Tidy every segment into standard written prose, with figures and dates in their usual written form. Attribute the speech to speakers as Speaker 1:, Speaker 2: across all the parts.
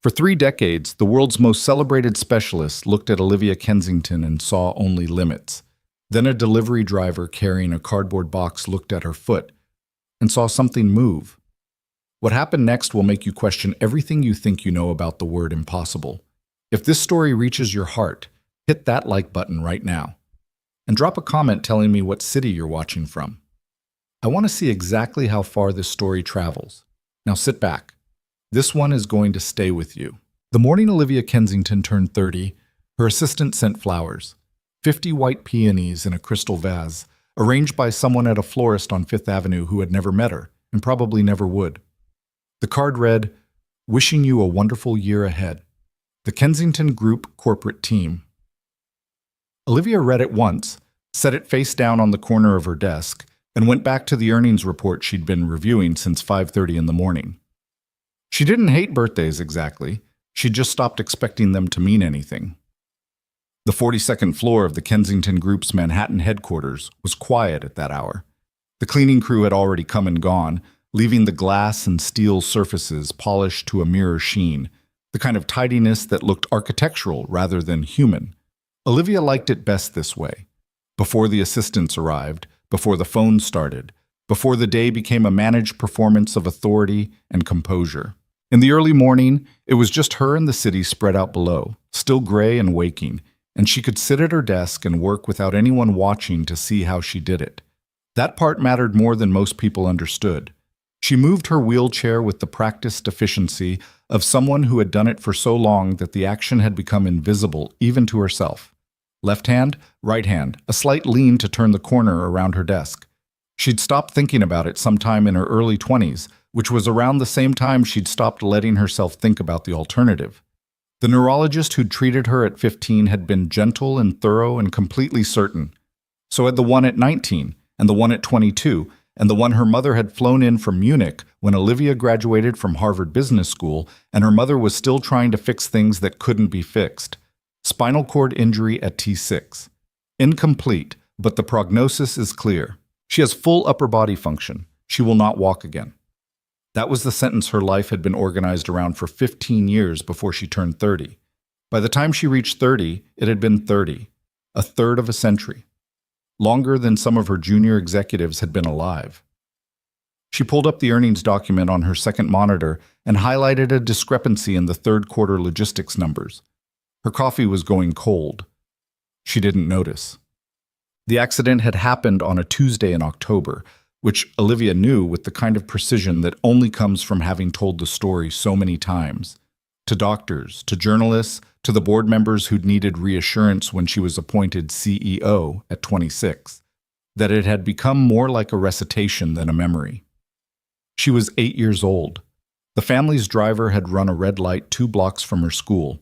Speaker 1: For 3 decades, the world's most celebrated specialists looked at Olivia Kensington and saw only limits. Then a delivery driver carrying a cardboard box looked at her foot and saw something move. What happened next will make you question everything you think you know about the word impossible. If this story reaches your heart, hit that like button right now. And drop a comment telling me what city you're watching from. I want to see exactly how far this story travels. Now sit back. This one is going to stay with you. The morning Olivia Kensington turned 30, her assistant sent flowers. 50 white peonies in a crystal vase, arranged by someone at a florist on Fifth Avenue who had never met her, and probably never would. The card read, "Wishing you a wonderful year ahead. The Kensington Group Corporate Team." Olivia read it once, set it face down on the corner of her desk, and went back to the earnings report she'd been reviewing since 5:30 in the morning. She didn't hate birthdays exactly. She'd just stopped expecting them to mean anything. The 42nd floor of the Kensington Group's Manhattan headquarters was quiet at that hour. The cleaning crew had already come and gone, leaving the glass and steel surfaces polished to a mirror sheen, the kind of tidiness that looked architectural rather than human. Olivia liked it best this way. Before the assistants arrived, before the phone started, before the day became a managed performance of authority and composure. In the early morning, it was just her and the city spread out below, still gray and waking, and she could sit at her desk and work without anyone watching to see how she did it. That part mattered more than most people understood. She moved her wheelchair with the practiced efficiency of someone who had done it for so long that the action had become invisible even to herself. Left hand, right hand, a slight lean to turn the corner around her desk. She'd stopped thinking about it sometime in her early 20s, which was around the same time she'd stopped letting herself think about the alternative. The neurologist who'd treated her at 15 had been gentle and thorough and completely certain. So had the one at 19, and the one at 22, and the one her mother had flown in from Munich when Olivia graduated from Harvard Business School and her mother was still trying to fix things that couldn't be fixed. Spinal cord injury at T6. Incomplete, but the prognosis is clear. She has full upper body function. She will not walk again. That was the sentence her life had been organized around for 15 years before she turned 30. By the time she reached 30, it had been 30, a third of a century. Longer than some of her junior executives had been alive. She pulled up the earnings document on her second monitor and highlighted a discrepancy in the third quarter logistics numbers. Her coffee was going cold. She didn't notice. The accident had happened on a Tuesday in October, which Olivia knew with the kind of precision that only comes from having told the story so many times. To doctors, to journalists, to the board members who'd needed reassurance when she was appointed CEO at 26, that it had become more like a recitation than a memory. She was 8 years old. The family's driver had run a red light 2 blocks from her school.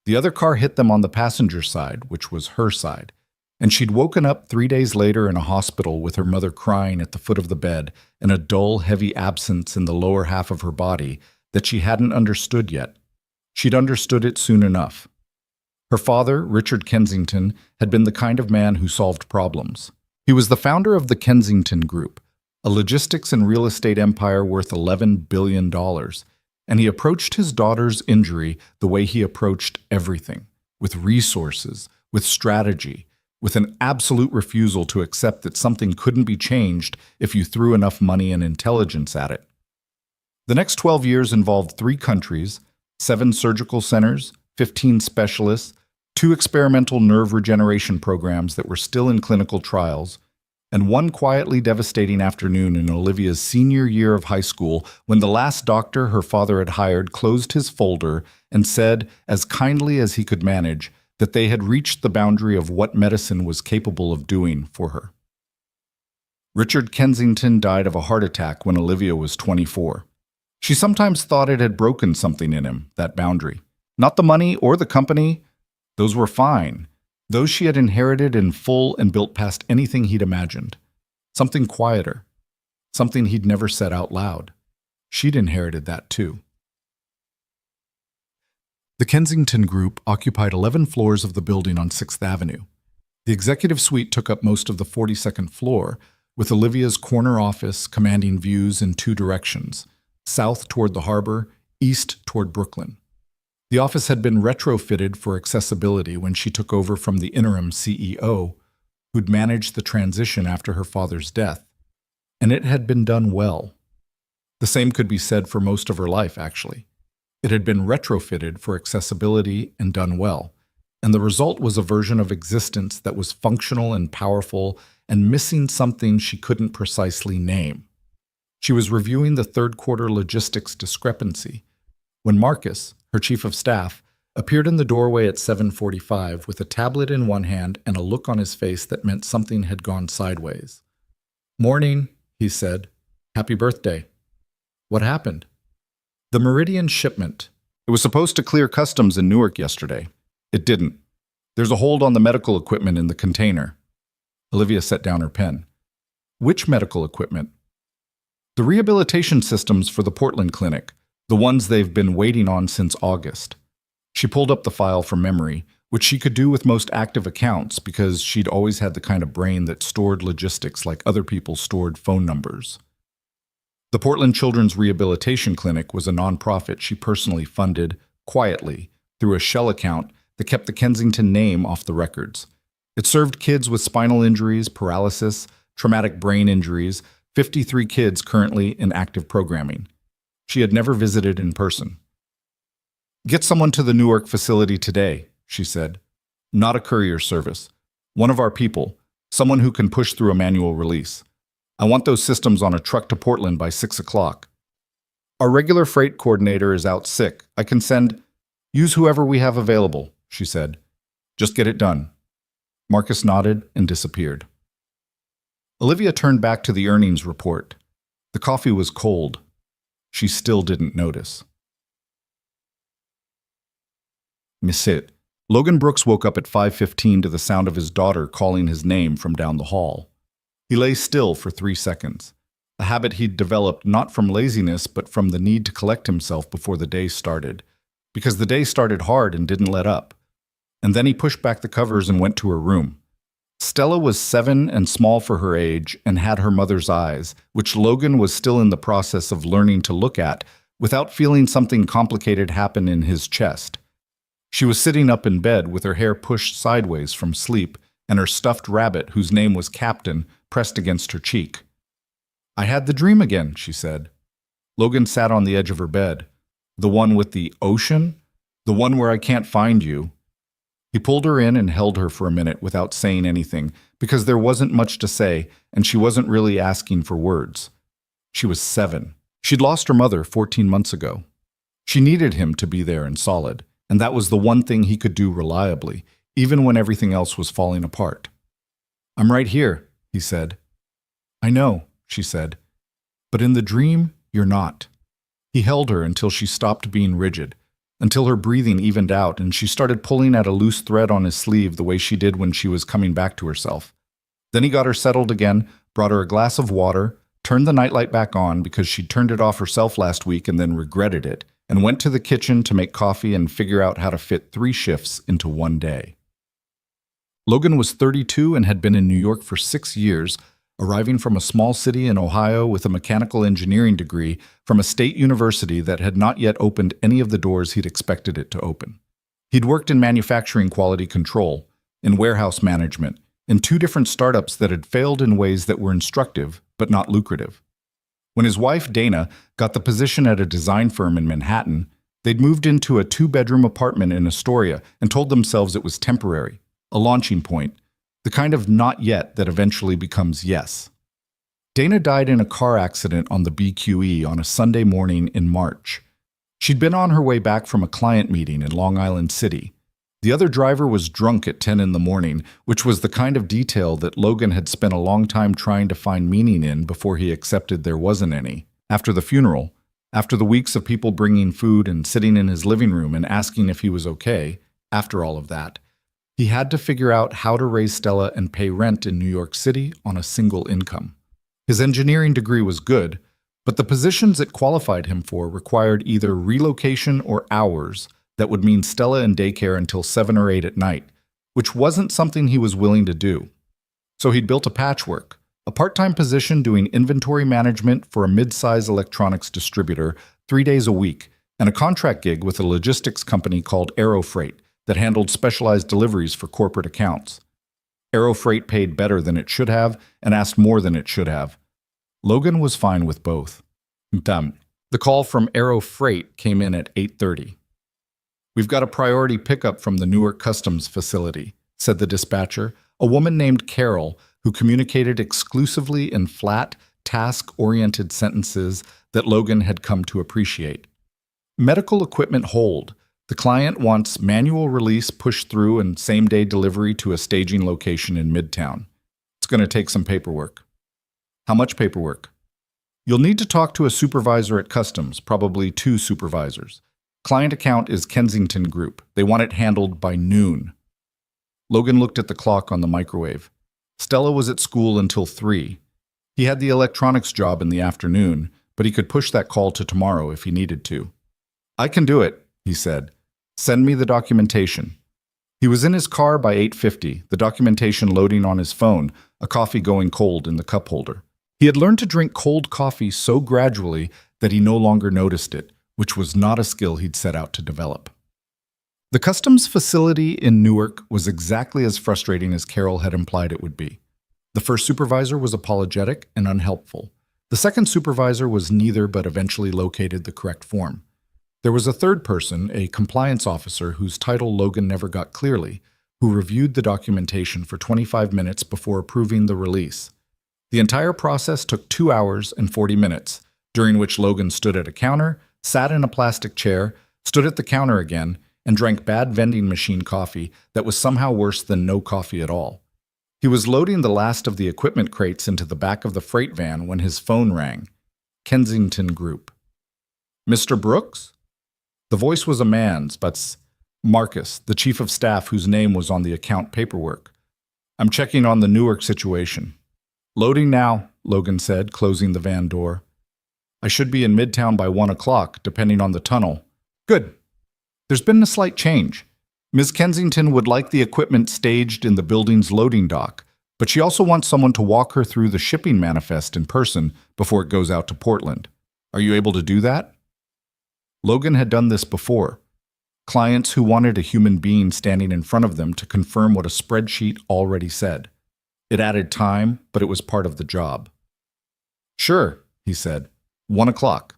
Speaker 1: The other car hit them on the passenger side, which was her side, and she'd woken up 3 days later in a hospital with her mother crying at the foot of the bed and a dull, heavy absence in the lower half of her body that she hadn't understood yet. She'd understood it soon enough. Her father, Richard Kensington, had been the kind of man who solved problems. He was the founder of the Kensington Group, a logistics and real estate empire worth $11 billion, and he approached his daughter's injury the way he approached everything, with resources, with strategy, with an absolute refusal to accept that something couldn't be changed if you threw enough money and intelligence at it. The next 12 years involved 3 countries, 7 surgical centers, 15 specialists, 2 experimental nerve regeneration programs that were still in clinical trials, and 1 quietly devastating afternoon in Olivia's senior year of high school when the last doctor her father had hired closed his folder and said, as kindly as he could manage, that they had reached the boundary of what medicine was capable of doing for her. Richard Kensington died of a heart attack when Olivia was 24. She sometimes thought it had broken something in him, that boundary. Not the money or the company. Those were fine. Those she had inherited in full and built past anything he'd imagined. Something quieter. Something he'd never said out loud. She'd inherited that too. The Kensington Group occupied 11 floors of the building on 6th Avenue. The executive suite took up most of the 42nd floor, with Olivia's corner office commanding views in 2 directions, south toward the harbor, east toward Brooklyn. The office had been retrofitted for accessibility when she took over from the interim CEO, who'd managed the transition after her father's death, and it had been done well. The same could be said for most of her life, actually. It had been retrofitted for accessibility and done well, and the result was a version of existence that was functional and powerful and missing something she couldn't precisely name. She was reviewing the third-quarter logistics discrepancy when Marcus, her chief of staff, appeared in the doorway at 7:45 with a tablet in one hand and a look on his face that meant something had gone sideways. "Morning," he said. "Happy birthday." "What happened?" "The Meridian shipment. It was supposed to clear customs in Newark yesterday. It didn't. There's a hold on the medical equipment in the container." Olivia set down her pen. "Which medical equipment?" "The rehabilitation systems for the Portland clinic, the ones they've been waiting on since August." She pulled up the file from memory, which she could do with most active accounts because she'd always had the kind of brain that stored logistics like other people stored phone numbers. The Portland Children's Rehabilitation Clinic was a nonprofit she personally funded, quietly, through a shell account that kept the Kensington name off the records. It served kids with spinal injuries, paralysis, traumatic brain injuries, 53 kids currently in active programming. She had never visited in person. "Get someone to the Newark facility today," she said. "Not a courier service. One of our people, someone who can push through a manual release. I want those systems on a truck to Portland by 6 o'clock. Our regular freight coordinator is out sick. I can send... Use whoever we have available," she said. "Just get it done." Marcus nodded and disappeared. Olivia turned back to the earnings report. The coffee was cold. She still didn't notice. Miss it. Logan Brooks woke up at 5:15 to the sound of his daughter calling his name from down the hall. He lay still for 3 seconds, a habit he'd developed not from laziness but from the need to collect himself before the day started, because the day started hard and didn't let up. And then he pushed back the covers and went to her room. Stella was 7 and small for her age and had her mother's eyes, which Logan was still in the process of learning to look at without feeling something complicated happen in his chest. She was sitting up in bed with her hair pushed sideways from sleep and her stuffed rabbit, whose name was Captain, pressed against her cheek. "I had the dream again," she said. Logan sat on the edge of her bed. "The one with the ocean? The one where I can't find you?" He pulled her in and held her for a minute without saying anything, because there wasn't much to say, and she wasn't really asking for words. She was 7. She'd lost her mother 14 months ago. She needed him to be there and solid, and that was the one thing he could do reliably, even when everything else was falling apart. "I'm right here," he said. "I know," she said. "But in the dream, you're not." He held her until she stopped being rigid, until her breathing evened out and she started pulling at a loose thread on his sleeve the way she did when she was coming back to herself. Then he got her settled again, brought her a glass of water, turned the nightlight back on because she'd turned it off herself last week and then regretted it, and went to the kitchen to make coffee and figure out how to fit 3 shifts into one day. Logan was 32 and had been in New York for 6 years, arriving from a small city in Ohio with a mechanical engineering degree from a state university that had not yet opened any of the doors he'd expected it to open. He'd worked in manufacturing quality control, in warehouse management, in 2 different startups that had failed in ways that were instructive but not lucrative. When his wife, Dana, got the position at a design firm in Manhattan, they'd moved into a 2-bedroom apartment in Astoria and told themselves it was temporary, a launching point, the kind of not yet that eventually becomes yes. Dana died in a car accident on the BQE on a Sunday morning in March. She'd been on her way back from a client meeting in Long Island City. The other driver was drunk at 10 in the morning, which was the kind of detail that Logan had spent a long time trying to find meaning in before he accepted there wasn't any. After the funeral, after the weeks of people bringing food and sitting in his living room and asking if he was okay, after all of that, he had to figure out how to raise Stella and pay rent in New York City on a single income. His engineering degree was good, but the positions it qualified him for required either relocation or hours that would mean Stella in daycare until 7 or 8 at night, which wasn't something he was willing to do. So he'd built a patchwork, a part-time position doing inventory management for a mid-size electronics distributor 3 days a week, and a contract gig with a logistics company called Aero Freight that handled specialized deliveries for corporate accounts. Aero Freight paid better than it should have and asked more than it should have. Logan was fine with both. Damn. The call from Aero Freight came in at 8:30. "We've got a priority pickup from the Newark Customs facility," said the dispatcher, a woman named Carol who communicated exclusively in flat, task-oriented sentences that Logan had come to appreciate. "Medical equipment hold. The client wants manual release pushed through and same-day delivery to a staging location in Midtown. It's going to take some paperwork." "How much paperwork?" "You'll need to talk to a supervisor at Customs, probably 2 supervisors. Client account is Kensington Group. They want it handled by noon." Logan looked at the clock on the microwave. Stella was at school until 3. He had the electronics job in the afternoon, but he could push that call to tomorrow if he needed to. "I can do it," he said. "Send me the documentation." He was in his car by 8:50, the documentation loading on his phone, a coffee going cold in the cup holder. He had learned to drink cold coffee so gradually that he no longer noticed it, which was not a skill he'd set out to develop. The customs facility in Newark was exactly as frustrating as Carol had implied it would be. The first supervisor was apologetic and unhelpful. The second supervisor was neither but eventually located the correct form. There was a third person, a compliance officer whose title Logan never got clearly, who reviewed the documentation for 25 minutes before approving the release. The entire process took 2 hours and 40 minutes, during which Logan stood at a counter, sat in a plastic chair, stood at the counter again, and drank bad vending machine coffee that was somehow worse than no coffee at all. He was loading the last of the equipment crates into the back of the freight van when his phone rang. Kensington Group. "Mr. Brooks?" The voice was a man's, but Marcus, the chief of staff whose name was on the account paperwork. "I'm checking on the Newark situation." "Loading now," Logan said, closing the van door. "I should be in Midtown by 1 o'clock, depending on the tunnel." "Good. There's been a slight change. Ms. Kensington would like the equipment staged in the building's loading dock, but she also wants someone to walk her through the shipping manifest in person before it goes out to Portland. Are you able to do that?" Logan had done this before. Clients who wanted a human being standing in front of them to confirm what a spreadsheet already said. It added time, but it was part of the job. "Sure," he said. 1 o'clock.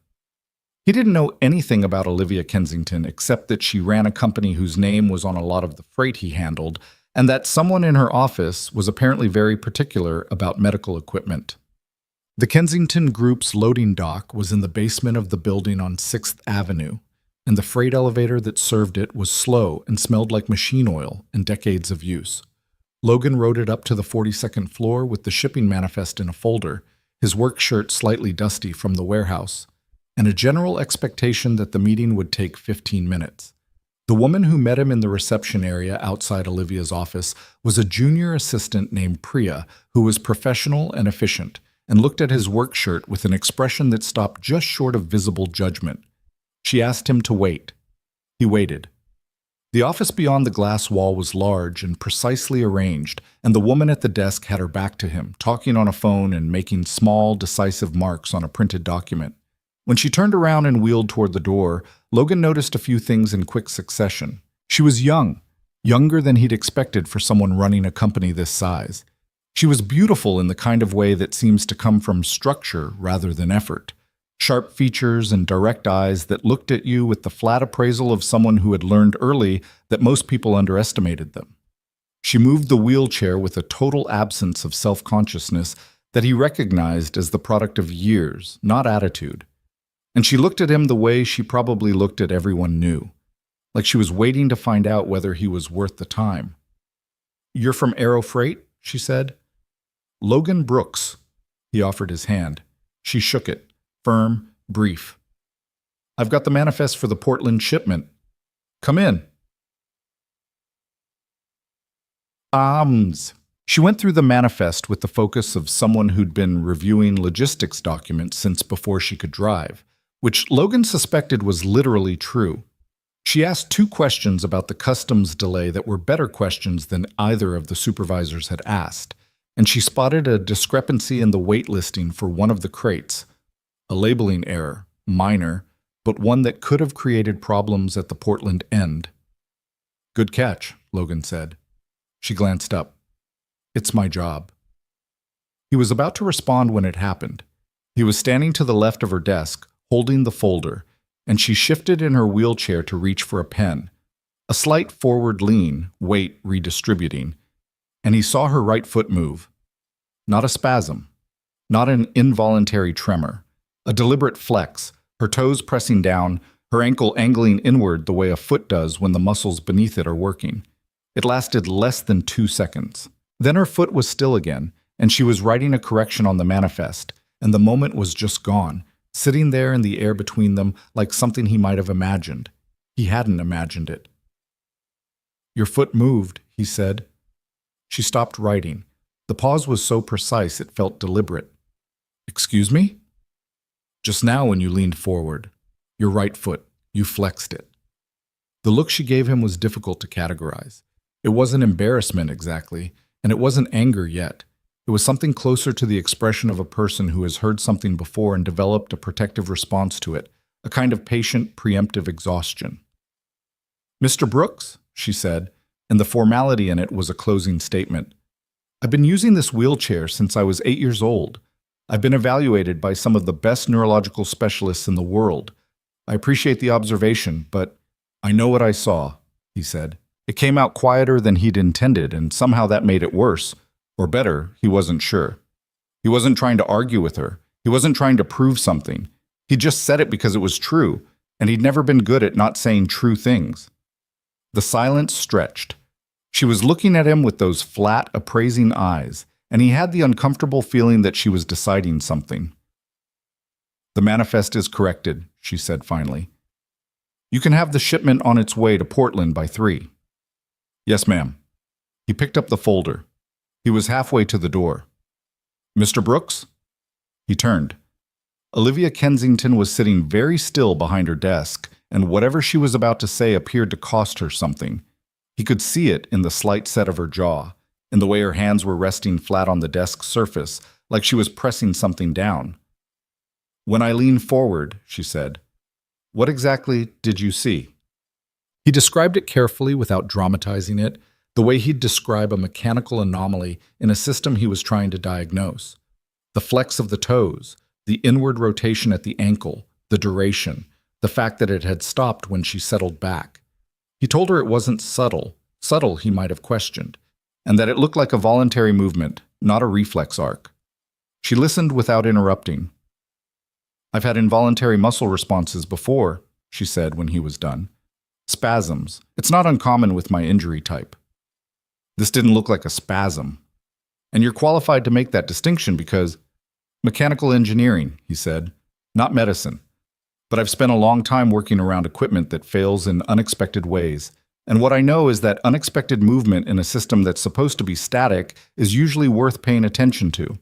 Speaker 1: He didn't know anything about Olivia Kensington except that she ran a company whose name was on a lot of the freight he handled, and that someone in her office was apparently very particular about medical equipment. The Kensington Group's loading dock was in the basement of the building on 6th Avenue, and the freight elevator that served it was slow and smelled like machine oil and decades of use. Logan rode it up to the 42nd floor with the shipping manifest in a folder, his work shirt slightly dusty from the warehouse, and a general expectation that the meeting would take 15 minutes. The woman who met him in the reception area outside Olivia's office was a junior assistant named Priya, who was professional and efficient, and looked at his work shirt with an expression that stopped just short of visible judgment. She asked him to wait. He waited. The office beyond the glass wall was large and precisely arranged, and the woman at the desk had her back to him, talking on a phone and making small, decisive marks on a printed document. When she turned around and wheeled toward the door, Logan noticed a few things in quick succession. She was young, younger than he'd expected for someone running a company this size. She was beautiful in the kind of way that seems to come from structure rather than effort. Sharp features and direct eyes that looked at you with the flat appraisal of someone who had learned early that most people underestimated them. She moved the wheelchair with a total absence of self-consciousness that he recognized as the product of years, not attitude. And she looked at him the way she probably looked at everyone new, like she was waiting to find out whether he was worth the time. "You're from Aero Freight?" she said. "Logan Brooks." He offered his hand. She shook it, firm, brief. "I've got the manifest for the Portland shipment. Come in." She went through the manifest with the focus of someone who'd been reviewing logistics documents since before she could drive, which Logan suspected was literally true. She asked 2 questions about the customs delay that were better questions than either of the supervisors had asked, and she spotted a discrepancy in the weight listing for one of the crates. A labeling error, minor, but one that could have created problems at the Portland end. "Good catch," Logan said. She glanced up. "It's my job." He was about to respond when it happened. He was standing to the left of her desk, holding the folder, and she shifted in her wheelchair to reach for a pen. A slight forward lean, weight redistributing, and he saw her right foot move. Not a spasm, not an involuntary tremor, a deliberate flex, her toes pressing down, her ankle angling inward the way a foot does when the muscles beneath it are working. It lasted less than 2 seconds. Then her foot was still again, and she was writing a correction on the manifest, and the moment was just gone, sitting there in the air between them like something he might have imagined. He hadn't imagined it. "Your foot moved," he said. She stopped writing. The pause was so precise it felt deliberate. "Excuse me?" "Just now when you leaned forward. Your right foot. You flexed it." The look she gave him was difficult to categorize. It wasn't embarrassment exactly, and it wasn't anger yet. It was something closer to the expression of a person who has heard something before and developed a protective response to it, a kind of patient, preemptive exhaustion. "Mr. Brooks," she said, and the formality in it was a closing statement. "I've been using this wheelchair since I was 8 years old. I've been evaluated by some of the best neurological specialists in the world. I appreciate the observation, but I know what I saw," he said. It came out quieter than he'd intended, and somehow that made it worse. Or better, he wasn't sure. He wasn't trying to argue with her. He wasn't trying to prove something. He just said it because it was true, and he'd never been good at not saying true things. The silence stretched. She was looking at him with those flat, appraising eyes, and he had the uncomfortable feeling that she was deciding something. "The manifest is corrected," she said finally. "You can have the shipment on its way to Portland by 3. "Yes, ma'am." He picked up the folder. He was halfway to the door. "Mr. Brooks?" He turned. Olivia Kensington was sitting very still behind her desk, and whatever she was about to say appeared to cost her something. He could see it in the slight set of her jaw, in the way her hands were resting flat on the desk surface, like she was pressing something down. "When I leaned forward," she said, "what exactly did you see?" He described it carefully without dramatizing it, the way he'd describe a mechanical anomaly in a system he was trying to diagnose. The flex of the toes, the inward rotation at the ankle, the duration, the fact that it had stopped when she settled back. He told her it wasn't subtle he might have questioned, and that it looked like a voluntary movement, not a reflex arc. She listened without interrupting. "I've had involuntary muscle responses before," she said when he was done. "Spasms. It's not uncommon with my injury type." This didn't look like a spasm. "And you're qualified to make that distinction because—" "Mechanical engineering," he said, "not medicine. But I've spent a long time working around equipment that fails in unexpected ways, and what I know is that unexpected movement in a system that's supposed to be static is usually worth paying attention to."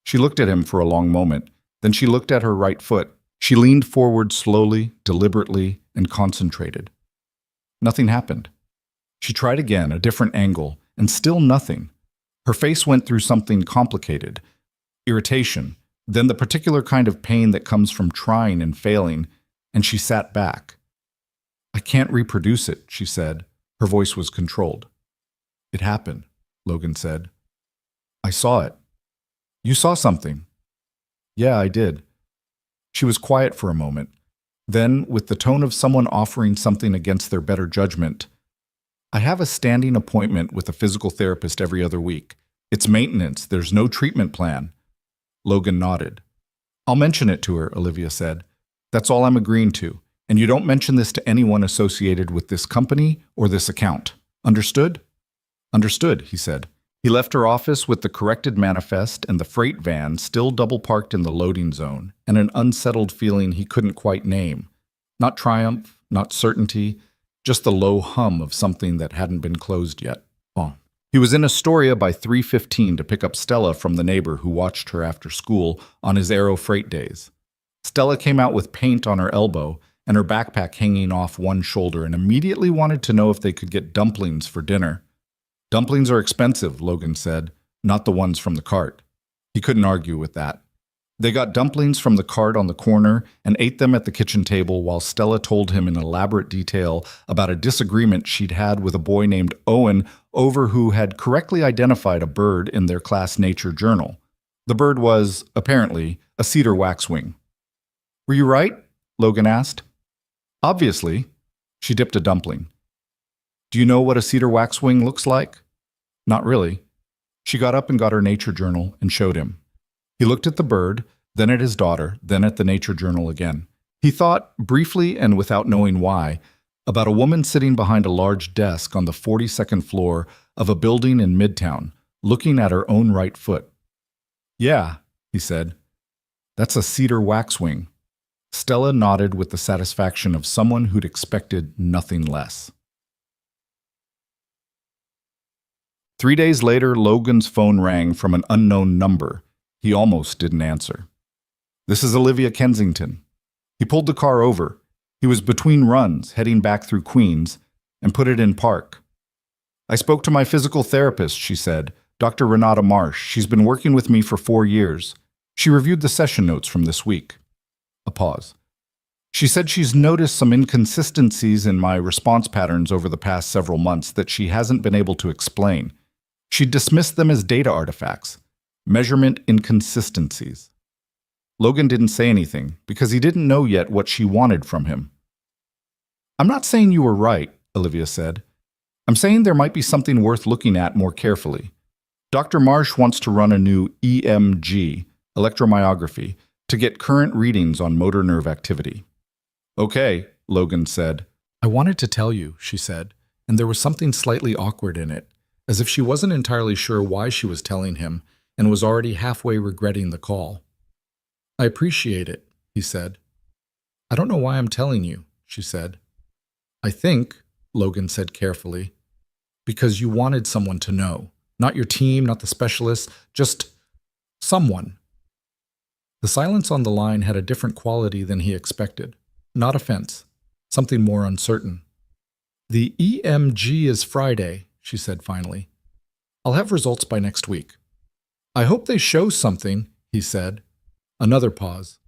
Speaker 1: She looked at him for a long moment, then she looked at her right foot. She leaned forward slowly, deliberately, and concentrated. Nothing happened. She tried again, a different angle, and still nothing. Her face went through something complicated. Irritation, then the particular kind of pain that comes from trying and failing, and she sat back. "I can't reproduce it," she said. Her voice was controlled. "It happened," Logan said. "I saw it." "You saw something?" "Yeah, I did." She was quiet for a moment. Then, with the tone of someone offering something against their better judgment, "I have a standing appointment with a physical therapist every other week. It's maintenance. There's no treatment plan." Logan nodded. "I'll mention it to her," Olivia said. "That's all I'm agreeing to. And you don't mention this to anyone associated with this company or this account. Understood?" "Understood," he said. He left her office with the corrected manifest and the freight van still double-parked in the loading zone, and an unsettled feeling he couldn't quite name. Not triumph, not certainty, just the low hum of something that hadn't been closed yet. He was in Astoria by 3:15 to pick up Stella from the neighbor who watched her after school on his Aero freight days. Stella came out with paint on her elbow and her backpack hanging off one shoulder and immediately wanted to know if they could get dumplings for dinner. "Dumplings are expensive," Logan said, "not the ones from the cart." He couldn't argue with that. They got dumplings from the cart on the corner and ate them at the kitchen table while Stella told him in elaborate detail about a disagreement she'd had with a boy named Owen over who had correctly identified a bird in their class nature journal. The bird was, apparently, a cedar waxwing. "Were you right?" Logan asked. "Obviously." She dipped a dumpling. "Do you know what a cedar waxwing looks like?" "Not really." She got up and got her nature journal and showed him. He looked at the bird, then at his daughter, then at the nature journal again. He thought, briefly and without knowing why, about a woman sitting behind a large desk on the 42nd floor of a building in Midtown, looking at her own right foot. "Yeah," he said. "That's a cedar waxwing." Stella nodded with the satisfaction of someone who'd expected nothing less. 3 days later, Logan's phone rang from an unknown number. He almost didn't answer. "This is Olivia Kensington." He pulled the car over. He was between runs, heading back through Queens, and put it in park. "I spoke to my physical therapist," she said, "Dr. Renata Marsh. She's been working with me for 4 years. She reviewed the session notes from this week." A pause. "She said she's noticed some inconsistencies in my response patterns over the past several months that she hasn't been able to explain. She dismissed them as data artifacts. Measurement inconsistencies." Logan didn't say anything because he didn't know yet what she wanted from him. "I'm not saying you were right," Olivia said. "I'm saying there might be something worth looking at more carefully. Dr. Marsh wants to run a new EMG, electromyography, to get current readings on motor nerve activity." "Okay," Logan said. "I wanted to tell you," she said, and there was something slightly awkward in it, as if she wasn't entirely sure why she was telling him and was already halfway regretting the call. "I appreciate it," he said. "I don't know why I'm telling you," she said. "I think," Logan said carefully, "because you wanted someone to know. Not your team, not the specialists, just someone." The silence on the line had a different quality than he expected. Not offense, something more uncertain. "The EMG is Friday," she said finally. "I'll have results by next week." "I hope they show something," he said. Another pause.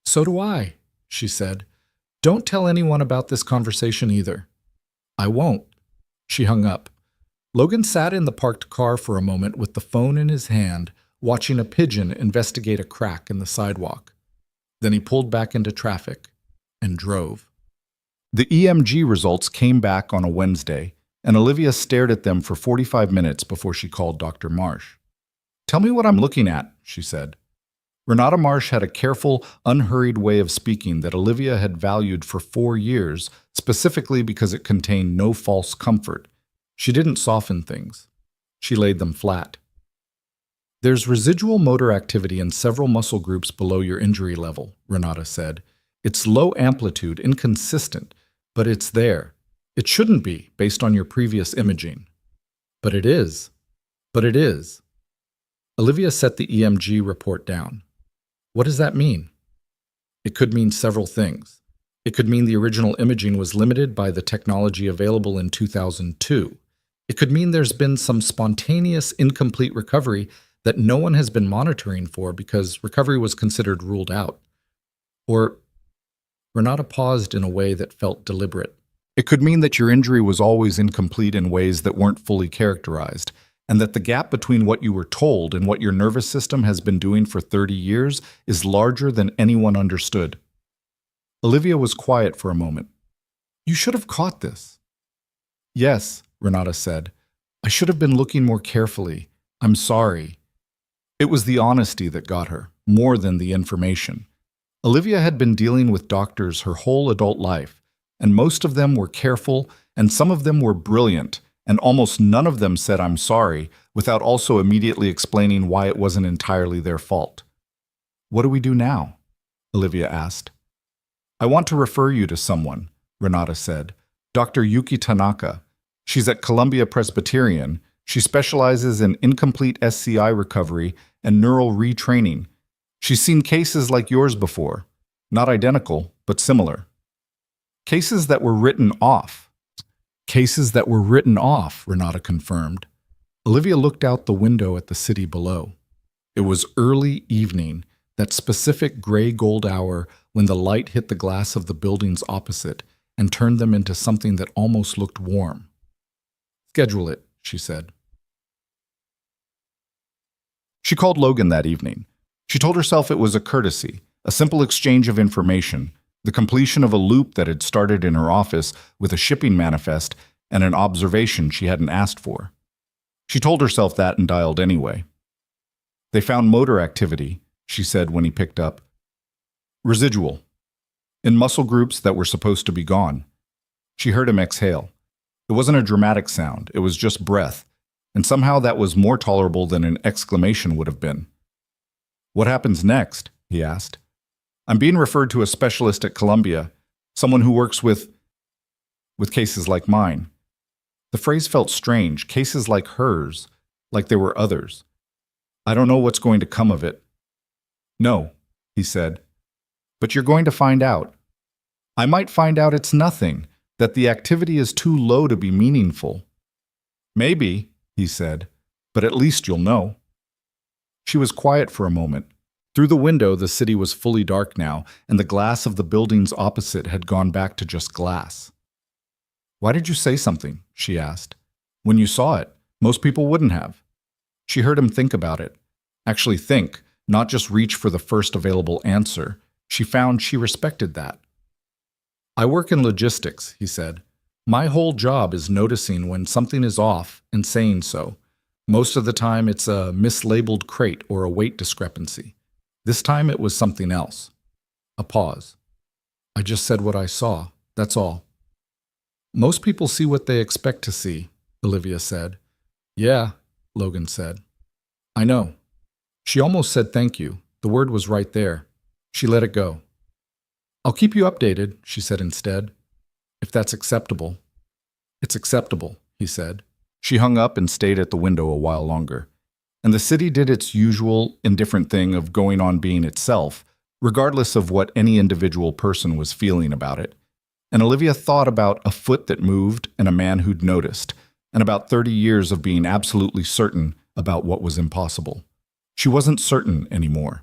Speaker 1: "So do I," she said. "Don't tell anyone about this conversation either." "I won't." She hung up. Logan sat in the parked car for a moment with the phone in his hand, watching a pigeon investigate a crack in the sidewalk. Then he pulled back into traffic and drove. The EMG results came back on a Wednesday, and Olivia stared at them for 45 minutes before she called Dr. Marsh. "Tell me what I'm looking at," she said. Renata Marsh had a careful, unhurried way of speaking that Olivia had valued for 4 years, specifically because it contained no false comfort. She didn't soften things. She laid them flat. "There's residual motor activity in several muscle groups below your injury level," Renata said. "It's low amplitude, inconsistent, but it's there. It shouldn't be, based on your previous imaging." "But it is. But it is." Olivia set the EMG report down. "What does that mean?" "It could mean several things. It could mean the original imaging was limited by the technology available in 2002. It could mean there's been some spontaneous, incomplete recovery that no one has been monitoring for because recovery was considered ruled out. Or," Renata paused in a way that felt deliberate, "it could mean that your injury was always incomplete in ways that weren't fully characterized, and that the gap between what you were told and what your nervous system has been doing for 30 years is larger than anyone understood." Olivia was quiet for a moment. "You should have caught this." "Yes," Renata said. "I should have been looking more carefully. I'm sorry." It was the honesty that got her, more than the information. Olivia had been dealing with doctors her whole adult life, and most of them were careful, and some of them were brilliant, and almost none of them said "I'm sorry" without also immediately explaining why it wasn't entirely their fault. "What do we do now?" Olivia asked. "I want to refer you to someone," Renata said. "Dr. Yuki Tanaka. She's at Columbia Presbyterian. She specializes in incomplete SCI recovery and neural retraining. She's seen cases like yours before. Not identical, but similar." "Cases that were written off." "Cases that were written off," Renata confirmed. Olivia looked out the window at the city below. It was early evening. that specific gray-gold hour when the light hit the glass of the buildings opposite and turned them into something that almost looked warm. "Schedule it," she said. She called Logan that evening. She told herself it was a courtesy, a simple exchange of information, the completion of a loop that had started in her office with a shipping manifest and an observation she hadn't asked for. She told herself that and dialed anyway. "They found motor activity," she said when he picked up. "Residual. In muscle groups that were supposed to be gone." She heard him exhale. It wasn't a dramatic sound, it was just breath, and somehow that was more tolerable than an exclamation would have been. "What happens next?" he asked. "I'm being referred to a specialist at Columbia, someone who works with cases like mine." The phrase felt strange, cases like hers, like there were others. "I don't know what's going to come of it." "No," he said, "but you're going to find out. I might find out it's nothing, that the activity is too low to be meaningful." "Maybe," he said, "but at least you'll know." She was quiet for a moment. Through the window, the city was fully dark now, and the glass of the buildings opposite had gone back to just glass. "Why did you say something?" she asked. "When you saw it, most people wouldn't have." She heard him think about it. Actually think, not just reach for the first available answer. She found she respected that. "I work in logistics," he said. "My whole job is noticing when something is off and saying so. Most of the time it's a mislabeled crate or a weight discrepancy. This time it was something else." A pause. "I just said what I saw, that's all." "Most people see what they expect to see," Olivia said. "Yeah," Logan said. "I know." She almost said thank you. The word was right there. She let it go. "I'll keep you updated," she said instead. "If that's acceptable." "It's acceptable," he said. She hung up and stayed at the window a while longer. And the city did its usual, indifferent thing of going on being itself, regardless of what any individual person was feeling about it. And Olivia thought about a foot that moved and a man who'd noticed, and about 30 years of being absolutely certain about what was impossible. She wasn't certain anymore.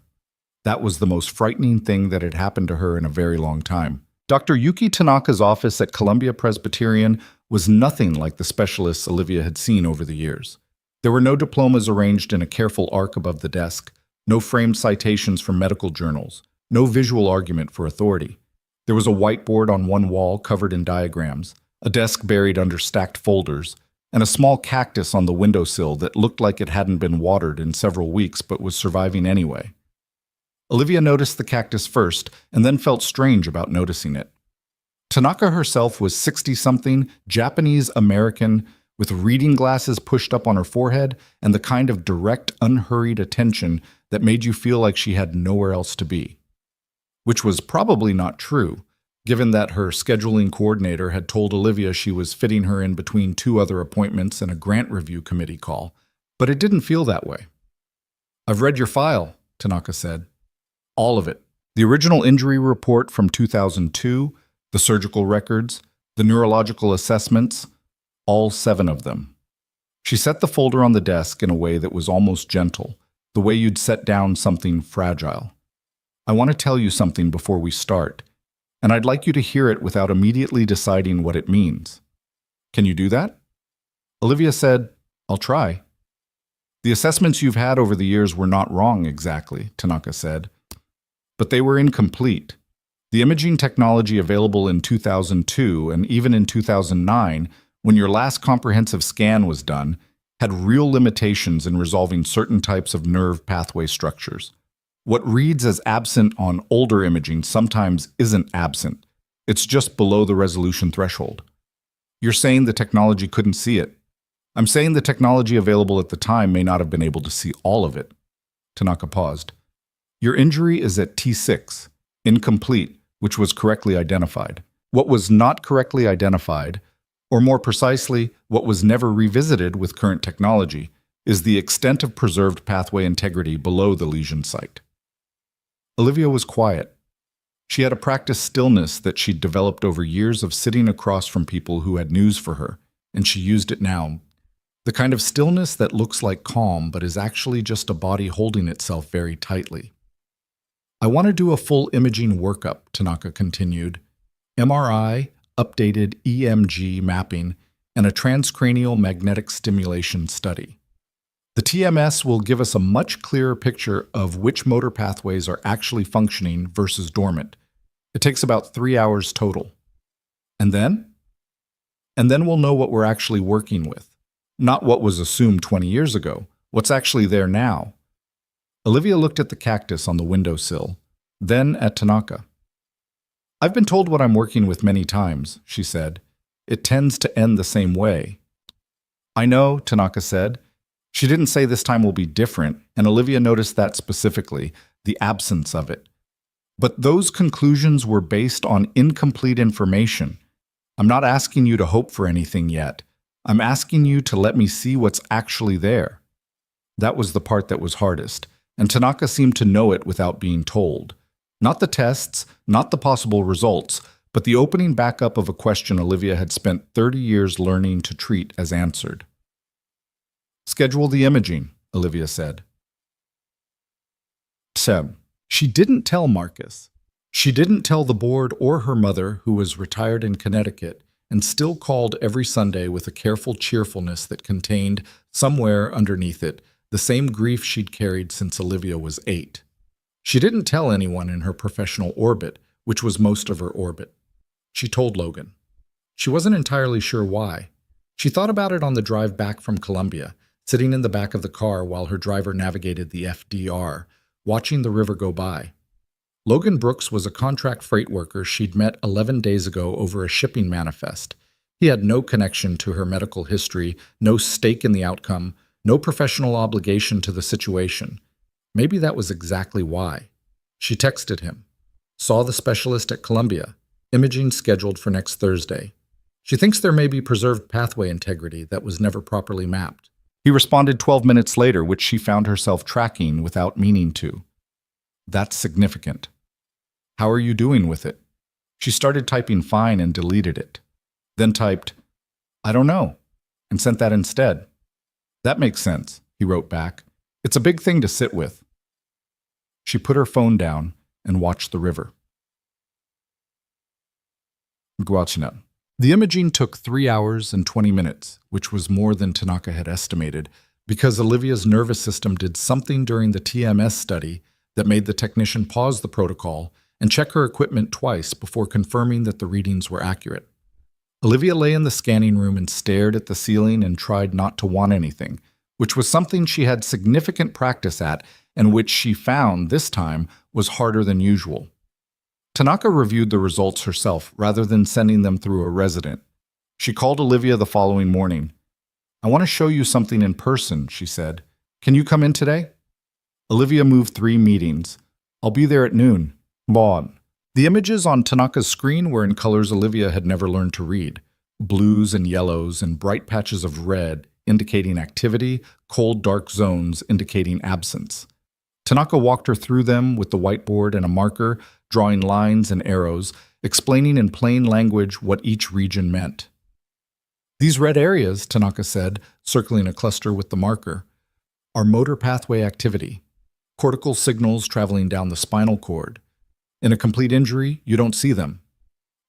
Speaker 1: That was the most frightening thing that had happened to her in a very long time. Dr. Yuki Tanaka's office at Columbia Presbyterian was nothing like the specialists Olivia had seen over the years. There were no diplomas arranged in a careful arc above the desk, no framed citations from medical journals, no visual argument for authority. There was a whiteboard on one wall covered in diagrams, a desk buried under stacked folders, and a small cactus on the windowsill that looked like it hadn't been watered in several weeks but was surviving anyway. Olivia noticed the cactus first and then felt strange about noticing it. Tanaka herself was 60-something, Japanese-American, with reading glasses pushed up on her forehead and the kind of direct, unhurried attention that made you feel like she had nowhere else to be. Which was probably not true, given that her scheduling coordinator had told Olivia she was fitting her in between 2 other appointments and a grant review committee call, but it didn't feel that way. "I've read your file," Tanaka said. "All of it. The original injury report from 2002, the surgical records, the neurological assessments, all 7 of them." She set the folder on the desk in a way that was almost gentle, the way you'd set down something fragile. "I want to tell you something before we start, and I'd like you to hear it without immediately deciding what it means. Can you do that?" Olivia said, "I'll try." "The assessments you've had over the years were not wrong exactly," Tanaka said, "but they were incomplete. The imaging technology available in 2002 and even in 2009, when your last comprehensive scan was done, had real limitations in resolving certain types of nerve pathway structures. What reads as absent on older imaging sometimes isn't absent. It's just below the resolution threshold. You're saying the technology couldn't see it. I'm saying the technology available at the time may not have been able to see all of it." Tanaka paused. "Your injury is at T6, incomplete, which was correctly identified. What was not correctly identified, or more precisely, what was never revisited with current technology, is the extent of preserved pathway integrity below the lesion site." Olivia was quiet. She had a practiced stillness that she'd developed over years of sitting across from people who had news for her, and she used it now. The kind of stillness that looks like calm but is actually just a body holding itself very tightly. I want to do a full imaging workup, Tanaka continued. MRI, updated EMG mapping, and a transcranial magnetic stimulation study. The TMS will give us a much clearer picture of which motor pathways are actually functioning versus dormant. It takes about 3 hours total. And then? And then we'll know what we're actually working with. Not what was assumed 20 years ago, what's actually there now. Olivia looked at the cactus on the windowsill, then at Tanaka. I've been told what I'm working with many times, she said. It tends to end the same way. I know, Tanaka said. She didn't say this time will be different, and Olivia noticed that specifically, the absence of it. But those conclusions were based on incomplete information. I'm not asking you to hope for anything yet. I'm asking you to let me see what's actually there. That was the part that was hardest, and Tanaka seemed to know it without being told. Not the tests, not the possible results, but the opening back up of a question Olivia had spent 30 years learning to treat as answered. Schedule the imaging, Olivia said. Seb. She didn't tell Marcus. She didn't tell the board or her mother, who was retired in Connecticut, and still called every Sunday with a careful cheerfulness that contained, somewhere underneath it, the same grief she'd carried since Olivia was 8. She didn't tell anyone in her professional orbit, which was most of her orbit. She told Logan. She wasn't entirely sure why. She thought about it on the drive back from Columbia, sitting in the back of the car while her driver navigated the FDR, watching the river go by. Logan Brooks was a contract freight worker she'd met 11 days ago over a shipping manifest. He had no connection to her medical history, no stake in the outcome, no professional obligation to the situation. Maybe that was exactly why. She texted him. Saw the specialist at Columbia. Imaging scheduled for next Thursday. She thinks there may be preserved pathway integrity that was never properly mapped. He responded 12 minutes later, which she found herself tracking without meaning to. That's significant. How are you doing with it? She started typing fine and deleted it. Then typed, I don't know, and sent that instead. That makes sense, he wrote back. It's a big thing to sit with. She put her phone down and watched the river. Guachina. The imaging took 3 hours and 20 minutes, which was more than Tanaka had estimated, because Olivia's nervous system did something during the TMS study that made the technician pause the protocol and check her equipment twice before confirming that the readings were accurate. Olivia lay in the scanning room and stared at the ceiling and tried not to want anything, which was something she had significant practice at and which she found, this time, was harder than usual. Tanaka reviewed the results herself rather than sending them through a resident. She called Olivia the following morning. I want to show you something in person, she said. Can you come in today? Olivia moved 3 meetings. I'll be there at noon. Bon. The images on Tanaka's screen were in colors Olivia had never learned to read. Blues and yellows and bright patches of red indicating activity, cold dark zones indicating absence. Tanaka walked her through them with the whiteboard and a marker, drawing lines and arrows, explaining in plain language what each region meant. These red areas, Tanaka said, circling a cluster with the marker, are motor pathway activity, cortical signals traveling down the spinal cord. In a complete injury, you don't see them.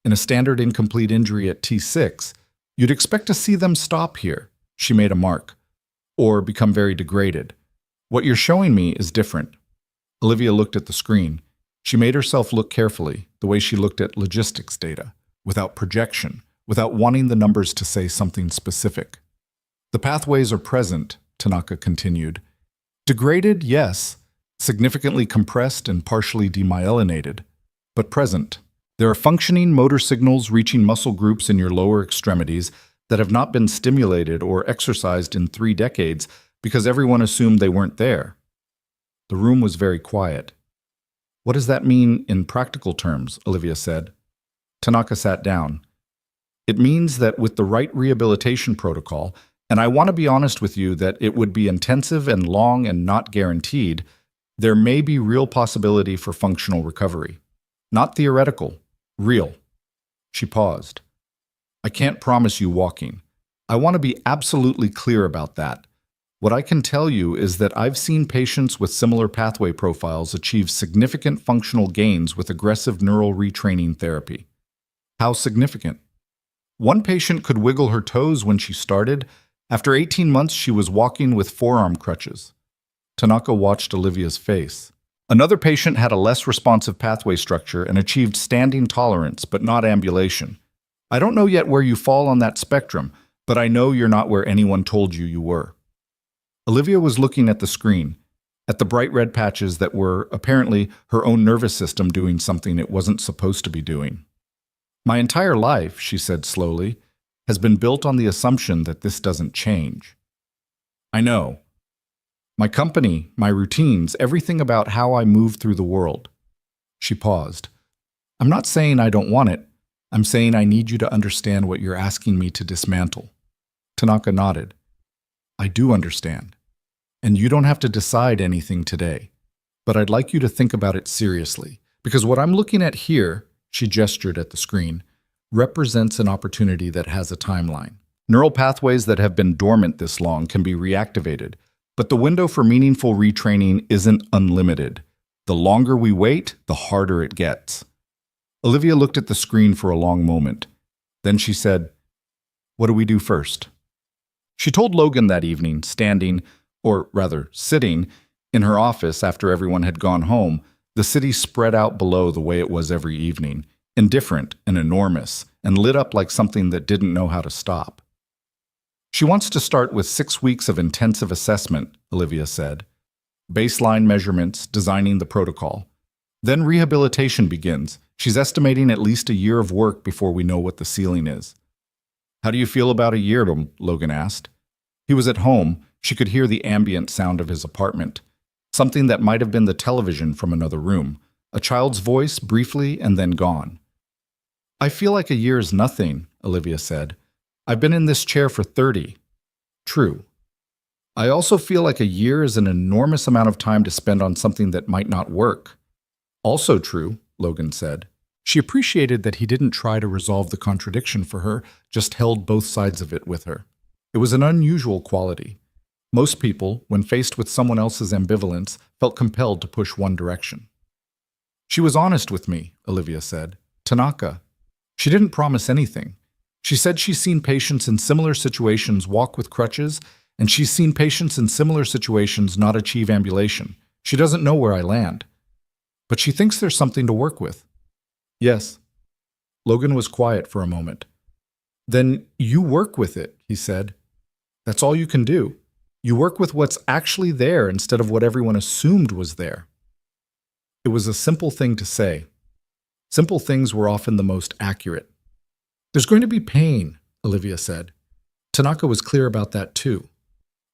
Speaker 1: In a standard incomplete injury at T6, you'd expect to see them stop here, she made a mark, or become very degraded. What you're showing me is different. Olivia looked at the screen. She made herself look carefully, the way she looked at logistics data, without projection, without wanting the numbers to say something specific. The pathways are present, Tanaka continued. Degraded, yes, significantly compressed and partially demyelinated, but present. There are functioning motor signals reaching muscle groups in your lower extremities that have not been stimulated or exercised in 3 decades because everyone assumed they weren't there. The room was very quiet. What does that mean in practical terms? Olivia said. Tanaka sat down. It means that with the right rehabilitation protocol, and I want to be honest with you that it would be intensive and long and not guaranteed, there may be real possibility for functional recovery. Not theoretical, real. She paused. I can't promise you walking. I want to be absolutely clear about that. What I can tell you is that I've seen patients with similar pathway profiles achieve significant functional gains with aggressive neural retraining therapy. How significant? One patient could wiggle her toes when she started. After 18 months, she was walking with forearm crutches. Tanaka watched Olivia's face. Another patient had a less responsive pathway structure and achieved standing tolerance, but not ambulation. I don't know yet where you fall on that spectrum, but I know you're not where anyone told you you were. Olivia was looking at the screen, at the bright red patches that were, apparently, her own nervous system doing something it wasn't supposed to be doing. My entire life, she said slowly, has been built on the assumption that this doesn't change. I know. My company, my routines, everything about how I move through the world. She paused. I'm not saying I don't want it. I'm saying I need you to understand what you're asking me to dismantle. Tanaka nodded. I do understand. And you don't have to decide anything today. But I'd like you to think about it seriously. Because what I'm looking at here, she gestured at the screen, represents an opportunity that has a timeline. Neural pathways that have been dormant this long can be reactivated, but the window for meaningful retraining isn't unlimited. The longer we wait, the harder it gets. Olivia looked at the screen for a long moment. Then she said, "What do we do first?" She told Logan that evening, standing, or rather sitting, in her office after everyone had gone home, the city spread out below the way it was every evening, indifferent and enormous, and lit up like something that didn't know how to stop. She wants to start with 6 weeks of intensive assessment, Olivia said. Baseline measurements, designing the protocol. Then rehabilitation begins. She's estimating at least a year of work before we know what the ceiling is. How do you feel about a year, Logan asked. He was at home. She could hear the ambient sound of his apartment. Something that might have been the television from another room. A child's voice, briefly, and then gone. I feel like a year is nothing, Olivia said. I've been in this chair for 30. True. I also feel like a year is an enormous amount of time to spend on something that might not work. Also true, Logan said. She appreciated that he didn't try to resolve the contradiction for her, just held both sides of it with her. It was an unusual quality. Most people, when faced with someone else's ambivalence, felt compelled to push one direction. She was honest with me, Olivia said. Tanaka. She didn't promise anything. She said she's seen patients in similar situations walk with crutches, and she's seen patients in similar situations not achieve ambulation. She doesn't know where I land. But she thinks there's something to work with. Yes. Logan was quiet for a moment. Then you work with it, he said. That's all you can do. You work with what's actually there instead of what everyone assumed was there. It was a simple thing to say. Simple things were often the most accurate. There's going to be pain, Olivia said. Tanaka was clear about that too.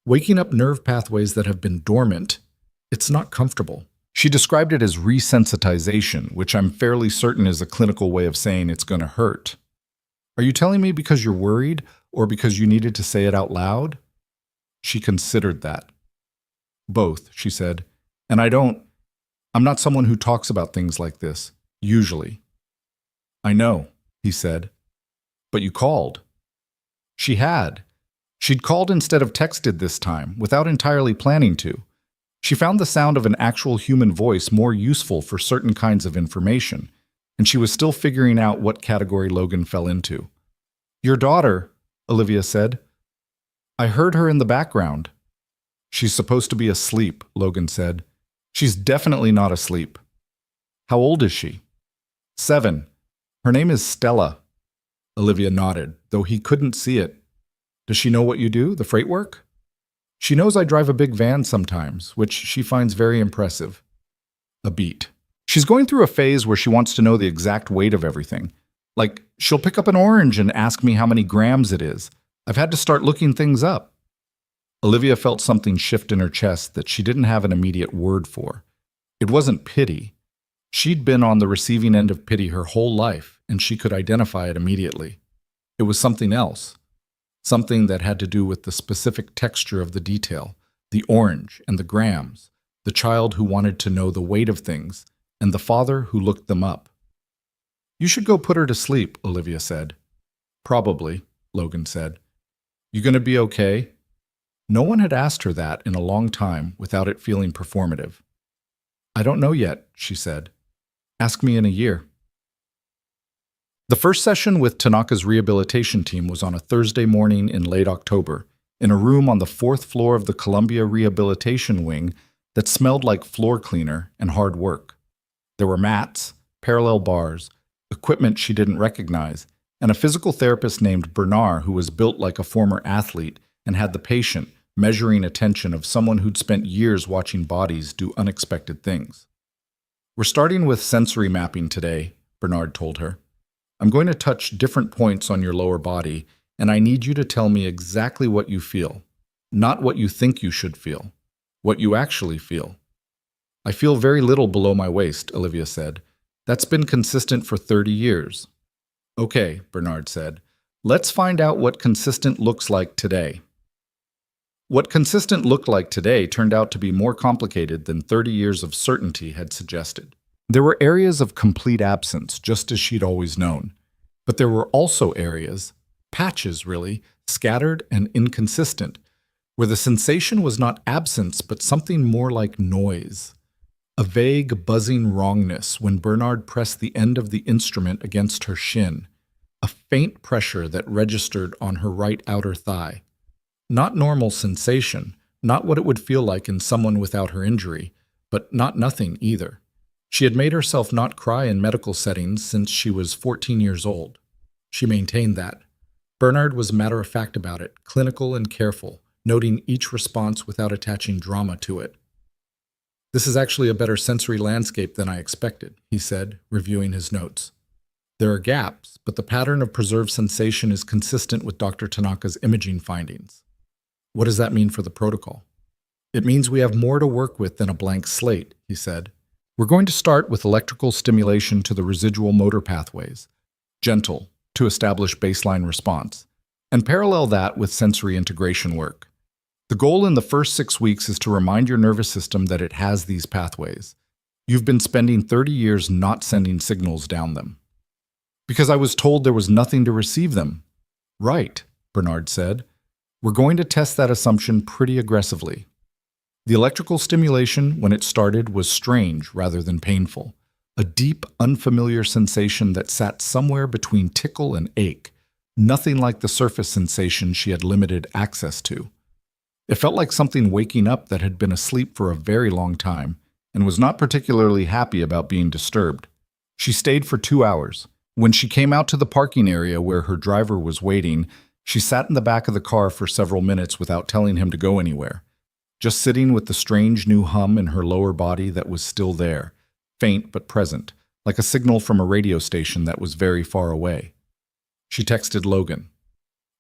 Speaker 1: Waking up nerve pathways that have been dormant, it's not comfortable. She described it as resensitization, which I'm fairly certain is a clinical way of saying it's going to hurt. Are you telling me because you're worried or because you needed to say it out loud? She considered that. Both, she said. And I'm not someone who talks about things like this, usually. I know, he said. But you called. She had. She'd called instead of texted this time, without entirely planning to. She found the sound of an actual human voice more useful for certain kinds of information, and she was still figuring out what category Logan fell into. Your daughter, Olivia said. I heard her in the background. She's supposed to be asleep, Logan said. She's definitely not asleep. How old is she? 7. Her name is Stella. Olivia nodded, though he couldn't see it. Does she know what you do, the freight work? She knows I drive a big van sometimes, which she finds very impressive. A beat. She's going through a phase where she wants to know the exact weight of everything. Like, she'll pick up an orange and ask me how many grams it is. I've had to start looking things up. Olivia felt something shift in her chest that she didn't have an immediate word for. It wasn't pity. She'd been on the receiving end of pity her whole life, and she could identify it immediately. It was something else. Something that had to do with the specific texture of the detail, the orange and the grams, the child who wanted to know the weight of things, and the father who looked them up. You should go put her to sleep, Olivia said. Probably, Logan said. You gonna be okay? No one had asked her that in a long time without it feeling performative. "I don't know yet," she said. "Ask me in a year." The first session with Tanaka's rehabilitation team was on a Thursday morning in late October, in a room on the fourth floor of the Columbia Rehabilitation Wing that smelled like floor cleaner and hard work. There were mats, parallel bars, equipment she didn't recognize, and a physical therapist named Bernard who was built like a former athlete and had the patient, measuring attention of someone who'd spent years watching bodies do unexpected things. "We're starting with sensory mapping today," Bernard told her. "I'm going to touch different points on your lower body, and I need you to tell me exactly what you feel. Not what you think you should feel. What you actually feel." "I feel very little below my waist," Olivia said. "That's been consistent for 30 years. "Okay," Bernard said. "Let's find out what consistent looks like today." What consistent looked like today turned out to be more complicated than 30 years of certainty had suggested. There were areas of complete absence, just as she'd always known. But there were also areas, patches really, scattered and inconsistent, where the sensation was not absence but something more like noise. A vague, buzzing wrongness when Bernard pressed the end of the instrument against her shin, a faint pressure that registered on her right outer thigh. Not normal sensation, not what it would feel like in someone without her injury, but not nothing either. She had made herself not cry in medical settings since she was 14 years old. She maintained that. Bernard was matter-of-fact about it, clinical and careful, noting each response without attaching drama to it. "This is actually a better sensory landscape than I expected," he said, reviewing his notes. "There are gaps, but the pattern of preserved sensation is consistent with Dr. Tanaka's imaging findings." "What does that mean for the protocol?" "It means we have more to work with than a blank slate," he said. "We're going to start with electrical stimulation to the residual motor pathways, gentle, to establish baseline response, and parallel that with sensory integration work. The goal in the first 6 weeks is to remind your nervous system that it has these pathways. You've been spending 30 years not sending signals down them." "Because I was told there was nothing to receive them." "Right," Bernard said. "We're going to test that assumption pretty aggressively." The electrical stimulation, when it started, was strange rather than painful. A deep, unfamiliar sensation that sat somewhere between tickle and ache, nothing like the surface sensation she had limited access to. It felt like something waking up that had been asleep for a very long time and was not particularly happy about being disturbed. She stayed for 2 hours. When she came out to the parking area where her driver was waiting, she sat in the back of the car for several minutes without telling him to go anywhere, just sitting with the strange new hum in her lower body that was still there, faint but present, like a signal from a radio station that was very far away. She texted Logan.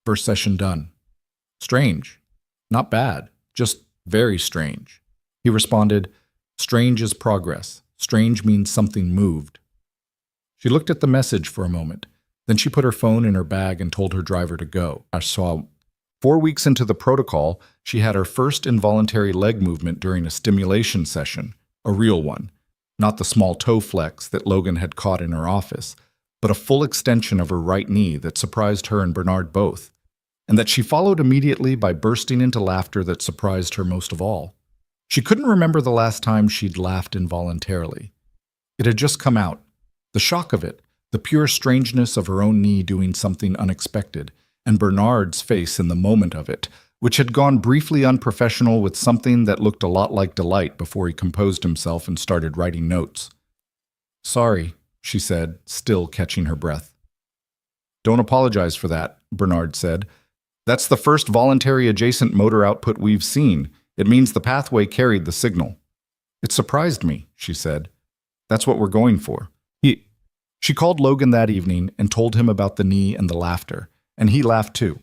Speaker 1: "First session done." "Strange. Not bad, just very strange." He responded, "Strange is progress. Strange means something moved." She looked at the message for a moment. Then she put her phone in her bag and told her driver to go. I saw 4 weeks into the protocol, she had her first involuntary leg movement during a stimulation session, a real one, not the small toe flex that Logan had caught in her office, but a full extension of her right knee that surprised her and Bernard both, and that she followed immediately by bursting into laughter that surprised her most of all. She couldn't remember the last time she'd laughed involuntarily. It had just come out. The shock of it, the pure strangeness of her own knee doing something unexpected, and Bernard's face in the moment of it, which had gone briefly unprofessional with something that looked a lot like delight before he composed himself and started writing notes. "Sorry," she said, still catching her breath. "Don't apologize for that," Bernard said. "That's the first voluntary adjacent motor output we've seen. It means the pathway carried the signal." "It surprised me," she said. "That's what we're going for." She called Logan that evening and told him about the knee and the laughter, and he laughed too.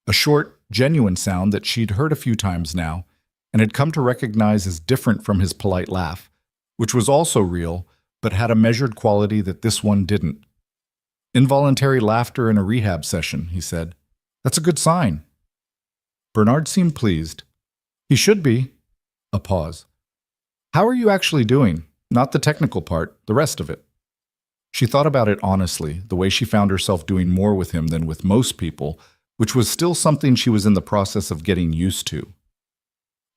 Speaker 1: A short, genuine sound that she'd heard a few times now, and had come to recognize as different from his polite laugh, which was also real, but had a measured quality that this one didn't. "Involuntary laughter in a rehab session," he said. "That's a good sign." Bernard seemed pleased. "He should be." A pause. "How are you actually doing? Not the technical part, the rest of it." She thought about it honestly, the way she found herself doing more with him than with most people, which was still something she was in the process of getting used to.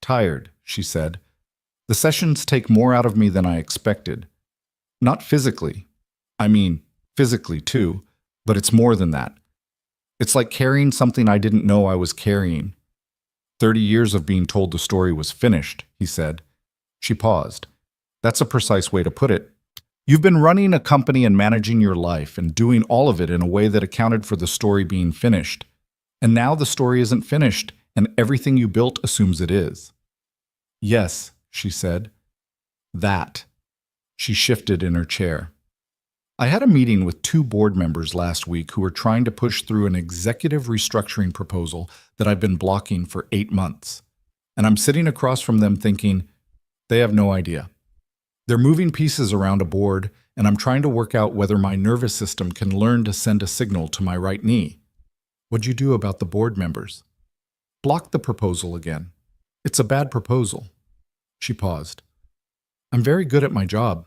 Speaker 1: Tired, she said. The sessions take more out of me than I expected. Not physically. I mean, physically too, but it's more than that. It's like carrying something I didn't know I was carrying. 30 years of being told the story was finished, he said. She paused. That's a precise way to put it. You've been running a company and managing your life and doing all of it in a way that accounted for the story being finished. And now the story isn't finished, and everything you built assumes it is. Yes, she said. That. She shifted in her chair. I had a meeting with 2 board members last week who were trying to push through an executive restructuring proposal that I've been blocking for 8 months. And I'm sitting across from them thinking, they have no idea. They're moving pieces around a board, and I'm trying to work out whether my nervous system can learn to send a signal to my right knee. What'd you do about the board members? Block the proposal again. It's a bad proposal. She paused. I'm very good at my job.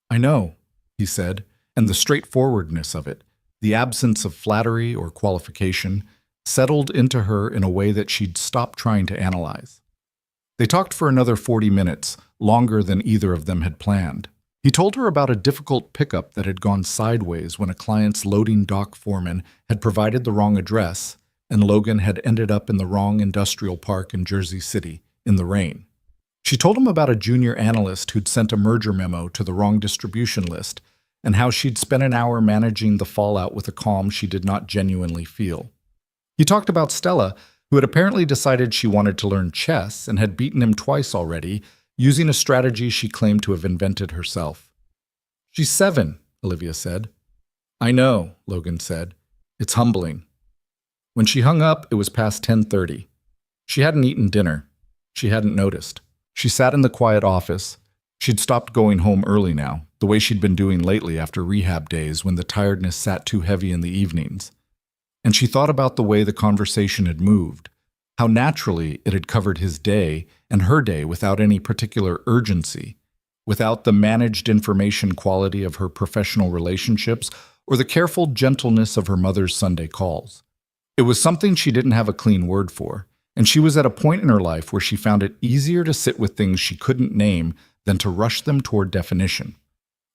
Speaker 1: I know, he said, and the straightforwardness of it, the absence of flattery or qualification, settled into her in a way that she'd stopped trying to analyze. They talked for another 40 minutes, longer than either of them had planned. He told her about a difficult pickup that had gone sideways when a client's loading dock foreman had provided the wrong address, and Logan had ended up in the wrong industrial park in Jersey City, in the rain. She told him about a junior analyst who'd sent a merger memo to the wrong distribution list, and how she'd spent an hour managing the fallout with a calm she did not genuinely feel. He talked about Stella, who had apparently decided she wanted to learn chess and had beaten him twice already, using a strategy she claimed to have invented herself. She's 7, Olivia said. I know, Logan said. It's humbling. When she hung up, it was past 10:30. She hadn't eaten dinner. She hadn't noticed. She sat in the quiet office. She'd stopped going home early now, the way she'd been doing lately after rehab days when the tiredness sat too heavy in the evenings. And she thought about the way the conversation had moved, how naturally it had covered his day and her day without any particular urgency, without the managed information quality of her professional relationships or the careful gentleness of her mother's Sunday calls. It was something she didn't have a clean word for, and she was at a point in her life where she found it easier to sit with things she couldn't name than to rush them toward definition.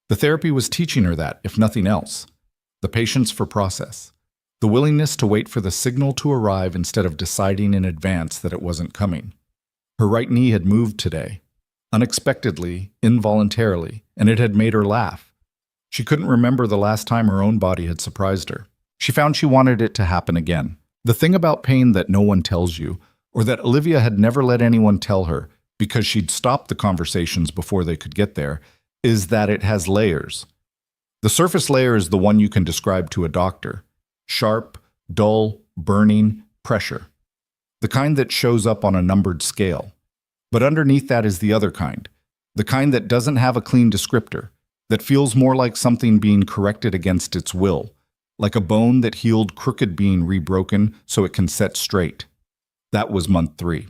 Speaker 1: The therapy was teaching her that, if nothing else, the patience for process, the willingness to wait for the signal to arrive instead of deciding in advance that it wasn't coming. Her right knee had moved today, unexpectedly, involuntarily, and it had made her laugh. She couldn't remember the last time her own body had surprised her. She found she wanted it to happen again. The thing about pain that no one tells you, or that Olivia had never let anyone tell her because she'd stopped the conversations before they could get there, is that it has layers. The surface layer is the one you can describe to a doctor. Sharp, dull, burning, pressure. The kind that shows up on a numbered scale. But underneath that is the other kind. The kind that doesn't have a clean descriptor, that feels more like something being corrected against its will, like a bone that healed crooked being rebroken so it can set straight. That was month 3.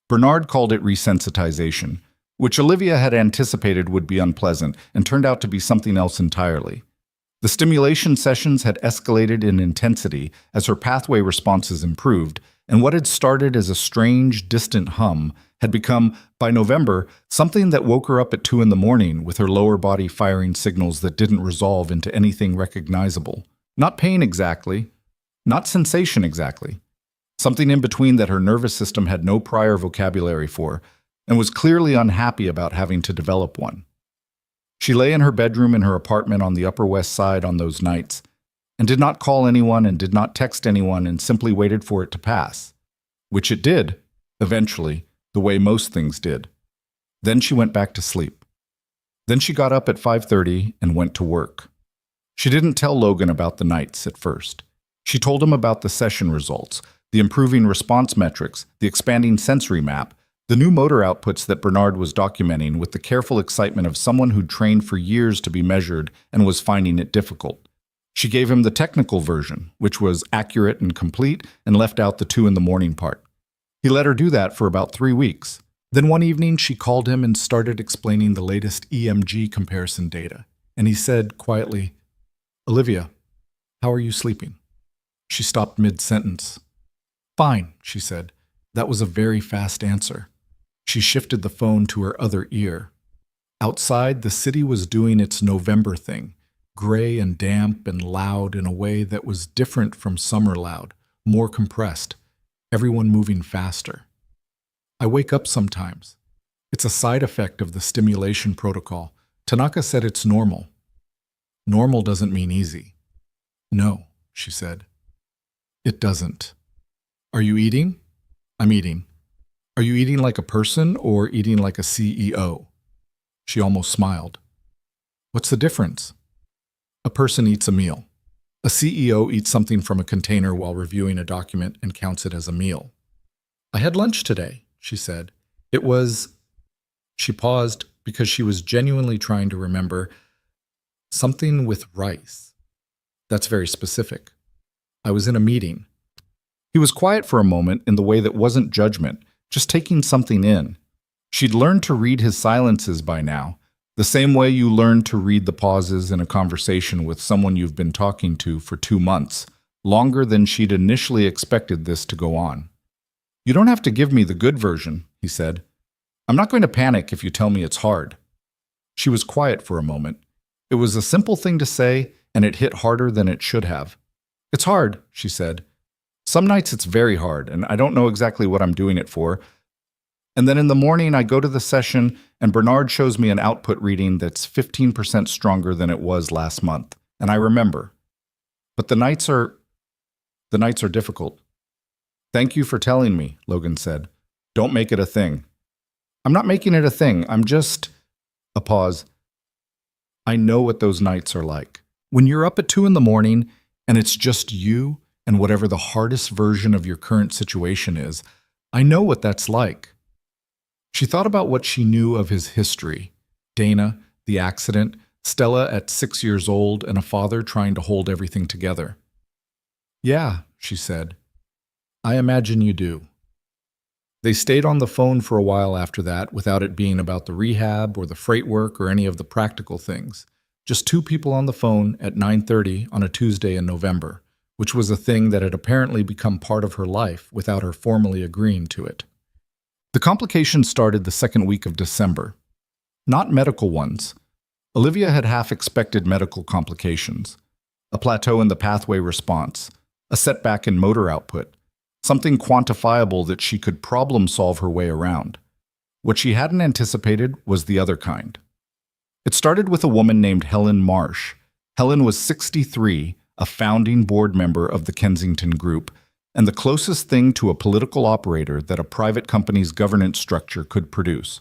Speaker 1: Bernard called it resensitization, which Olivia had anticipated would be unpleasant and turned out to be something else entirely. The stimulation sessions had escalated in intensity as her pathway responses improved, and what had started as a strange, distant hum had become, by November, something that woke her up at 2 in the morning with her lower body firing signals that didn't resolve into anything recognizable. Not pain exactly, not sensation exactly. Something in between that her nervous system had no prior vocabulary for, and was clearly unhappy about having to develop one. She lay in her bedroom in her apartment on the Upper West Side on those nights, and did not call anyone and did not text anyone and simply waited for it to pass. Which it did, eventually, the way most things did. Then she went back to sleep. Then she got up at 5:30 and went to work. She didn't tell Logan about the nights at first. She told him about the session results, the improving response metrics, the expanding sensory map, the new motor outputs that Bernard was documenting with the careful excitement of someone who'd trained for years to be measured and was finding it difficult. She gave him the technical version, which was accurate and complete, and left out the 2 in the morning part. He let her do that for about 3 weeks. Then one evening she called him and started explaining the latest EMG comparison data. And he said quietly, "Olivia, how are you sleeping?" She stopped mid-sentence. "Fine," she said. That was a very fast answer. She shifted the phone to her other ear. Outside, the city was doing its November thing, gray and damp and loud in a way that was different from summer loud, more compressed, everyone moving faster. I wake up sometimes. It's a side effect of the stimulation protocol. Tanaka said it's normal. Normal doesn't mean easy. No, she said. It doesn't. Are you eating? I'm eating. Are you eating like a person or eating like a CEO? She almost smiled. What's the difference? A person eats a meal. A CEO eats something from a container while reviewing a document and counts it as a meal. I had lunch today, she said. It was... She paused because she was genuinely trying to remember something with rice. That's very specific. I was in a meeting. He was quiet for a moment in the way that wasn't judgment, just taking something in. She'd learned to read his silences by now, the same way you learn to read the pauses in a conversation with someone you've been talking to for 2 months, longer than she'd initially expected this to go on. You don't have to give me the good version, he said. I'm not going to panic if you tell me it's hard. She was quiet for a moment. It was a simple thing to say, and it hit harder than it should have. It's hard, she said. Some nights it's very hard, and I don't know exactly what I'm doing it for. And then in the morning I go to the session, and Bernard shows me an output reading that's 15% stronger than it was last month, and I remember. But the nights are difficult. Thank you for telling me, Logan said. Don't make it a thing. I'm not making it a thing. I'm just... A pause. I know what those nights are like. When you're up at 2 in the morning and it's just you and whatever the hardest version of your current situation is, I know what that's like. She thought about what she knew of his history. Dana, the accident, Stella at 6 years old, and a father trying to hold everything together. Yeah, she said. I imagine you do. They stayed on the phone for a while after that without it being about the rehab or the freight work or any of the practical things. Just 2 people on the phone at 9:30 on a Tuesday in November, which was a thing that had apparently become part of her life without her formally agreeing to it. The complications started the second week of December. Not medical ones. Olivia had half expected medical complications. A plateau in the pathway response, a setback in motor output, something quantifiable that she could problem-solve her way around. What she hadn't anticipated was the other kind. It started with a woman named Helen Marsh. Helen was 63, a founding board member of the Kensington Group, and the closest thing to a political operator that a private company's governance structure could produce.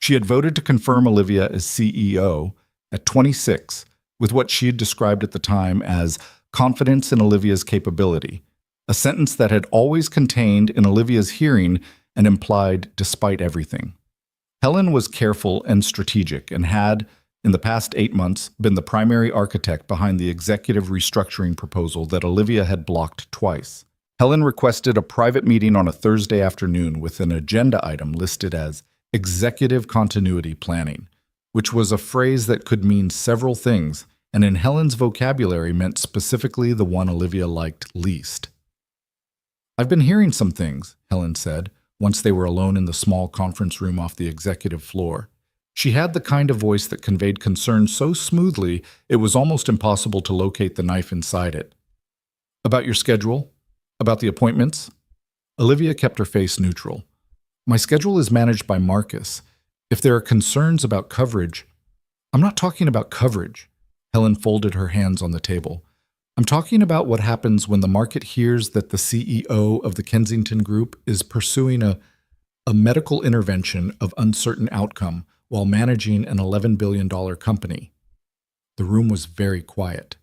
Speaker 1: She had voted to confirm Olivia as CEO at 26, with what she had described at the time as confidence in Olivia's capability, a sentence that had always contained in Olivia's hearing and implied despite everything. Helen was careful and strategic and had, in the past 8 months, been the primary architect behind the executive restructuring proposal that Olivia had blocked twice. Helen requested a private meeting on a Thursday afternoon with an agenda item listed as executive continuity planning, which was a phrase that could mean several things, and in Helen's vocabulary meant specifically the one Olivia liked least. I've been hearing some things, Helen said, once they were alone in the small conference room off the executive floor. She had the kind of voice that conveyed concern so smoothly it was almost impossible to locate the knife inside it. About your schedule? About the appointments? Olivia kept her face neutral. My schedule is managed by Marcus. If there are concerns about coverage... I'm not talking about coverage. Helen folded her hands on the table. I'm talking about what happens when the market hears that the CEO of the Kensington Group is pursuing a medical intervention of uncertain outcome while managing an $11 billion company. The room was very quiet.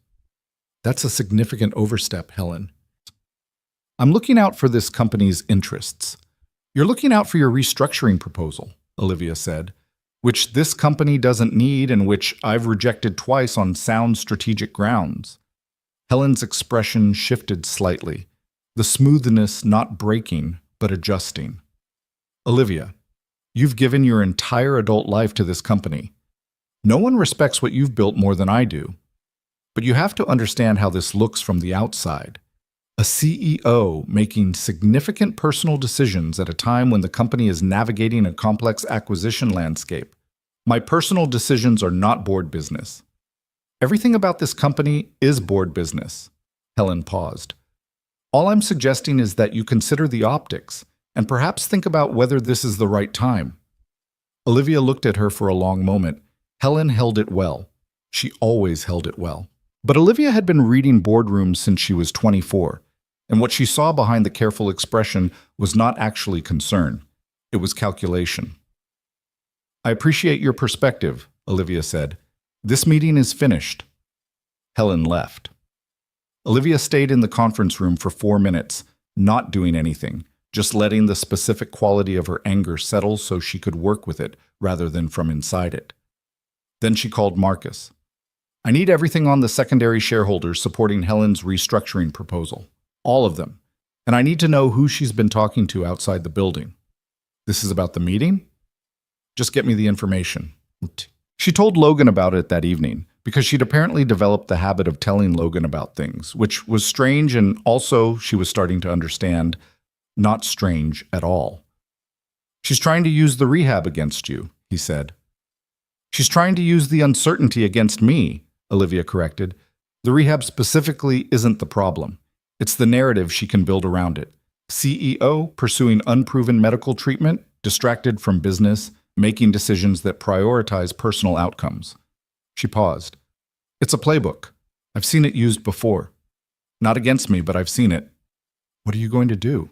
Speaker 1: That's a significant overstep, Helen. I'm looking out for this company's interests. You're looking out for your restructuring proposal, Olivia said, which this company doesn't need and which I've rejected twice on sound strategic grounds. Helen's expression shifted slightly, the smoothness not breaking, but adjusting. Olivia, you've given your entire adult life to this company. No one respects what you've built more than I do. But you have to understand how this looks from the outside. A CEO making significant personal decisions at a time when the company is navigating a complex acquisition landscape. My personal decisions are not board business. Everything about this company is board business. Helen paused. All I'm suggesting is that you consider the optics and perhaps think about whether this is the right time. Olivia looked at her for a long moment. Helen held it well. She always held it well. But Olivia had been reading boardrooms since she was 24, and what she saw behind the careful expression was not actually concern. It was calculation. I appreciate your perspective, Olivia said. This meeting is finished. Helen left. Olivia stayed in the conference room for 4 minutes, not doing anything, just letting the specific quality of her anger settle so she could work with it rather than from inside it. Then she called Marcus. I need everything on the secondary shareholders supporting Helen's restructuring proposal. All of them. And I need to know who she's been talking to outside the building. This is about the meeting? Just get me the information. She told Logan about it that evening, because she'd apparently developed the habit of telling Logan about things, which was strange and also, she was starting to understand, not strange at all. She's trying to use the rehab against you, he said. She's trying to use the uncertainty against me, Olivia corrected. The rehab specifically isn't the problem. It's the narrative she can build around it. CEO pursuing unproven medical treatment, distracted from business, making decisions that prioritize personal outcomes. She paused. It's a playbook. I've seen it used before. Not against me, but I've seen it. What are you going to do?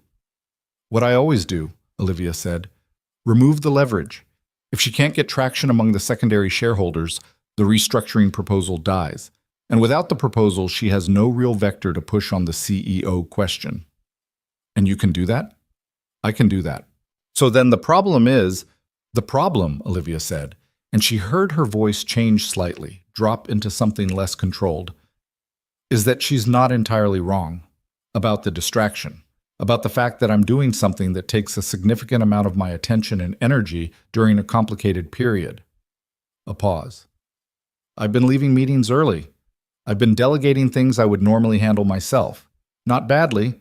Speaker 1: What I always do, Olivia said. Remove the leverage. If she can't get traction among the secondary shareholders, the restructuring proposal dies. And without the proposal, she has no real vector to push on the CEO question. And you can do that? I can do that. So then the problem, Olivia said, and she heard her voice change slightly, drop into something less controlled, is that she's not entirely wrong about the distraction, about the fact that I'm doing something that takes a significant amount of my attention and energy during a complicated period. A pause. I've been leaving meetings early. I've been delegating things I would normally handle myself. Not badly.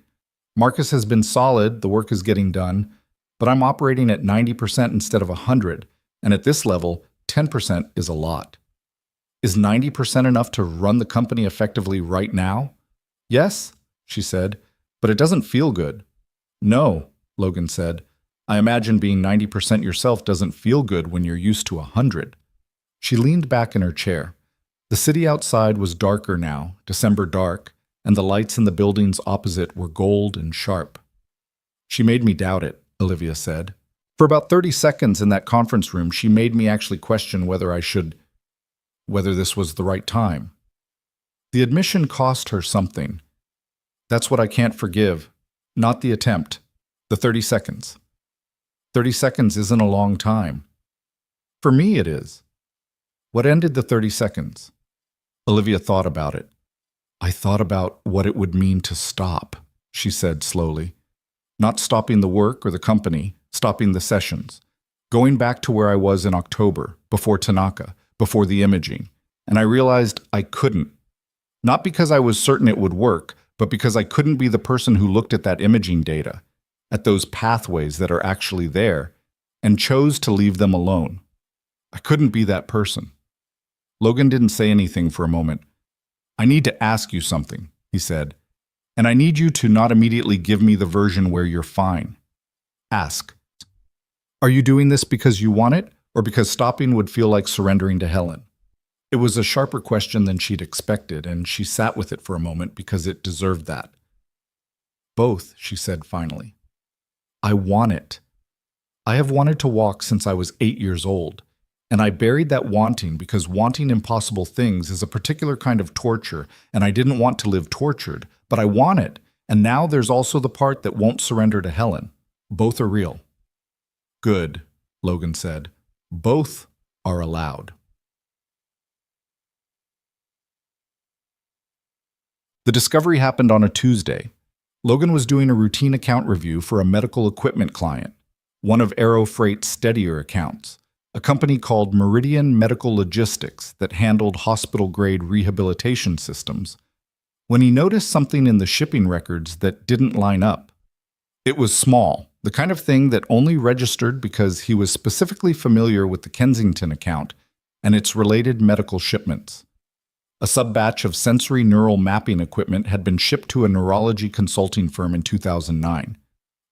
Speaker 1: Marcus has been solid, the work is getting done, but I'm operating at 90% instead of 100, and at this level, 10% is a lot. Is 90% enough to run the company effectively right now? Yes, she said, but it doesn't feel good. No, Logan said. I imagine being 90% yourself doesn't feel good when you're used to 100. She leaned back in her chair. The city outside was darker now, December dark, and the lights in the buildings opposite were gold and sharp. She made me doubt it, Olivia said. For about 30 seconds in that conference room, she made me actually question whether this was the right time. The admission cost her something. That's what I can't forgive. Not the attempt. The 30 seconds. 30 seconds isn't a long time. For me, it is. What ended the 30 seconds? Olivia thought about it. I thought about what it would mean to stop, she said slowly. Not stopping the work or the company, stopping the sessions. Going back to where I was in October, before Tanaka, before the imaging. And I realized I couldn't. Not because I was certain it would work, but because I couldn't be the person who looked at that imaging data, at those pathways that are actually there, and chose to leave them alone. I couldn't be that person. Logan didn't say anything for a moment. I need to ask you something, he said, and I need you to not immediately give me the version where you're fine. Ask. Are you doing this because you want it, or because stopping would feel like surrendering to Helen? It was a sharper question than she'd expected, and she sat with it for a moment because it deserved that. Both, she said finally. I want it. I have wanted to walk since I was 8 years old, and I buried that wanting because wanting impossible things is a particular kind of torture, and I didn't want to live tortured, but I want it, and now there's also the part that won't surrender to Helen. Both are real. Good, Logan said. Both are allowed. The discovery happened on a Tuesday. Logan was doing a routine account review for a medical equipment client, one of Aero Freight's steadier accounts, a company called Meridian Medical Logistics that handled hospital-grade rehabilitation systems. when he noticed something in the shipping records that didn't line up. It was small, the kind of thing that only registered because he was specifically familiar with the Kensington account and its related medical shipments. A sub-batch of sensory neural mapping equipment had been shipped to a neurology consulting firm in 2009.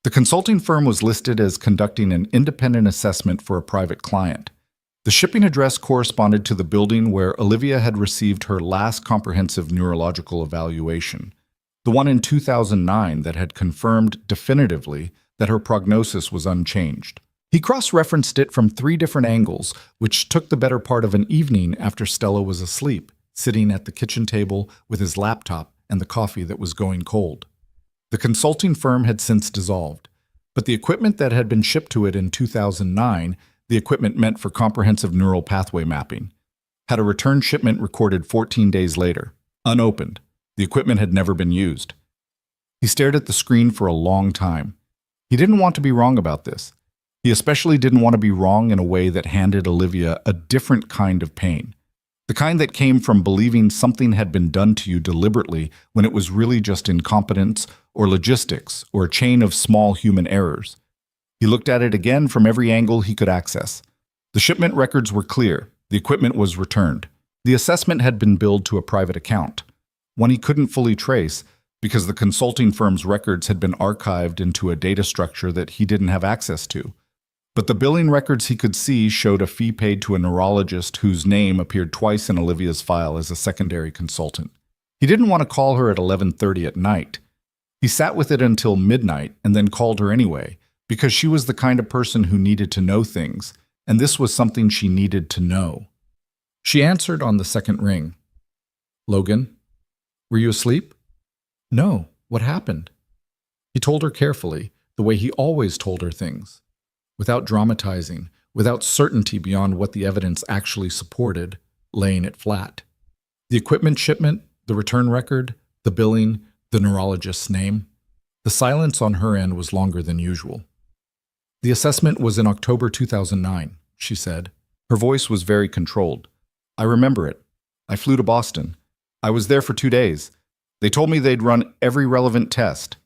Speaker 1: The consulting firm was listed as conducting an independent assessment for a private client. The shipping address corresponded to the building where Olivia had received her last comprehensive neurological evaluation, the one in 2009 that had confirmed definitively that her prognosis was unchanged. He cross-referenced it from 3 different angles, which took the better part of an evening after Stella was asleep, sitting at the kitchen table with his laptop and the coffee that was going cold. The consulting firm had since dissolved, but the equipment that had been shipped to it in 2009, the equipment meant for comprehensive neural pathway mapping, had a return shipment recorded 14 days later, unopened. The equipment had never been used. He stared at the screen for a long time. He didn't want to be wrong about this. He especially didn't want to be wrong in a way that handed Olivia a different kind of pain. The kind that came from believing something had been done to you deliberately when it was really just incompetence or logistics or a chain of small human errors. He looked at it again from every angle he could access. The shipment records were clear. The equipment was returned. The assessment had been billed to a private account, one he couldn't fully trace because the consulting firm's records had been archived into a data structure that he didn't have access to. But the billing records he could see showed a fee paid to a neurologist whose name appeared twice in Olivia's file as a secondary consultant. He didn't want to call her at 11:30 at night. He sat with it until midnight and then called her anyway, because she was the kind of person who needed to know things, and this was something she needed to know. She answered on the second ring. "Logan, were you asleep?" "No, what happened?" He told her carefully, the way he always told her things. Without dramatizing, without certainty beyond what the evidence actually supported, laying it flat. The equipment shipment, the return record, the billing, the neurologist's name. The silence on her end was longer than usual. "The assessment was in October 2009, she said. Her voice was very controlled. "I remember it. I flew to Boston. I was there for 2 days. They told me they'd run every relevant test.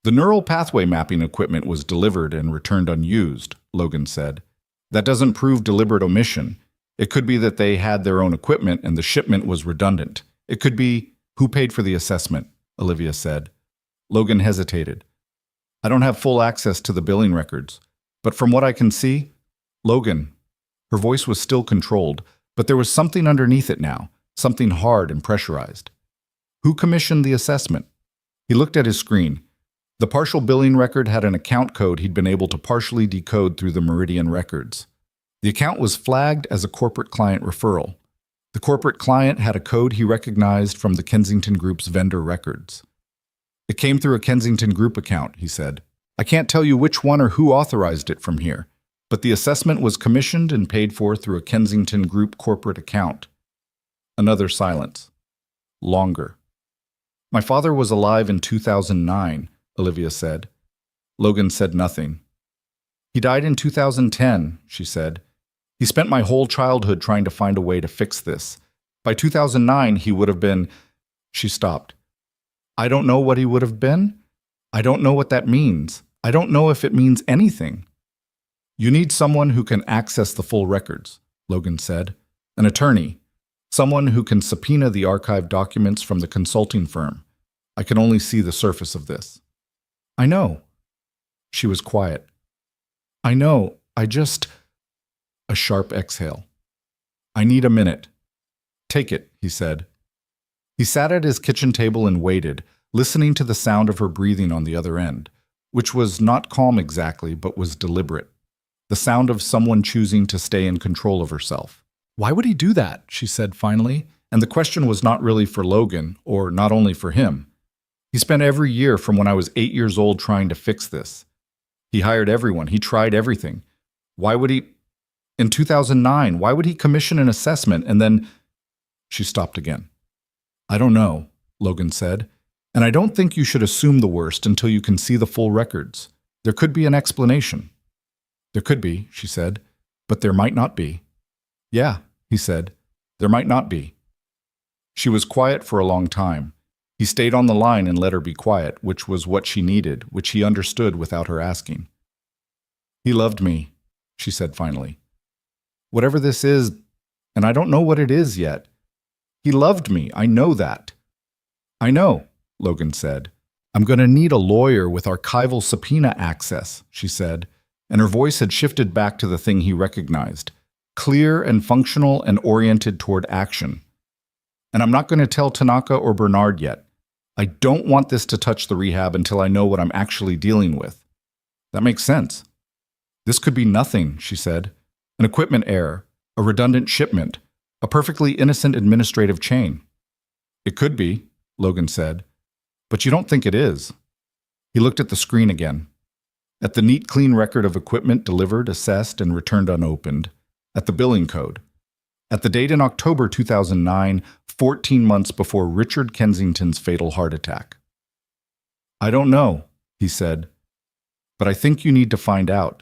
Speaker 1: The neural pathway mapping equipment was delivered and returned unused," Logan said. "That doesn't prove deliberate omission. It could be that they had their own equipment and the shipment was redundant. It could be..." "Who paid for the assessment?" Olivia said. Logan hesitated. "I don't have full access to the billing records, but from what I can see..." "Logan." Her voice was still controlled, but there was something underneath it now, something hard and pressurized. "Who commissioned the assessment?" He looked at his screen. The partial billing record had an account code he'd been able to partially decode through the Meridian records. The account was flagged as a corporate client referral. The corporate client had a code he recognized from the Kensington Group's vendor records. "It came through a Kensington Group account," he said. "I can't tell you which one or who authorized it from here, but the assessment was commissioned and paid for through a Kensington Group corporate account." Another silence. Longer. "My father was alive in 2009, Olivia said. Logan said nothing. "He died in 2010, she said. "He spent my whole childhood trying to find a way to fix this. By 2009, he would have been..." She stopped. "I don't know what he would have been. I don't know what that means. I don't know if it means anything." "You need someone who can access the full records," Logan said. "An attorney. Someone who can subpoena the archived documents from the consulting firm. I can only see the surface of this." "I know." She was quiet. "I know. I just..." A sharp exhale. "I need a minute." "Take it," he said. He sat at his kitchen table and waited, listening to the sound of her breathing on the other end, which was not calm exactly, but was deliberate. The sound of someone choosing to stay in control of herself. "Why would he do that?" she said finally, and the question was not really for Logan, or not only for him. "He spent every year from when I was 8 years old trying to fix this. He hired everyone. He tried everything. Why would he... In 2009, why would he commission an assessment and then..." She stopped again. "I don't know," Logan said, "and I don't think you should assume the worst until you can see the full records. There could be an explanation." "There could be," she said, "but there might not be." "Yeah," he said, "there might not be." She was quiet for a long time. He stayed on the line and let her be quiet, which was what she needed, which he understood without her asking. "He loved me," she said finally. "Whatever this is, and I don't know what it is yet. He loved me, I know that." "I know," Logan said. "I'm going to need a lawyer with archival subpoena access," she said, and her voice had shifted back to the thing he recognized, clear and functional and oriented toward action. "And I'm not going to tell Tanaka or Bernard yet. I don't want this to touch the rehab until I know what I'm actually dealing with." "That makes sense." "This could be nothing," she said. "An equipment error, a redundant shipment, a perfectly innocent administrative chain." "It could be," Logan said, "but you don't think it is." He looked at the screen again. At the neat, clean record of equipment delivered, assessed, and returned unopened. At the billing code. At the date in October 2009, 14 months before Richard Kensington's fatal heart attack. "I don't know," he said, "but I think you need to find out."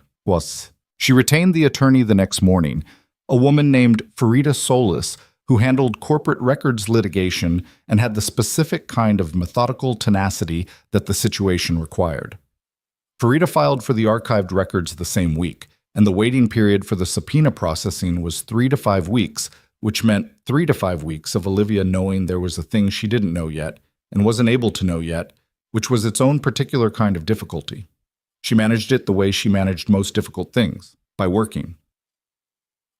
Speaker 1: She retained the attorney the next morning, a woman named Farida Solis, who handled corporate records litigation and had the specific kind of methodical tenacity that the situation required. Farida filed for the archived records the same week, and the waiting period for the subpoena processing was 3 to 5 weeks, which meant 3 to 5 weeks of Olivia knowing there was a thing she didn't know yet and wasn't able to know yet, which was its own particular kind of difficulty. She managed it the way she managed most difficult things, by working.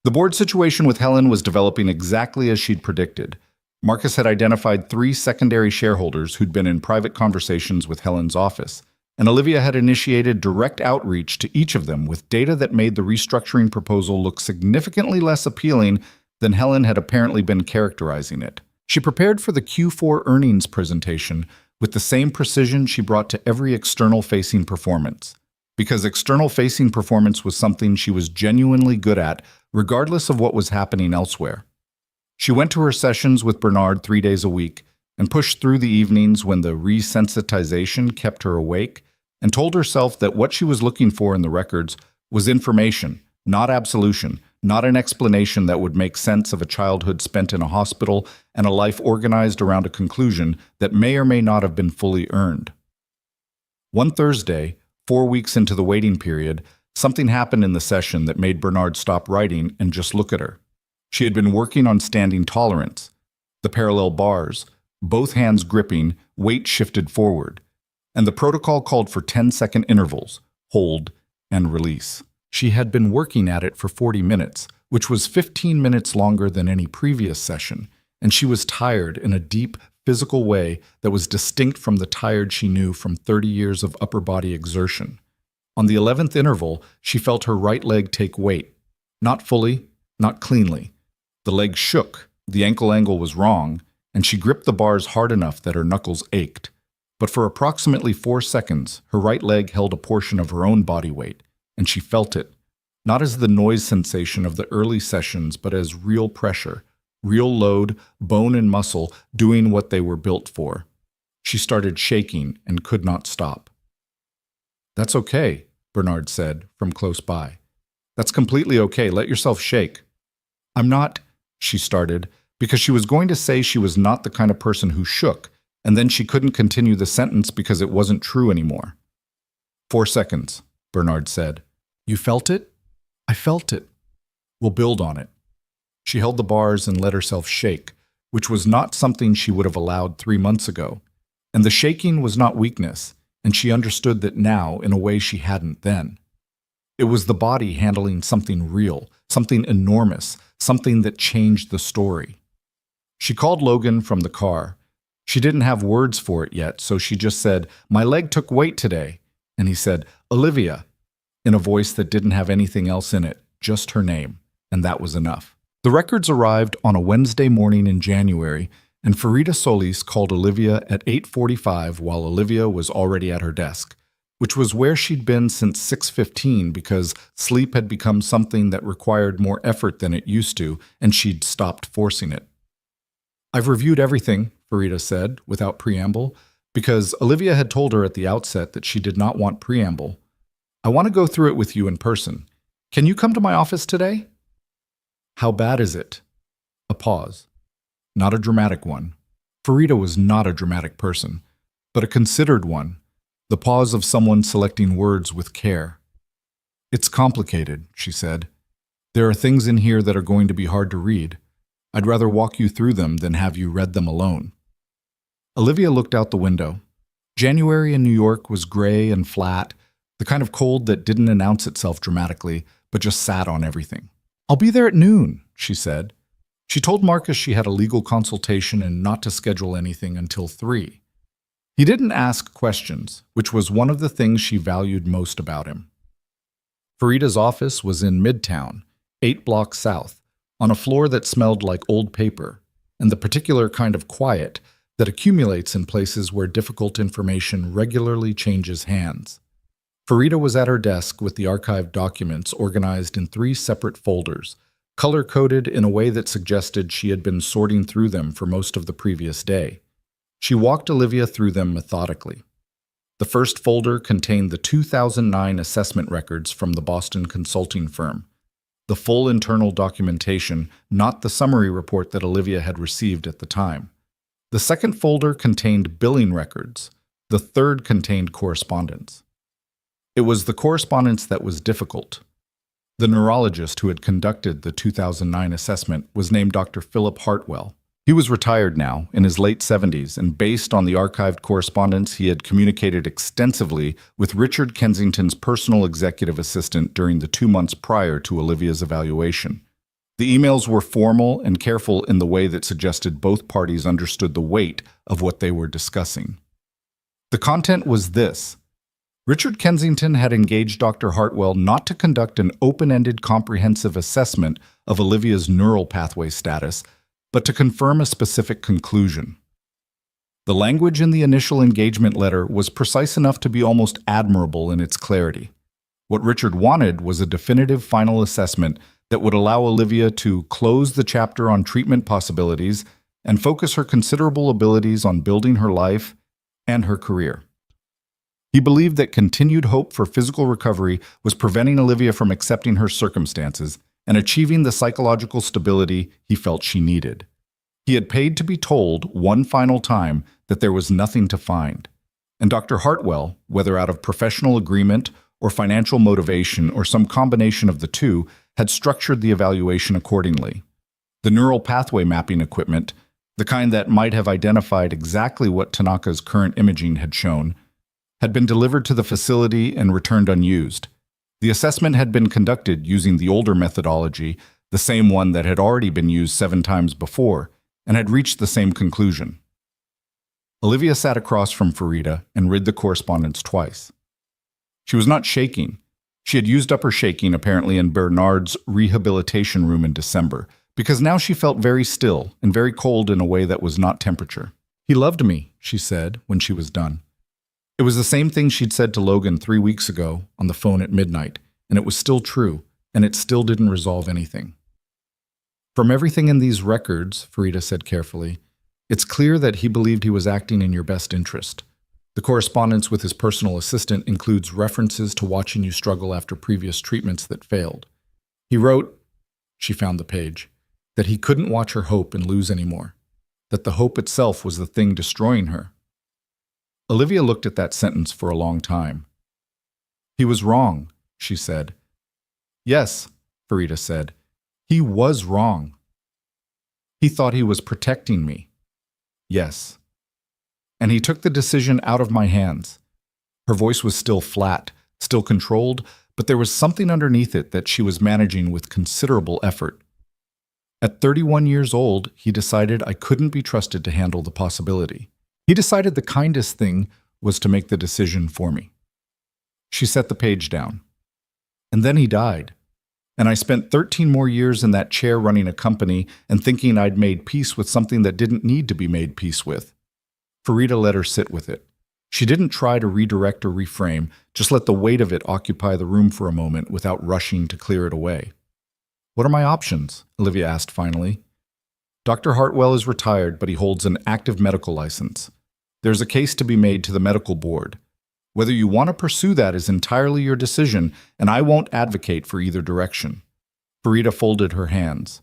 Speaker 1: The board situation with Helen was developing exactly as she'd predicted. Marcus had identified 3 secondary shareholders who'd been in private conversations with Helen's office, and Olivia had initiated direct outreach to each of them with data that made the restructuring proposal look significantly less appealing than Helen had apparently been characterizing it. She prepared for the Q4 earnings presentation with the same precision she brought to every external-facing performance, because external-facing performance was something she was genuinely good at, regardless of what was happening elsewhere. She went to her sessions with Bernard 3 days a week and pushed through the evenings when the resensitization kept her awake, and told herself that what she was looking for in the records was information, not absolution, not an explanation that would make sense of a childhood spent in a hospital and a life organized around a conclusion that may or may not have been fully earned. One Thursday, 4 weeks into the waiting period, something happened in the session that made Bernard stop writing and just look at her. She had been working on standing tolerance, the parallel bars, both hands gripping, weight shifted forward, and the protocol called for 10-second intervals, hold, and release. She had been working at it for 40 minutes, which was 15 minutes longer than any previous session, and she was tired in a deep, physical way that was distinct from the tired she knew from 30 years of upper body exertion. On the 11th interval, she felt her right leg take weight. Not fully, not cleanly. The leg shook, the ankle angle was wrong, and she gripped the bars hard enough that her knuckles ached. But for approximately 4 seconds, her right leg held a portion of her own body weight, and she felt it, not as the noise sensation of the early sessions, but as real pressure, real load, bone and muscle doing what they were built for. She started shaking and could not stop. "That's okay," Bernard said from close by. "That's completely okay. Let yourself shake." "I'm not," she started, because she was going to say she was not the kind of person who shook, and then she couldn't continue the sentence because it wasn't true anymore. 4 seconds, Bernard said. "You felt it?" "I felt it." "We'll build on it." She held the bars and let herself shake, which was not something she would have allowed 3 months ago. And the shaking was not weakness, and she understood that now in a way she hadn't then. It was the body handling something real, something enormous, something that changed the story. She called Logan from the car. She didn't have words for it yet, so she just said, "My leg took weight today." And he said, "Olivia," in a voice that didn't have anything else in it, just her name, and that was enough. The records arrived on a Wednesday morning in January, and Farida Solis called Olivia at 8:45 while Olivia was already at her desk, which was where she'd been since 6:15 because sleep had become something that required more effort than it used to, and she'd stopped forcing it. "I've reviewed everything," Farida said, without preamble, because Olivia had told her at the outset that she did not want preamble. "I want to go through it with you in person. Can you come to my office today?" "How bad is it?" A pause. Not a dramatic one. Farida was not a dramatic person, but a considered one, the pause of someone selecting words with care. "It's complicated," she said. "There are things in here that are going to be hard to read. I'd rather walk you through them than have you read them alone." Olivia looked out the window. January in New York was gray and flat, the kind of cold that didn't announce itself dramatically, but just sat on everything. "I'll be there at noon," she said. She told Marcus she had a legal consultation and not to schedule anything until 3. He didn't ask questions, which was one of the things she valued most about him. Farida's office was in Midtown, 8 blocks south, on a floor that smelled like old paper, and the particular kind of quiet that accumulates in places where difficult information regularly changes hands. Farida was at her desk with the archived documents organized in 3 separate folders, color-coded in a way that suggested she had been sorting through them for most of the previous day. She walked Olivia through them methodically. The first folder contained the 2009 assessment records from the Boston consulting firm, the full internal documentation, not the summary report that Olivia had received at the time. The second folder contained billing records. The third contained correspondence. It was the correspondence that was difficult. The neurologist who had conducted the 2009 assessment was named Dr. Philip Hartwell. He was retired now, in his late 70s, and based on the archived correspondence, he had communicated extensively with Richard Kensington's personal executive assistant during the 2 months prior to Olivia's evaluation. The emails were formal and careful in the way that suggested both parties understood the weight of what they were discussing. The content was this: Richard Kensington had engaged Dr. Hartwell not to conduct an open-ended comprehensive assessment of Olivia's neural pathway status, but to confirm a specific conclusion. The language in the initial engagement letter was precise enough to be almost admirable in its clarity. What Richard wanted was a definitive final assessment that would allow Olivia to close the chapter on treatment possibilities and focus her considerable abilities on building her life and her career. He believed that continued hope for physical recovery was preventing Olivia from accepting her circumstances and achieving the psychological stability he felt she needed. He had paid to be told one final time that there was nothing to find, and Dr. Hartwell, whether out of professional agreement or financial motivation or some combination of the two, had structured the evaluation accordingly. The neural pathway mapping equipment, the kind that might have identified exactly what Tanaka's current imaging had shown, had been delivered to the facility and returned unused. The assessment had been conducted using the older methodology, the same one that had already been used 7 times before, and had reached the same conclusion. Olivia sat across from Farida and read the correspondence twice. She was not shaking. She had used up her shaking apparently in Bernard's rehabilitation room in December, because now she felt very still and very cold in a way that was not temperature. "He loved me," she said when she was done. It was the same thing she'd said to Logan 3 weeks ago on the phone at midnight, and it was still true, and it still didn't resolve anything. "From everything in these records," Farida said carefully, "it's clear that he believed he was acting in your best interest. The correspondence with his personal assistant includes references to watching you struggle after previous treatments that failed. He wrote," she found the page, "that he couldn't watch her hope and lose anymore, that the hope itself was the thing destroying her." Olivia looked at that sentence for a long time. "He was wrong," she said. "Yes," Farida said. "He was wrong. He thought he was protecting me. Yes. And he took the decision out of my hands." Her voice was still flat, still controlled, but there was something underneath it that she was managing with considerable effort. "At 31 years old, he decided I couldn't be trusted to handle the possibility. He decided the kindest thing was to make the decision for me." She set the page down. "And then he died. And I spent 13 more years in that chair running a company and thinking I'd made peace with something that didn't need to be made peace with." Farida let her sit with it. She didn't try to redirect or reframe, just let the weight of it occupy the room for a moment without rushing to clear it away. "What are my options?" Olivia asked finally. "Dr. Hartwell is retired, but he holds an active medical license. There's a case to be made to the medical board. Whether you want to pursue that is entirely your decision, and I won't advocate for either direction." Farida folded her hands.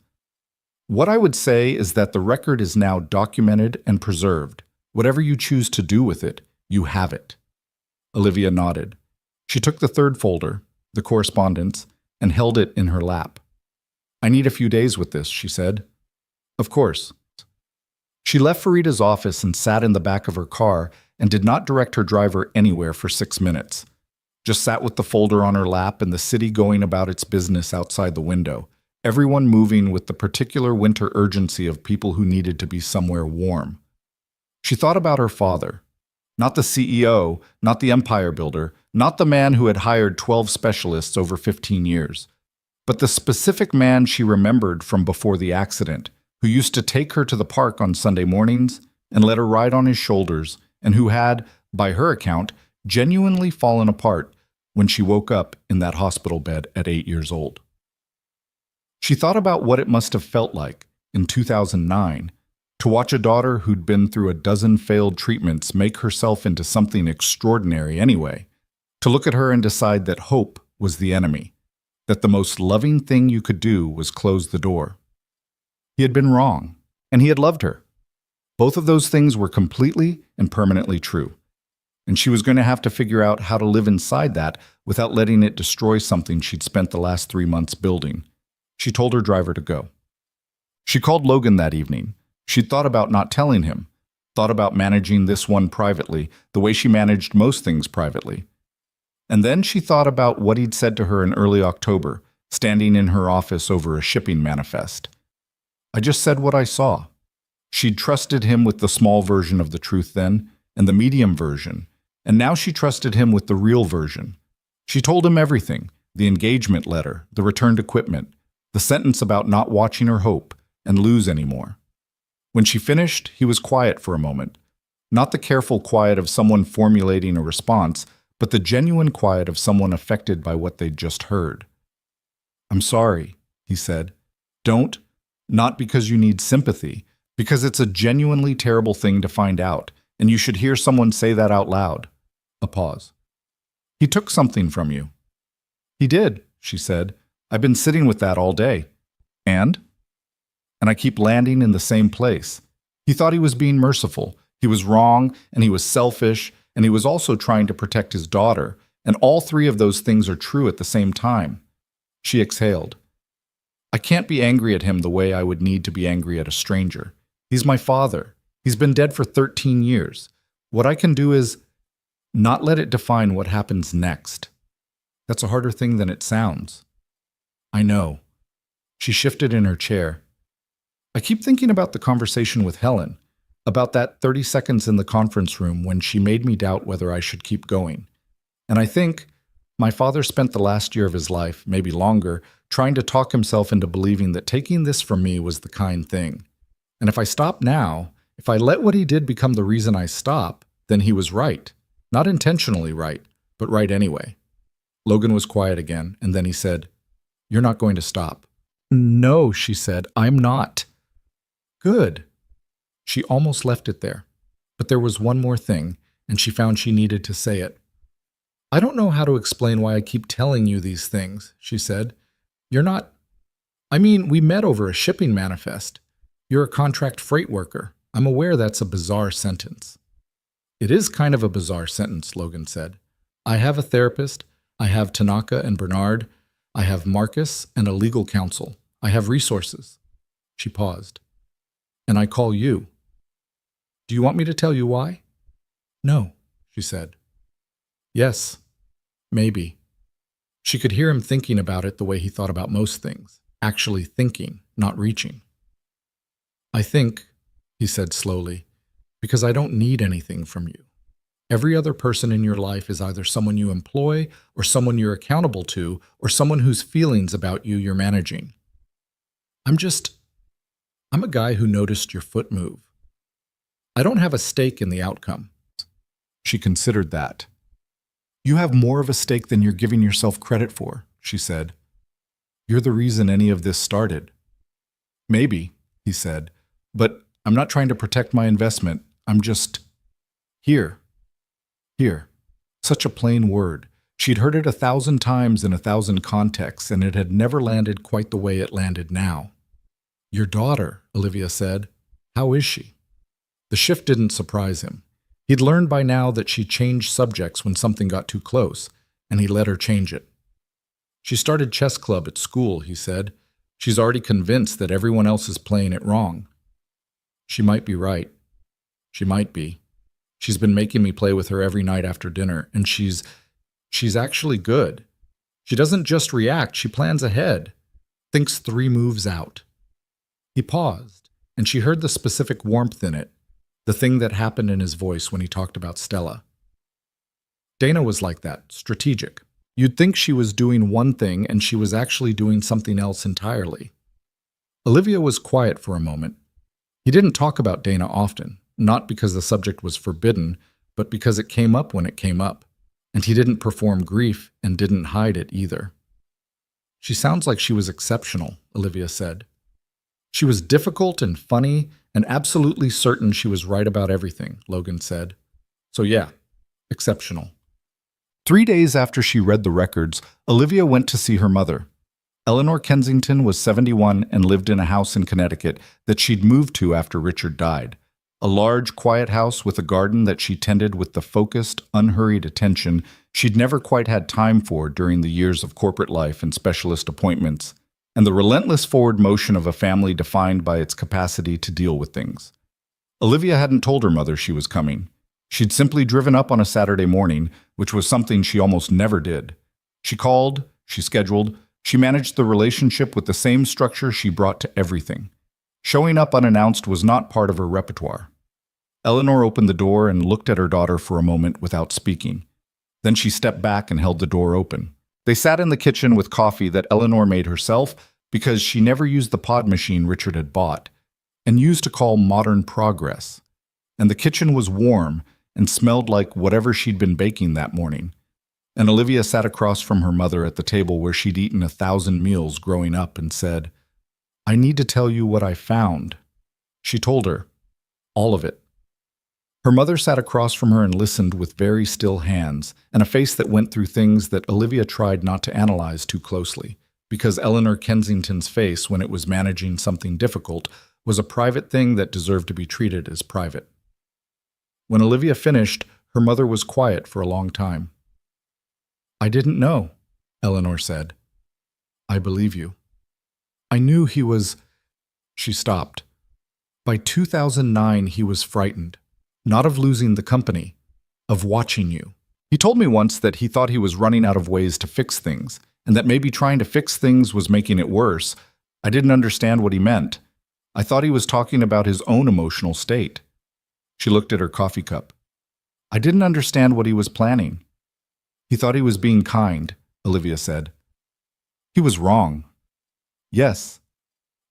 Speaker 1: What I would say is that the record is now documented and preserved. Whatever you choose to do with it, you have it. Olivia nodded. She took the third folder, the correspondence, and held it in her lap. I need a few days with this, she said. Of course. She left Farida's office and sat in the back of her car and did not direct her driver anywhere for 6 minutes. Just sat with the folder on her lap and the city going about its business outside the window, everyone moving with the particular winter urgency of people who needed to be somewhere warm. She thought about her father. Not the CEO, not the empire builder, not the man who had hired 12 specialists over 15 years, but the specific man she remembered from before the accident, who used to take her to the park on Sunday mornings and let her ride on his shoulders, and who had, by her account, genuinely fallen apart when she woke up in that hospital bed at 8 years old. She thought about what it must have felt like, in 2009, to watch a daughter who'd been through a dozen failed treatments make herself into something extraordinary anyway, to look at her and decide that hope was the enemy, that the most loving thing you could do was close the door. He had been wrong, and he had loved her. Both of those things were completely and permanently true, and she was going to have to figure out how to live inside that without letting it destroy something she'd spent the last 3 months building. She told her driver to go. She called Logan that evening. She'd thought about not telling him, thought about managing this one privately, the way she managed most things privately. And then she thought about what he'd said to her in early October, standing in her office over a shipping manifest. I just said what I saw. She'd trusted him with the small version of the truth then, and the medium version, and now she trusted him with the real version. She told him everything, the engagement letter, the returned equipment, the sentence about not watching her hope and lose anymore. When she finished, he was quiet for a moment. Not the careful quiet of someone formulating a response, but the genuine quiet of someone affected by what they'd just heard. I'm sorry, he said. Don't, not because you need sympathy, because it's a genuinely terrible thing to find out, and you should hear someone say that out loud. A pause. He took something from you. He did, she said. I've been sitting with that all day. And I keep landing in the same place. He thought he was being merciful. He was wrong, and he was selfish, and he was also trying to protect his daughter, and all three of those things are true at the same time. She exhaled. I can't be angry at him the way I would need to be angry at a stranger. He's my father. He's been dead for 13 years. What I can do is not let it define what happens next. That's a harder thing than it sounds. I know. She shifted in her chair. I keep thinking about the conversation with Helen, about that 30 seconds in the conference room when she made me doubt whether I should keep going. And I think my father spent the last year of his life, maybe longer, trying to talk himself into believing that taking this from me was the kind thing. And if I stop now, if I let what he did become the reason I stop, then he was right. Not intentionally right, but right anyway. Logan was quiet again, and then he said, You're not going to stop. No, she said, I'm not. Good. She almost left it there. But there was one more thing, and she found she needed to say it. I don't know how to explain why I keep telling you these things, she said. You're not... we met over a shipping manifest. You're a contract freight worker. I'm aware that's a bizarre sentence. It is kind of a bizarre sentence, Logan said. I have a therapist. I have Tanaka and Bernard. I have Marcus and a legal counsel. I have resources. She paused. And I call you. Do you want me to tell you why? No, she said. Yes, maybe. She could hear him thinking about it the way he thought about most things, actually thinking, not reaching. I think, he said slowly, because I don't need anything from you. Every other person in your life is either someone you employ or someone you're accountable to or someone whose feelings about you you're managing. I'm a guy who noticed your foot move. I don't have a stake in the outcome. She considered that. You have more of a stake than you're giving yourself credit for, she said. You're the reason any of this started. Maybe, he said, but I'm not trying to protect my investment. I'm just here. Here. Such a plain word. She'd heard it 1,000 times in 1,000 contexts, and it had never landed quite the way it landed now. Your daughter, Olivia said. How is she? The shift didn't surprise him. He'd learned by now that she changed subjects when something got too close, and he let her change it. She started chess club at school, he said. She's already convinced that everyone else is playing it wrong. She might be right. She might be. She's been making me play with her every night after dinner, and she's actually good. She doesn't just react, she plans ahead, thinks 3 moves out. He paused, and she heard the specific warmth in it, the thing that happened in his voice when he talked about Stella. Dana was like that, strategic. You'd think she was doing one thing and she was actually doing something else entirely. Olivia was quiet for a moment. He didn't talk about Dana often, not because the subject was forbidden, but because it came up when it came up, and he didn't perform grief and didn't hide it either. She sounds like she was exceptional, Olivia said. She was difficult and funny and absolutely certain she was right about everything, Logan said. So yeah, exceptional. 3 days after she read the records, Olivia went to see her mother. Eleanor Kensington was 71 and lived in a house in Connecticut that she'd moved to after Richard died. A large, quiet house with a garden that she tended with the focused, unhurried attention she'd never quite had time for during the years of corporate life and specialist appointments, and the relentless forward motion of a family defined by its capacity to deal with things. Olivia hadn't told her mother she was coming. She'd simply driven up on a Saturday morning, which was something she almost never did. She called, she scheduled, she managed the relationship with the same structure she brought to everything. Showing up unannounced was not part of her repertoire. Eleanor opened the door and looked at her daughter for a moment without speaking. Then she stepped back and held the door open. They sat in the kitchen with coffee that Eleanor made herself because she never used the pod machine Richard had bought and used to call modern progress. And the kitchen was warm and smelled like whatever she'd been baking that morning. And Olivia sat across from her mother at the table where she'd eaten 1,000 meals growing up and said, I need to tell you what I found. She told her, all of it. Her mother sat across from her and listened with very still hands and a face that went through things that Olivia tried not to analyze too closely, because Eleanor Kensington's face when it was managing something difficult was a private thing that deserved to be treated as private. When Olivia finished, her mother was quiet for a long time. I didn't know, Eleanor said. I believe you. I knew he was... She stopped. By 2009, he was frightened. Not of losing the company, of watching you. He told me once that he thought he was running out of ways to fix things, and that maybe trying to fix things was making it worse. I didn't understand what he meant. I thought he was talking about his own emotional state. She looked at her coffee cup. I didn't understand what he was planning. He thought he was being kind, Olivia said. He was wrong. Yes.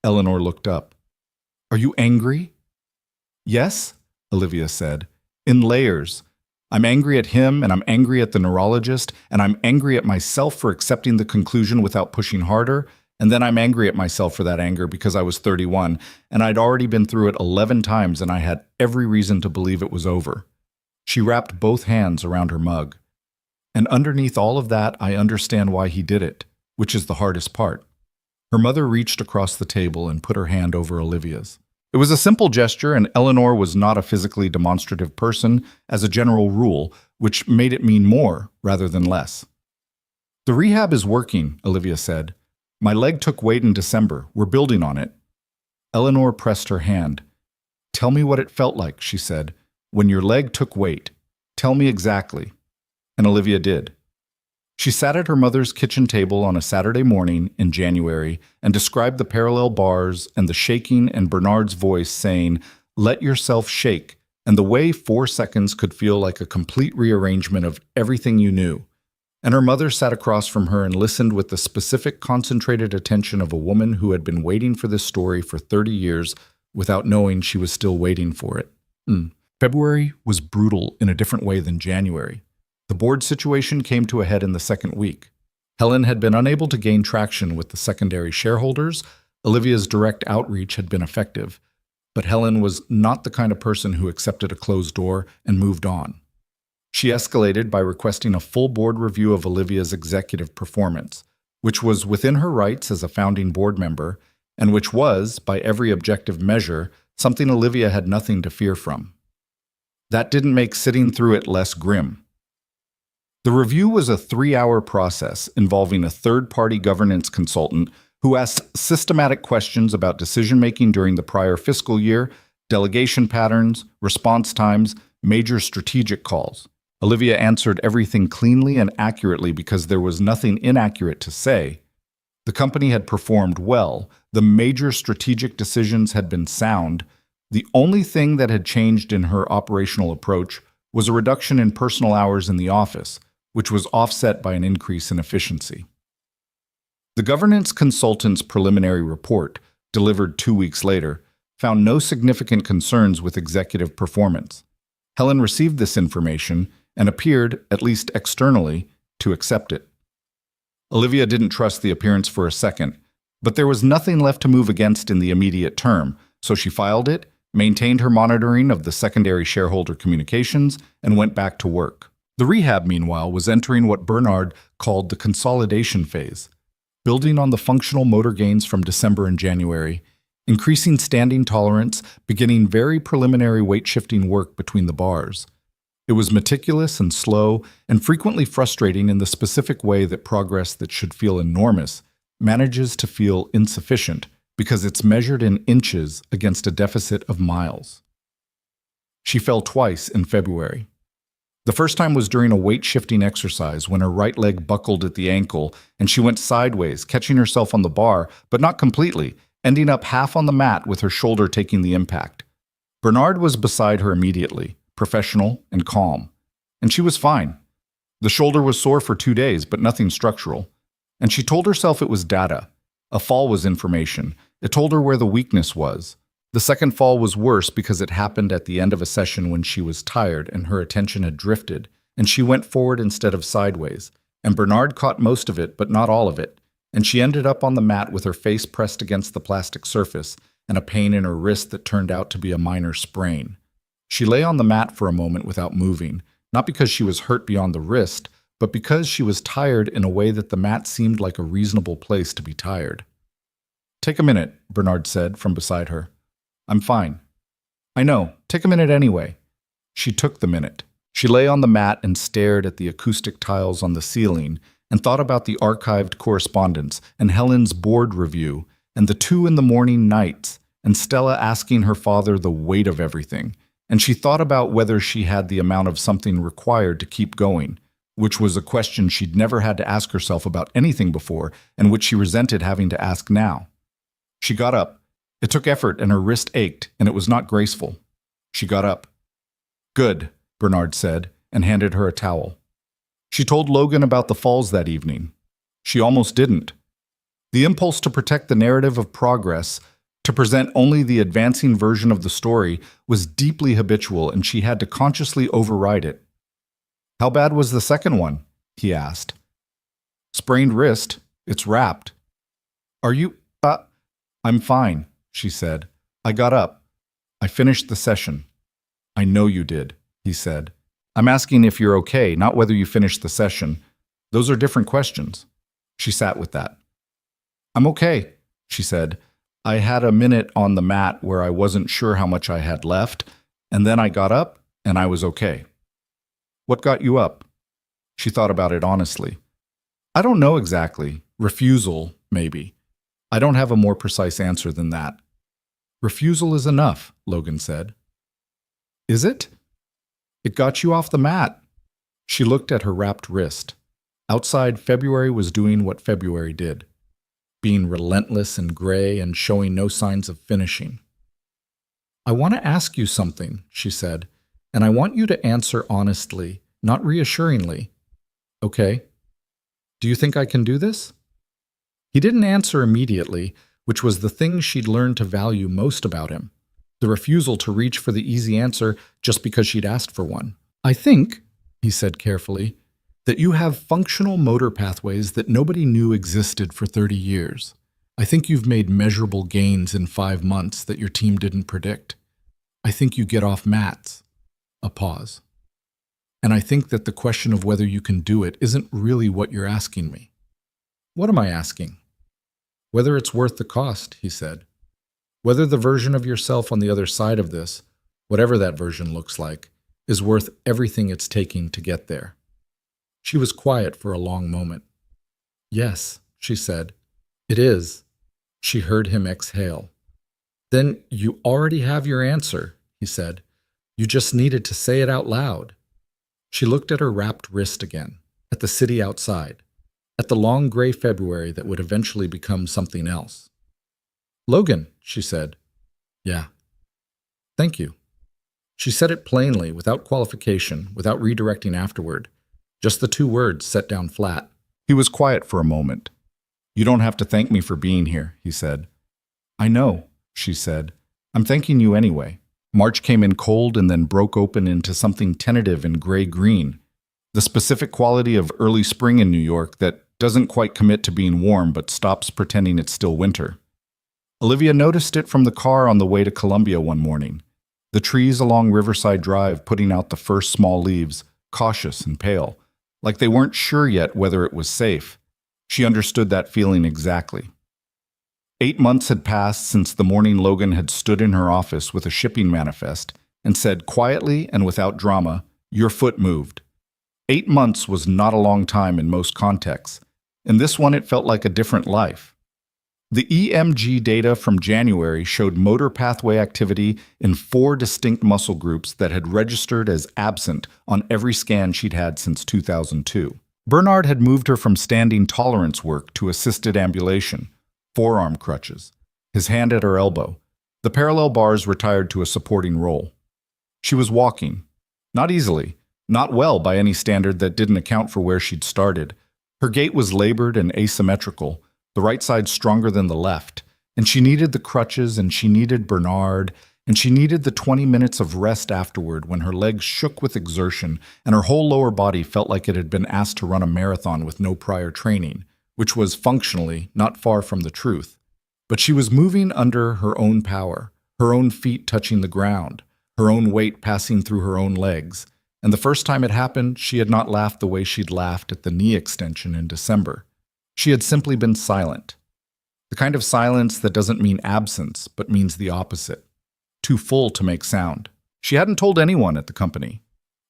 Speaker 1: Eleanor looked up. Are you angry? Yes, Olivia said. In layers. I'm angry at him, and I'm angry at the neurologist, and I'm angry at myself for accepting the conclusion without pushing harder, and then I'm angry at myself for that anger because I was 31, and I'd already been through it 11 times, and I had every reason to believe it was over. She wrapped both hands around her mug. And underneath all of that, I understand why he did it, which is the hardest part. Her mother reached across the table and put her hand over Olivia's. It was a simple gesture, and Eleanor was not a physically demonstrative person as a general rule, which made it mean more rather than less. The rehab is working, Olivia said. My leg took weight in December. We're building on it. Eleanor pressed her hand. Tell me what it felt like, she said. When your leg took weight. Tell me exactly. And Olivia did. She sat at her mother's kitchen table on a Saturday morning in January and described the parallel bars and the shaking and Bernard's voice saying, let yourself shake, and the way 4 seconds could feel like a complete rearrangement of everything you knew. And her mother sat across from her and listened with the specific concentrated attention of a woman who had been waiting for this story for 30 years without knowing she was still waiting for it. February was brutal in a different way than January. The board situation came to a head in the second week. Helen had been unable to gain traction with the secondary shareholders. Olivia's direct outreach had been effective, but Helen was not the kind of person who accepted a closed door and moved on. She escalated by requesting a full board review of Olivia's executive performance, which was within her rights as a founding board member, and which was, by every objective measure, something Olivia had nothing to fear from. That didn't make sitting through it less grim. The review was a 3-hour process involving a third-party governance consultant who asked systematic questions about decision-making during the prior fiscal year, delegation patterns, response times, major strategic calls. Olivia answered everything cleanly and accurately because there was nothing inaccurate to say. The company had performed well, the major strategic decisions had been sound. The only thing that had changed in her operational approach was a reduction in personal hours in the office, which was offset by an increase in efficiency. The governance consultant's preliminary report, delivered 2 weeks later, found no significant concerns with executive performance. Helen received this information and appeared, at least externally, to accept it. Olivia didn't trust the appearance for a second, but there was nothing left to move against in the immediate term, so she filed it, maintained her monitoring of the secondary shareholder communications, and went back to work. The rehab, meanwhile, was entering what Bernard called the consolidation phase, building on the functional motor gains from December and January, increasing standing tolerance, beginning very preliminary weight-shifting work between the bars. It was meticulous and slow, and frequently frustrating in the specific way that progress that should feel enormous manages to feel insufficient because it's measured in inches against a deficit of miles. She fell twice in February. The first time was during a weight-shifting exercise when her right leg buckled at the ankle and she went sideways, catching herself on the bar, but not completely, ending up half on the mat with her shoulder taking the impact. Bernard was beside her immediately, professional and calm, and she was fine. The shoulder was sore for 2 days, but nothing structural. And she told herself it was data. A fall was information. It told her where the weakness was. The second fall was worse because it happened at the end of a session when she was tired and her attention had drifted, and she went forward instead of sideways. And Bernard caught most of it, but not all of it, and she ended up on the mat with her face pressed against the plastic surface and a pain in her wrist that turned out to be a minor sprain. She lay on the mat for a moment without moving, not because she was hurt beyond the wrist, but because she was tired in a way that the mat seemed like a reasonable place to be tired. "Take a minute," Bernard said from beside her. "I'm fine." "I know. Take a minute anyway." She took the minute. She lay on the mat and stared at the acoustic tiles on the ceiling and thought about the archived correspondence and Helen's board review and the 2 in the morning nights and Stella asking her father the weight of everything. And she thought about whether she had the amount of something required to keep going, which was a question she'd never had to ask herself about anything before and which she resented having to ask now. She got up. It took effort and her wrist ached, and it was not graceful. She got up. "Good," Bernard said, and handed her a towel. She told Logan about the falls that evening. She almost didn't. The impulse to protect the narrative of progress, to present only the advancing version of the story, was deeply habitual, and she had to consciously override it. "How bad was the second one?" he asked. "Sprained wrist. It's wrapped." "Are you, I'm fine," she said. "I got up. I finished the session." "I know you did," he said. "I'm asking if you're okay, not whether you finished the session. Those are different questions." She sat with that. "I'm okay," she said. "I had a minute on the mat where I wasn't sure how much I had left, and then I got up, and I was okay." "What got you up?" She thought about it honestly. "I don't know exactly. Refusal, maybe. I don't have a more precise answer than that." "Refusal is enough," Logan said. "Is it?" "It got you off the mat." She looked at her wrapped wrist. Outside, February was doing what February did, being relentless and gray and showing no signs of finishing. "I want to ask you something," she said, "and I want you to answer honestly, not reassuringly." "Okay. Do you think I can do this?" He didn't answer immediately, which was the thing she'd learned to value most about him, the refusal to reach for the easy answer just because she'd asked for one. "I think," he said carefully, "that you have functional motor pathways that nobody knew existed for 30 years. I think you've made measurable gains in 5 months that your team didn't predict. I think you get off mats." A pause. "And I think that the question of whether you can do it isn't really what you're asking me." "What am I asking?" Whether it's worth the cost, he said. Whether the version of yourself on the other side of this, whatever that version looks like, is worth everything it's taking to get there. She was quiet for a long moment. Yes, she said. It is. She heard him exhale. Then you already have your answer, he said. You just needed to say it out loud. She looked at her wrapped wrist again, at the city outside, at the long gray February that would eventually become something else. Logan, she said. Yeah. Thank you. She said it plainly, without qualification, without redirecting afterward. Just the two words set down flat. He was quiet for a moment. You don't have to thank me for being here, he said. I know, she said. I'm thanking you anyway. March came in cold and then broke open into something tentative and gray-green, the specific quality of early spring in New York that doesn't quite commit to being warm but stops pretending it's still winter. Olivia noticed it from the car on the way to Columbia one morning, the trees along Riverside Drive putting out the first small leaves, cautious and pale, like they weren't sure yet whether it was safe. She understood that feeling exactly. 8 months had passed since the morning Logan had stood in her office with a shipping manifest and said quietly and without drama, "Your foot moved." 8 months was not a long time in most contexts. In this one, it felt like a different life. The EMG data from January showed motor pathway activity in 4 distinct muscle groups that had registered as absent on every scan she'd had since 2002. Bernard had moved her from standing tolerance work to assisted ambulation, forearm crutches, his hand at her elbow, the parallel bars retired to a supporting role. She was walking, not easily, not well by any standard that didn't account for where she'd started. Her gait was labored and asymmetrical, the right side stronger than the left, and she needed the crutches, and she needed Bernard, and she needed the 20 minutes of rest afterward when her legs shook with exertion and her whole lower body felt like it had been asked to run a marathon with no prior training, which was functionally not far from the truth. But she was moving under her own power, her own feet touching the ground, her own weight passing through her own legs, and the first time it happened, she had not laughed the way she'd laughed at the knee extension in December. She had simply been silent. The kind of silence that doesn't mean absence, but means the opposite. Too full to make sound. She hadn't told anyone at the company.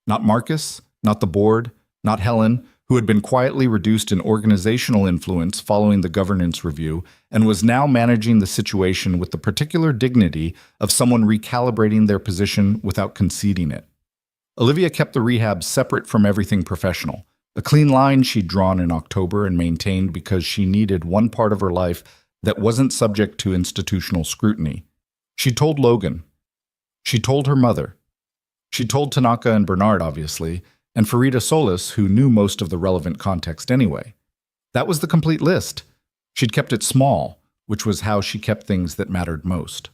Speaker 1: Not Marcus, not the board, not Helen, who had been quietly reduced in organizational influence following the governance review and was now managing the situation with the particular dignity of someone recalibrating their position without conceding it. Olivia kept the rehab separate from everything professional, a clean line she'd drawn in October and maintained because she needed one part of her life that wasn't subject to institutional scrutiny. She told Logan. She told her mother. She told Tanaka and Bernard, obviously, and Farida Solis, who knew most of the relevant context anyway. That was the complete list. She'd kept it small, which was how she kept things that mattered most.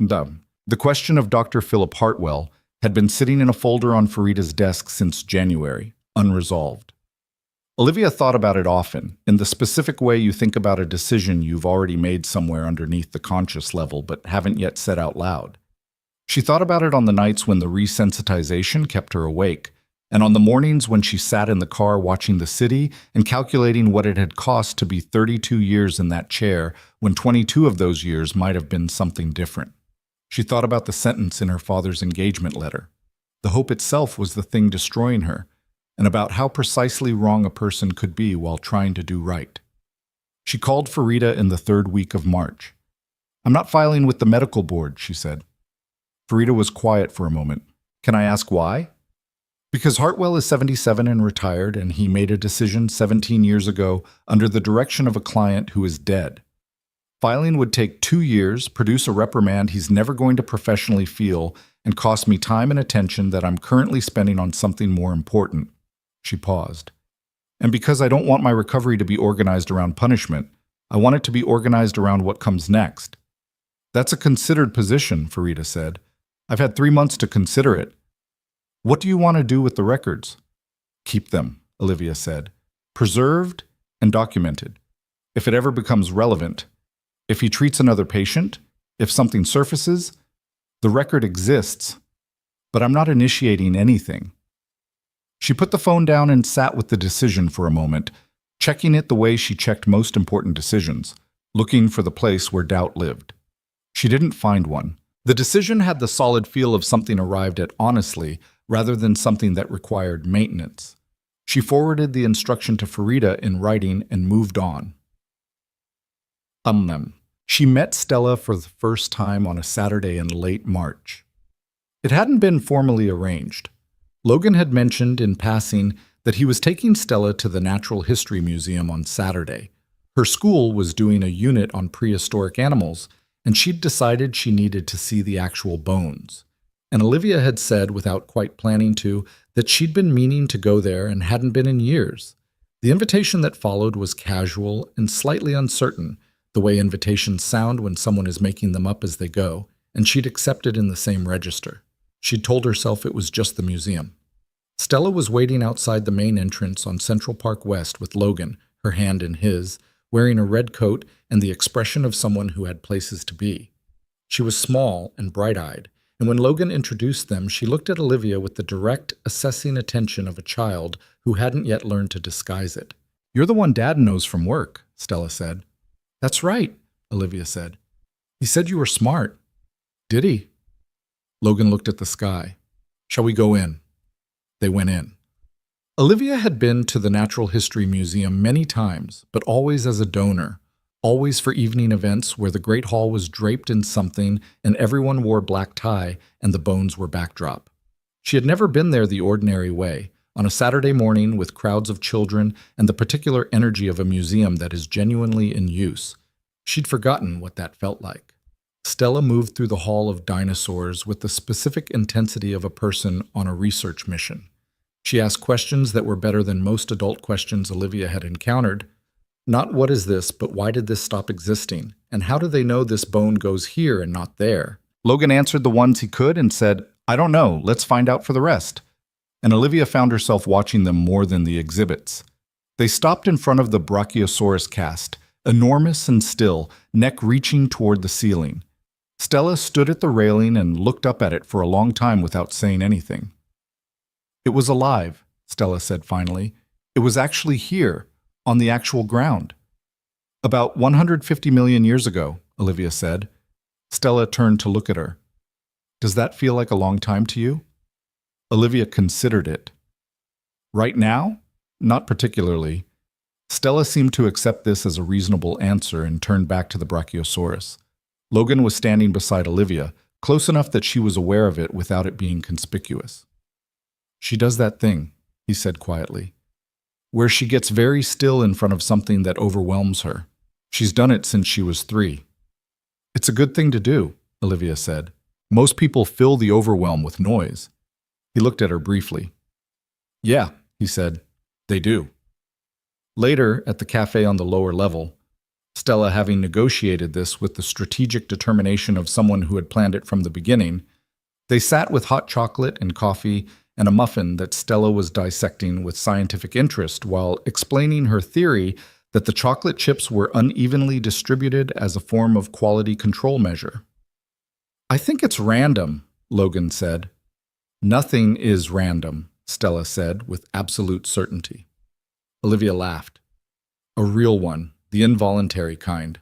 Speaker 1: The question of Dr. Philip Hartwell had been sitting in a folder on Farida's desk since January, unresolved. Olivia thought about it often, in the specific way you think about a decision you've already made somewhere underneath the conscious level but haven't yet said out loud. She thought about it on the nights when the resensitization kept her awake, and on the mornings when she sat in the car watching the city and calculating what it had cost to be 32 years in that chair when 22 of those years might have been something different. She thought about the sentence in her father's engagement letter. The hope itself was the thing destroying her, and about how precisely wrong a person could be while trying to do right. She called Farida in the 3rd week of March. "I'm not filing with the medical board," she said. Farida was quiet for a moment. "Can I ask why?" "Because Hartwell is 77 and retired, and he made a decision 17 years ago under the direction of a client who is dead. Filing would take 2 years, produce a reprimand he's never going to professionally feel, and cost me time and attention that I'm currently spending on something more important." She paused. "And because I don't want my recovery to be organized around punishment, I want it to be organized around what comes next." "That's a considered position," Farida said. "I've had 3 months to consider it." "What do you want to do with the records?" "Keep them," Olivia said. "Preserved and documented. If it ever becomes relevant, if he treats another patient, if something surfaces, the record exists, but I'm not initiating anything." She put the phone down and sat with the decision for a moment, checking it the way she checked most important decisions, looking for the place where doubt lived. She didn't find one. The decision had the solid feel of something arrived at honestly, rather than something that required maintenance. She forwarded the instruction to Farida in writing and moved on. Them. She met Stella for the first time on a Saturday in late March. It hadn't been formally arranged. Logan had mentioned in passing that he was taking Stella to the Natural History Museum on Saturday. Her school was doing a unit on prehistoric animals, and she'd decided she needed to see the actual bones. And Olivia had said, without quite planning to, that she'd been meaning to go there and hadn't been in years. The invitation that followed was casual and slightly uncertain, the way invitations sound when someone is making them up as they go, and she'd accepted in the same register. She'd told herself it was just the museum. Stella was waiting outside the main entrance on Central Park West with Logan, her hand in his, wearing a red coat and the expression of someone who had places to be. She was small and bright-eyed, and when Logan introduced them, she looked at Olivia with the direct, assessing attention of a child who hadn't yet learned to disguise it. "You're the one Dad knows from work," Stella said. "That's right," Olivia said. "He said you were smart." "Did he?" Logan looked at the sky. "Shall we go in?" They went in. Olivia had been to the Natural History Museum many times, but always as a donor, always for evening events where the Great Hall was draped in something and everyone wore black tie and the bones were backdrop. She had never been there the ordinary way, on a Saturday morning with crowds of children and the particular energy of a museum that is genuinely in use. She'd forgotten what that felt like. Stella moved through the Hall of Dinosaurs with the specific intensity of a person on a research mission. She asked questions that were better than most adult questions Olivia had encountered. Not what is this, but why did this stop existing? And how do they know this bone goes here and not there? Logan answered the ones he could and said, "I don't know, let's find out for the rest." And Olivia found herself watching them more than the exhibits. They stopped in front of the Brachiosaurus cast, enormous and still, neck reaching toward the ceiling. Stella stood at the railing and looked up at it for a long time without saying anything. "It was alive," Stella said finally. "It was actually here, on the actual ground." "About 150 million years ago," Olivia said. Stella turned to look at her. "Does that feel like a long time to you?" Olivia considered it. "Right now? Not particularly." Stella seemed to accept this as a reasonable answer and turned back to the Brachiosaurus. Logan was standing beside Olivia, close enough that she was aware of it without it being conspicuous. "She does that thing," he said quietly, "where she gets very still in front of something that overwhelms her. She's done it since she was 3. "It's a good thing to do," Olivia said. "Most people fill the overwhelm with noise." He looked at her briefly. "Yeah," he said, "they do." Later, at the cafe on the lower level, Stella having negotiated this with the strategic determination of someone who had planned it from the beginning, they sat with hot chocolate and coffee and a muffin that Stella was dissecting with scientific interest while explaining her theory that the chocolate chips were unevenly distributed as a form of quality control measure. "I think it's random," Logan said. "Nothing is random," Stella said with absolute certainty. Olivia laughed. "A real one, the involuntary kind."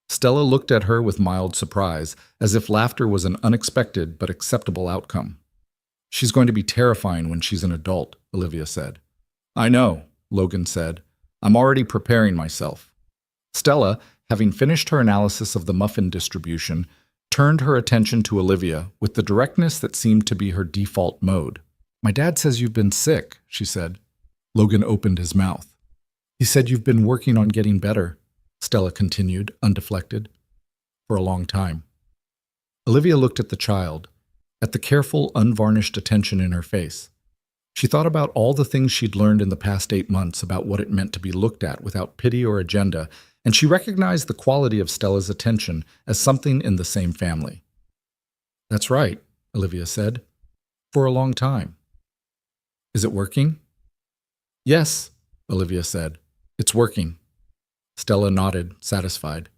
Speaker 1: Stella looked at her with mild surprise, as if laughter was an unexpected but acceptable outcome. "She's going to be terrifying when she's an adult," Olivia said. "I know," Logan said. "I'm already preparing myself." Stella, having finished her analysis of the muffin distribution, turned her attention to Olivia with the directness that seemed to be her default mode. "My dad says you've been sick," she said. Logan opened his mouth. "He said you've been working on getting better," Stella continued, undeflected. "For a long time." Olivia looked at the child, at the careful, unvarnished attention in her face. She thought about all the things she'd learned in the past 8 months about what it meant to be looked at without pity or agenda, and she recognized the quality of Stella's attention as something in the same family. "That's right," Olivia said. "For a long time." "Is it working?" "Yes," Olivia said. "It's working." Stella nodded, satisfied.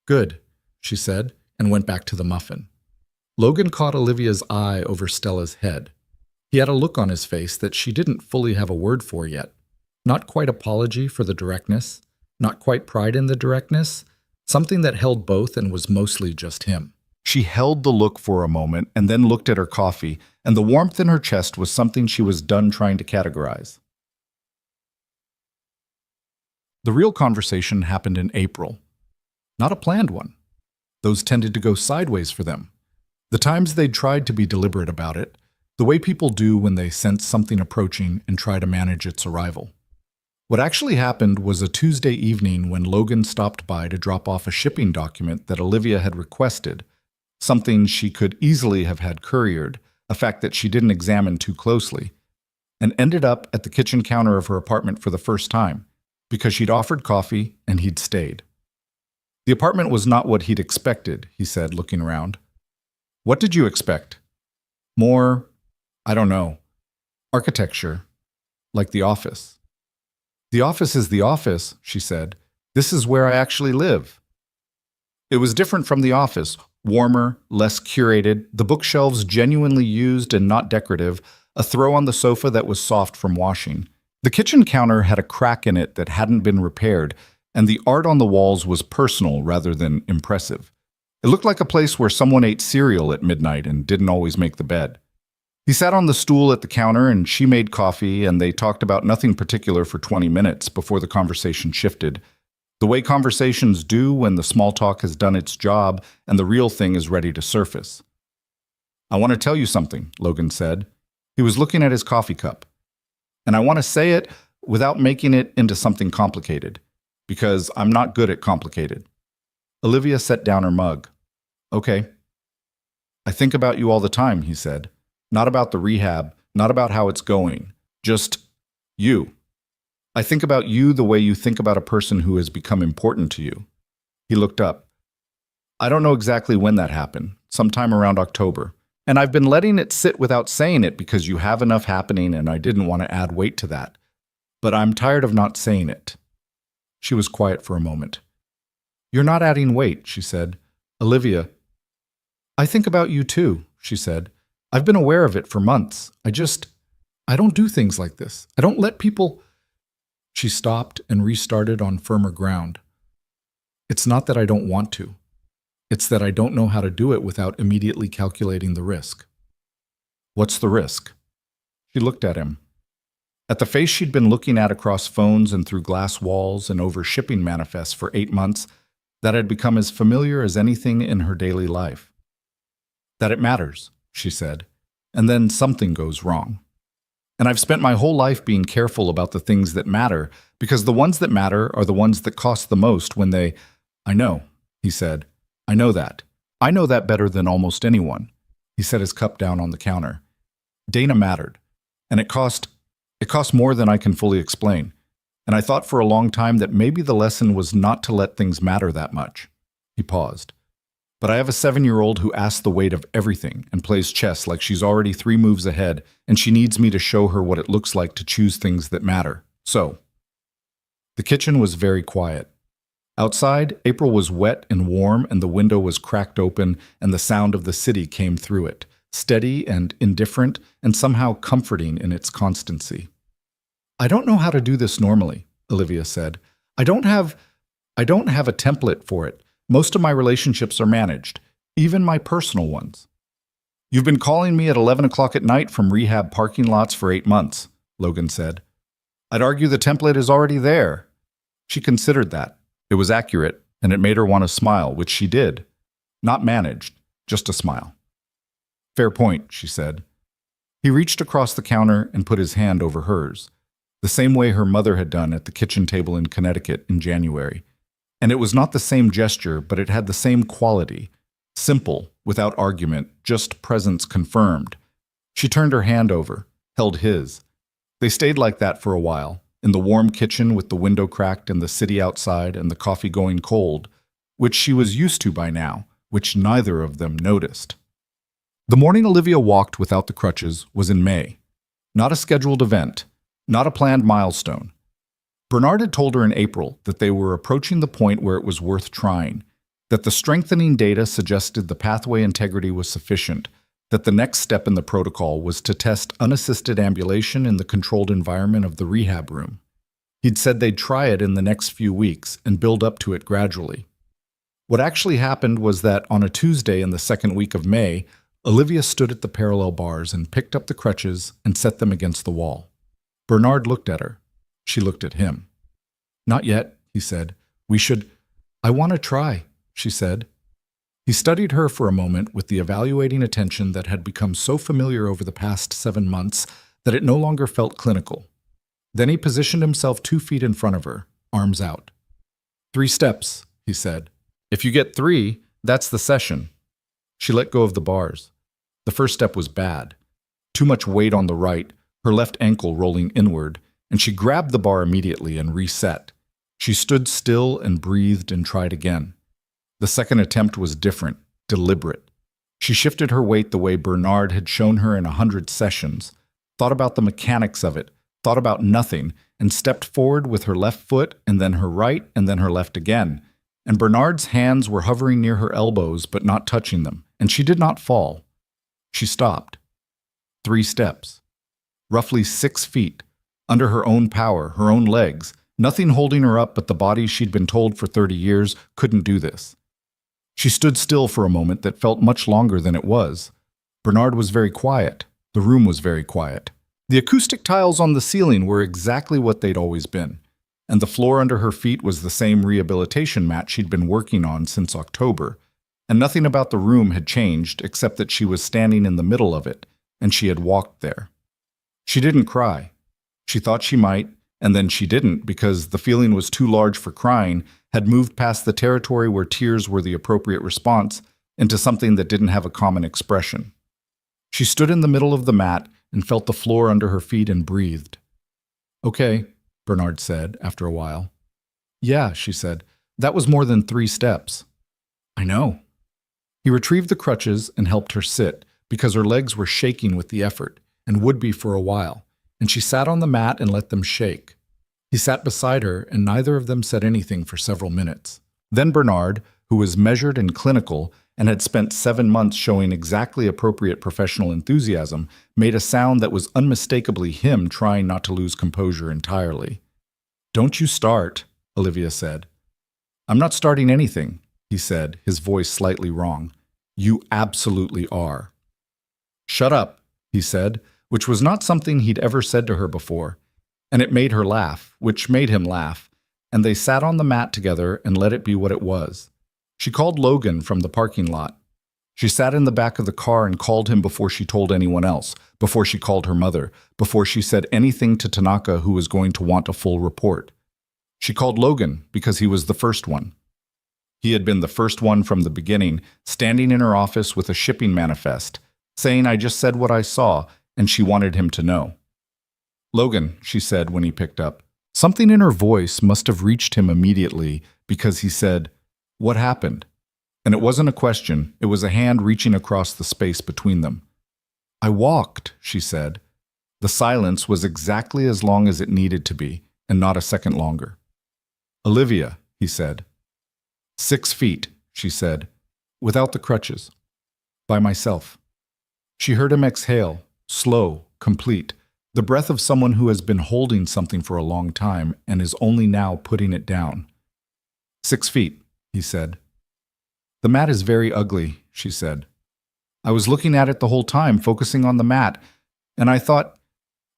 Speaker 1: "Good," she said, and went back to the muffin. Logan caught Olivia's eye over Stella's head. He had a look on his face that she didn't fully have a word for yet. Not quite apology for the directness, not quite pride in the directness, something that held both and was mostly just him. She held the look for a moment and then looked at her coffee, and the warmth in her chest was something she was done trying to categorize. The real conversation happened in April. Not a planned one. Those tended to go sideways for them. The times they'd tried to be deliberate about it, the way people do when they sense something approaching and try to manage its arrival. What actually happened was a Tuesday evening when Logan stopped by to drop off a shipping document that Olivia had requested, something she could easily have had couriered, a fact that she didn't examine too closely, and ended up at the kitchen counter of her apartment for the first time, because she'd offered coffee and he'd stayed. The apartment was not what he'd expected, he said, looking around. What did you expect? More, I don't know, architecture, like the office. The office is the office, she said. This is where I actually live. It was different from the office, warmer, less curated, the bookshelves genuinely used and not decorative, a throw on the sofa that was soft from washing. The kitchen counter had a crack in it that hadn't been repaired, and the art on the walls was personal rather than impressive. It looked like a place where someone ate cereal at midnight and didn't always make the bed. He sat on the stool at the counter and she made coffee, and they talked about nothing particular for 20 minutes before the conversation shifted. The way conversations do when the small talk has done its job and the real thing is ready to surface. I want to tell you something, Logan said. He was looking at his coffee cup. And I want to say it without making it into something complicated, because I'm not good at complicated. Olivia set down her mug. Okay. I think about you all the time, he said. Not about the rehab, not about how it's going. Just you. I think about you the way you think about a person who has become important to you. He looked up. I don't know exactly when that happened, sometime around October. And I've been letting it sit without saying it because you have enough happening and I didn't want to add weight to that. But I'm tired of not saying it. She was quiet for a moment. You're not adding weight, she said. Olivia, I think about you too, she said. I've been aware of it for months. I don't do things like this. I don't let people... She stopped and restarted on firmer ground. It's not that I don't want to. It's that I don't know how to do it without immediately calculating the risk. What's the risk? She looked at him. At the face she'd been looking at across phones and through glass walls and over shipping manifests for 8 months, that had become as familiar as anything in her daily life. That it matters, she said, and then something goes wrong. And I've spent my whole life being careful about the things that matter, because the ones that matter are the ones that cost the most when they... I know, he said. I know that. I know that better than almost anyone. He set his cup down on the counter. Dana mattered, and it cost more than I can fully explain. And I thought for a long time that maybe the lesson was not to let things matter that much. He paused. But I have a 7-year-old who asks the weight of everything and plays chess like she's already 3 moves ahead, and she needs me to show her what it looks like to choose things that matter. So, the kitchen was very quiet. Outside, April was wet and warm, and the window was cracked open, and the sound of the city came through it, steady and indifferent, and somehow comforting in its constancy. I don't know how to do this normally, Olivia said. I don't have a template for it. Most of my relationships are managed, even my personal ones. You've been calling me at 11 o'clock at night from rehab parking lots for 8 months, Logan said. I'd argue the template is already there. She considered that. It was accurate, and it made her want to smile, which she did. Not managed, just a smile. Fair point, she said. He reached across the counter and put his hand over hers, the same way her mother had done at the kitchen table in Connecticut in January. And it was not the same gesture, but it had the same quality. Simple, without argument, just presence confirmed. She turned her hand over, held his. They stayed like that for a while, in the warm kitchen with the window cracked and the city outside and the coffee going cold, which she was used to by now, which neither of them noticed. The morning Olivia walked without the crutches was in May. Not a scheduled event, not a planned milestone. Bernard had told her in April that they were approaching the point where it was worth trying, that the strengthening data suggested the pathway integrity was sufficient, that the next step in the protocol was to test unassisted ambulation in the controlled environment of the rehab room. He'd said they'd try it in the next few weeks and build up to it gradually. What actually happened was that on a Tuesday in the second week of May, Olivia stood at the parallel bars and picked up the crutches and set them against the wall. Bernard looked at her. She looked at him. "Not yet," he said. "I want to try," she said. He studied her for a moment with the evaluating attention that had become so familiar over the past 7 months that it no longer felt clinical. Then he positioned himself 2 feet in front of her, arms out. 3 steps, he said. "If you get 3, that's the session." She let go of the bars. The first step was bad. Too much weight on the right, her left ankle rolling inward, and she grabbed the bar immediately and reset. She stood still and breathed and tried again. The second attempt was different, deliberate. She shifted her weight the way Bernard had shown her in 100 sessions, thought about the mechanics of it, thought about nothing, and stepped forward with her left foot and then her right and then her left again. And Bernard's hands were hovering near her elbows but not touching them, and she did not fall. She stopped. 3 steps. Roughly 6 feet, under her own power, her own legs, nothing holding her up but the body she'd been told for 30 years couldn't do this. She stood still for a moment that felt much longer than it was. Bernard was very quiet. The room was very quiet. The acoustic tiles on the ceiling were exactly what they'd always been, and the floor under her feet was the same rehabilitation mat she'd been working on since October, and nothing about the room had changed except that she was standing in the middle of it, and she had walked there. She didn't cry. She thought she might, and then she didn't because the feeling was too large for crying, had moved past the territory where tears were the appropriate response into something that didn't have a common expression. She stood in the middle of the mat and felt the floor under her feet and breathed. "Okay," Bernard said after a while. "Yeah," she said. "That was more than 3 steps." "I know." He retrieved the crutches and helped her sit because her legs were shaking with the effort and would be for a while, and she sat on the mat and let them shake. He sat beside her, and neither of them said anything for several minutes. Then Bernard, who was measured and clinical and had spent 7 months showing exactly appropriate professional enthusiasm, made a sound that was unmistakably him trying not to lose composure entirely. "Don't you start," Olivia said. "I'm not starting anything," he said, his voice slightly wrong. "You absolutely are." "Shut up," he said, which was not something he'd ever said to her before. And it made her laugh, which made him laugh, and they sat on the mat together and let it be what it was. She called Logan from the parking lot. She sat in the back of the car and called him before she told anyone else, before she called her mother, before she said anything to Tanaka who was going to want a full report. She called Logan because he was the first one. He had been the first one from the beginning, standing in her office with a shipping manifest, saying, "I just said what I saw," and she wanted him to know. "Logan," she said when he picked up. Something in her voice must have reached him immediately because he said, "What happened?" And it wasn't a question, it was a hand reaching across the space between them. "I walked," she said. The silence was exactly as long as it needed to be, and not a second longer. "Olivia," he said. 6 feet, she said, without the crutches. By myself. She heard him exhale, slow, complete, the breath of someone who has been holding something for a long time and is only now putting it down. 6 feet, he said. "The mat is very ugly," she said. "I was looking at it the whole time, focusing on the mat, and I thought—"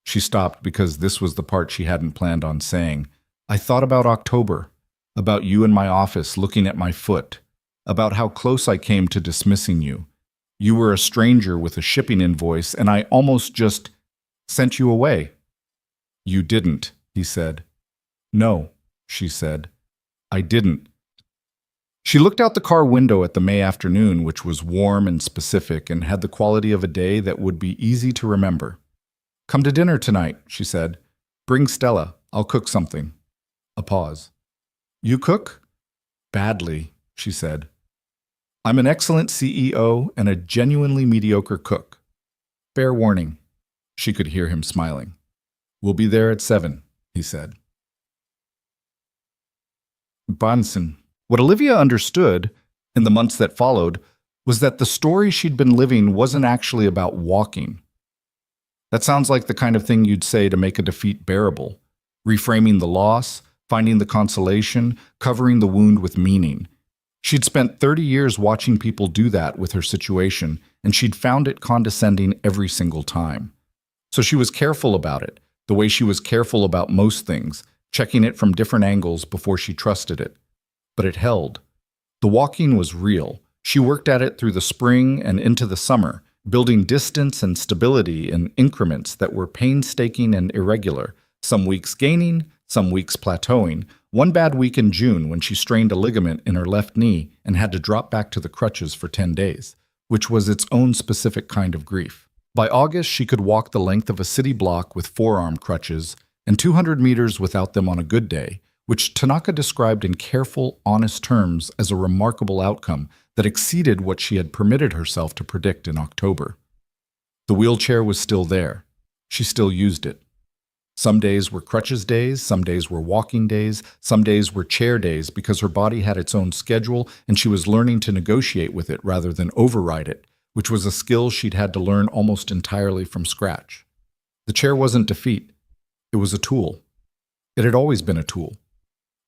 Speaker 1: She stopped because this was the part she hadn't planned on saying. "I thought about October, about you in my office looking at my foot, about how close I came to dismissing you. You were a stranger with a shipping invoice, and I almost just sent you away." "You didn't," he said. "No," she said. "I didn't." She looked out the car window at the May afternoon, which was warm and specific and had the quality of a day that would be easy to remember. "Come to dinner tonight," she said. "Bring Stella. I'll cook something." A pause. "You cook?" "Badly," she said. "I'm an excellent CEO and a genuinely mediocre cook. Fair warning." She could hear him smiling. "We'll be there at 7, he said. Bansen. What Olivia understood, in the months that followed, was that the story she'd been living wasn't actually about walking. That sounds like the kind of thing you'd say to make a defeat bearable. reframing the loss, finding the consolation, covering the wound with meaning. She'd spent 30 years watching people do that with her situation, and she'd found it condescending every single time. So she was careful about it, the way she was careful about most things, checking it from different angles before she trusted it. But it held. The walking was real. She worked at it through the spring and into the summer, building distance and stability in increments that were painstaking and irregular, some weeks gaining, some weeks plateauing. One bad week in June when she strained a ligament in her left knee and had to drop back to the crutches for 10 days, which was its own specific kind of grief. By August, she could walk the length of a city block with forearm crutches and 200 meters without them on a good day, which Tanaka described in careful, honest terms as a remarkable outcome that exceeded what she had permitted herself to predict in October. The wheelchair was still there. She still used it. Some days were crutches days, some days were walking days, some days were chair days because her body had its own schedule and she was learning to negotiate with it rather than override it, which was a skill she'd had to learn almost entirely from scratch. The chair wasn't defeat. It was a tool. It had always been a tool.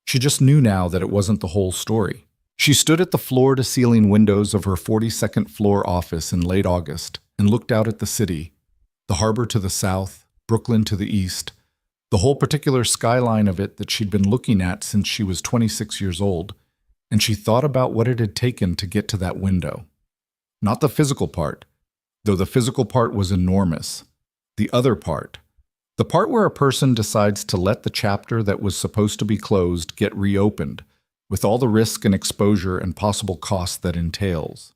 Speaker 1: She just knew now that it wasn't the whole story. She stood at the floor-to-ceiling windows of her 42nd floor office in late August and looked out at the city, the harbor to the south, Brooklyn to the east, the whole particular skyline of it that she'd been looking at since she was 26 years old, and she thought about what it had taken to get to that window. Not the physical part, though the physical part was enormous. The other part. The part where a person decides to let the chapter that was supposed to be closed get reopened, with all the risk and exposure and possible cost that entails.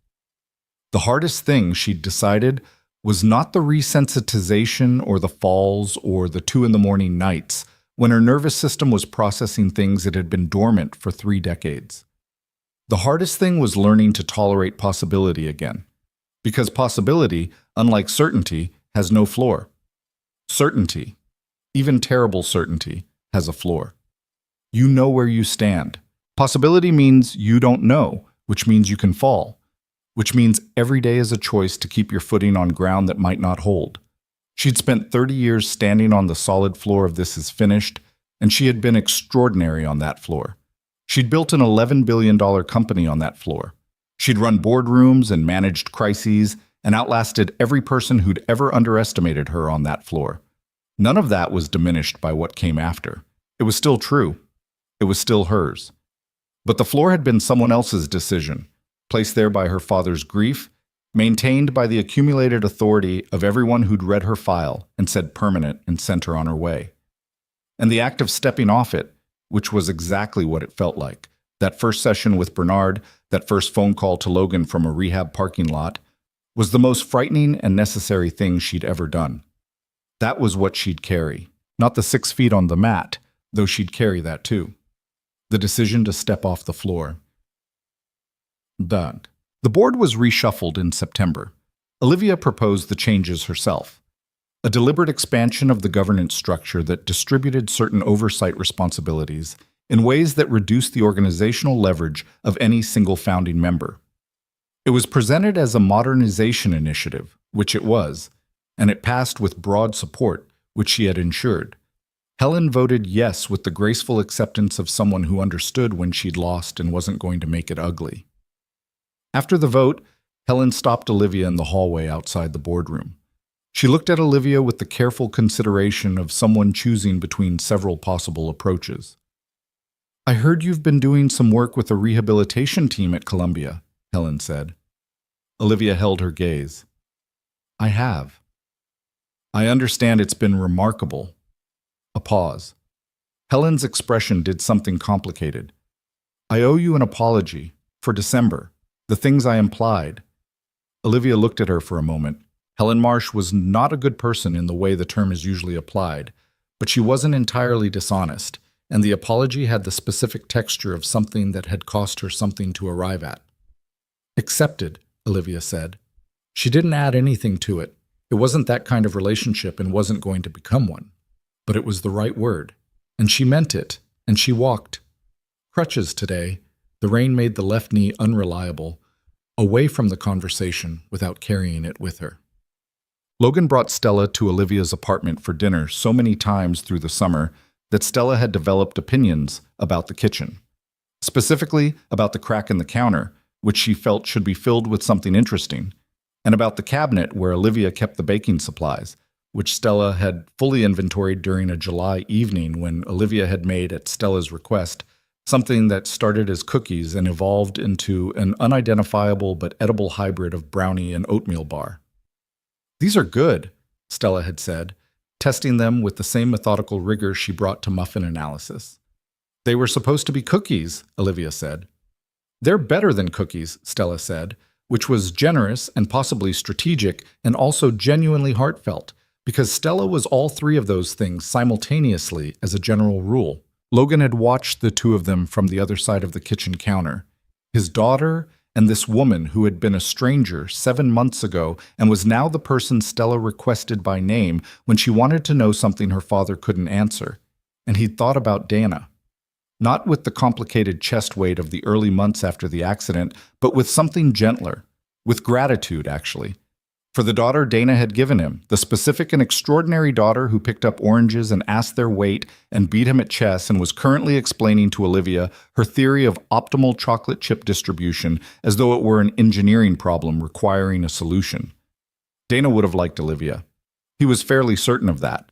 Speaker 1: The hardest thing, she'd decided, was not the resensitization or the falls or the 2 a.m. nights when her nervous system was processing things that had been dormant for 3 decades. The hardest thing was learning to tolerate possibility again, because possibility, unlike certainty, has no floor. Certainty, even terrible certainty, has a floor. You know where you stand. Possibility means you don't know, which means you can fall, which means every day is a choice to keep your footing on ground that might not hold. She'd spent 30 years standing on the solid floor of this is finished, and she had been extraordinary on that floor. She'd built an $11 billion company on that floor. She'd run boardrooms and managed crises and outlasted every person who'd ever underestimated her on that floor. None of that was diminished by what came after. It was still true. It was still hers. But the floor had been someone else's decision, placed there by her father's grief, maintained by the accumulated authority of everyone who'd read her file and said permanent and sent her on her way. And the act of stepping off it, which was exactly what it felt like, that first session with Bernard, that first phone call to Logan from a rehab parking lot, was the most frightening and necessary thing she'd ever done. That was what she'd carry, not the 6 feet on the mat, though she'd carry that too. The decision to step off the floor. Done. The board was reshuffled in September. Olivia proposed the changes herself. A deliberate expansion of the governance structure that distributed certain oversight responsibilities in ways that reduced the organizational leverage of any single founding member. It was presented as a modernization initiative, which it was, and it passed with broad support, which she had ensured. Helen voted yes with the graceful acceptance of someone who understood when she'd lost and wasn't going to make it ugly. After the vote, Helen stopped Olivia in the hallway outside the boardroom. She looked at Olivia with the careful consideration of someone choosing between several possible approaches. "I heard you've been doing some work with a rehabilitation team at Columbia," Helen said. Olivia held her gaze. "I have. I understand it's been remarkable." A pause. Helen's expression did something complicated. "I owe you an apology for December. The things I implied." Olivia looked at her for a moment. Helen Marsh was not a good person in the way the term is usually applied, but she wasn't entirely dishonest, and the apology had the specific texture of something that had cost her something to arrive at. "Accepted," Olivia said. She didn't add anything to it. It wasn't that kind of relationship and wasn't going to become one. But it was the right word, and she meant it, and she walked. Crutches today. The rain made the left knee unreliable, away from the conversation without carrying it with her. Logan brought Stella to Olivia's apartment for dinner so many times through the summer that Stella had developed opinions about the kitchen, specifically about the crack in the counter, which she felt should be filled with something interesting, and about the cabinet where Olivia kept the baking supplies, which Stella had fully inventoried during a July evening when Olivia had made, at Stella's request, something that started as cookies and evolved into an unidentifiable but edible hybrid of brownie and oatmeal bar. "These are good," Stella had said, testing them with the same methodical rigor she brought to muffin analysis. "They were supposed to be cookies," Olivia said. "They're better than cookies," Stella said, which was generous and possibly strategic and also genuinely heartfelt, because Stella was all three of those things simultaneously as a general rule. Logan had watched the two of them from the other side of the kitchen counter. His daughter and this woman who had been a stranger 7 months ago and was now the person Stella requested by name when she wanted to know something her father couldn't answer. And he'd thought about Dana. Not with the complicated chest weight of the early months after the accident, but with something gentler. With gratitude, actually. For the daughter Dana had given him, the specific and extraordinary daughter who picked up oranges and asked their weight and beat him at chess and was currently explaining to Olivia her theory of optimal chocolate chip distribution as though it were an engineering problem requiring a solution. Dana would have liked Olivia. He was fairly certain of that.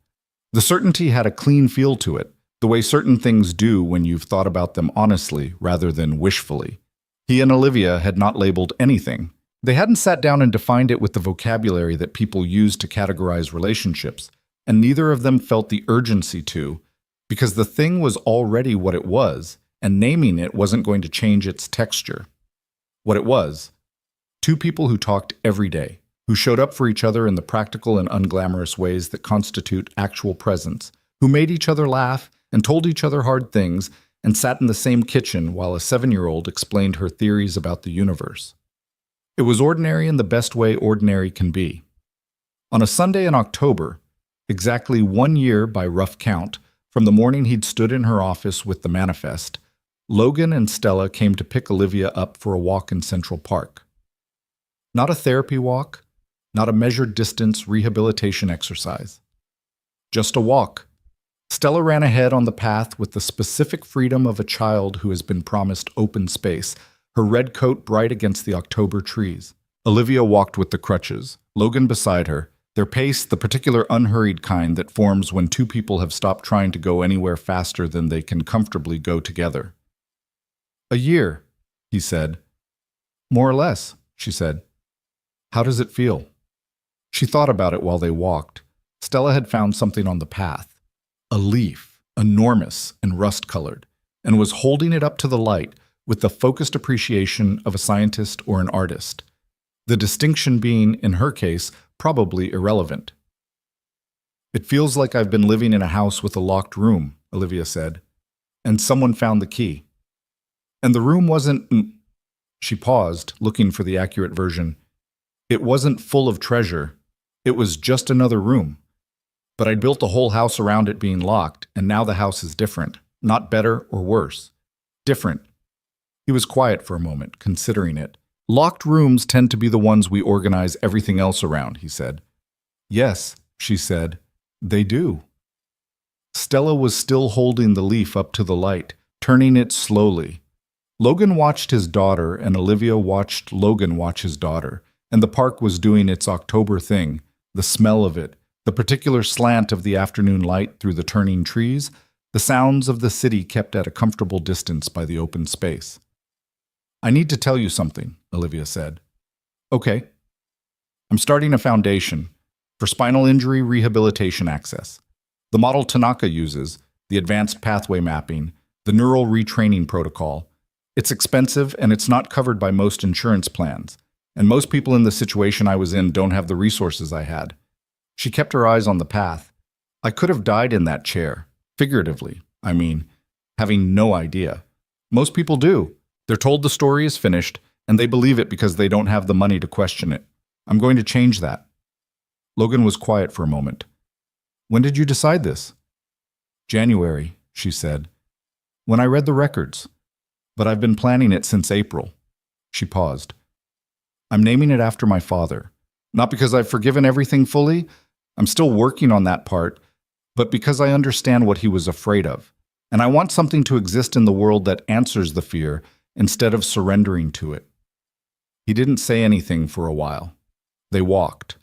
Speaker 1: The certainty had a clean feel to it, the way certain things do when you've thought about them honestly rather than wishfully. He and Olivia had not labeled anything. They hadn't sat down and defined it with the vocabulary that people use to categorize relationships, and neither of them felt the urgency to, because the thing was already what it was, and naming it wasn't going to change its texture. What it was: two people who talked every day, who showed up for each other in the practical and unglamorous ways that constitute actual presence, who made each other laugh and told each other hard things, and sat in the same kitchen while a 7-year-old explained her theories about the universe. It was ordinary in the best way ordinary can be. On a Sunday in October, exactly 1 year by rough count, from the morning he'd stood in her office with the manifest, Logan and Stella came to pick Olivia up for a walk in Central Park. Not a therapy walk, not a measured distance rehabilitation exercise. Just a walk. Stella ran ahead on the path with the specific freedom of a child who has been promised open space, her red coat bright against the October trees. Olivia walked with the crutches, Logan beside her, their pace the particular unhurried kind that forms when two people have stopped trying to go anywhere faster than they can comfortably go together. "A year," he said. "More or less," she said. "How does it feel?" She thought about it while they walked. Stella had found something on the path. A leaf, enormous and rust-colored, and was holding it up to the light with the focused appreciation of a scientist or an artist. The distinction being, in her case, probably irrelevant. "It feels like I've been living in a house with a locked room," Olivia said, "and someone found the key. And the room wasn't—" She paused, looking for the accurate version. "It wasn't full of treasure. It was just another room. But I'd built the whole house around it being locked, and now the house is different. Not better or worse. Different." He was quiet for a moment, considering it. "Locked rooms tend to be the ones we organize everything else around," he said. "Yes," she said, "they do." Stella was still holding the leaf up to the light, turning it slowly. Logan watched his daughter, and Olivia watched Logan watch his daughter, and the park was doing its October thing, the smell of it, the particular slant of the afternoon light through the turning trees, the sounds of the city kept at a comfortable distance by the open space. "I need to tell you something," Olivia said. "Okay." "I'm starting a foundation for spinal injury rehabilitation access. The model Tanaka uses, the advanced pathway mapping, the neural retraining protocol. It's expensive and it's not covered by most insurance plans, and most people in the situation I was in don't have the resources I had." She kept her eyes on the path. "I could have died in that chair, figuratively, I mean, having no idea. Most people do. They're told the story is finished, and they believe it because they don't have the money to question it. I'm going to change that." Logan was quiet for a moment. "When did you decide this?" "January," she said. "When I read the records. But I've been planning it since April." She paused. "I'm naming it after my father. Not because I've forgiven everything fully. I'm still working on that part. but because I understand what he was afraid of. And I want something to exist in the world that answers the fear instead of surrendering to it. He didn't say anything for a while. They walked.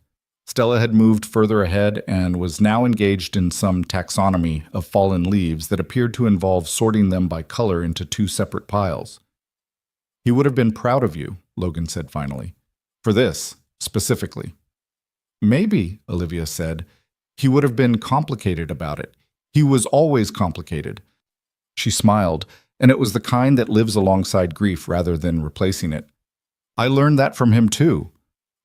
Speaker 1: Stella had moved further ahead and was now engaged in some taxonomy of fallen leaves that appeared to involve sorting them by color into two separate piles. He would have been proud of you, Logan said finally. For this, specifically. Maybe, Olivia said, he would have been complicated about it. He was always complicated. She smiled, and it was the kind that lives alongside grief rather than replacing it. I learned that from him too.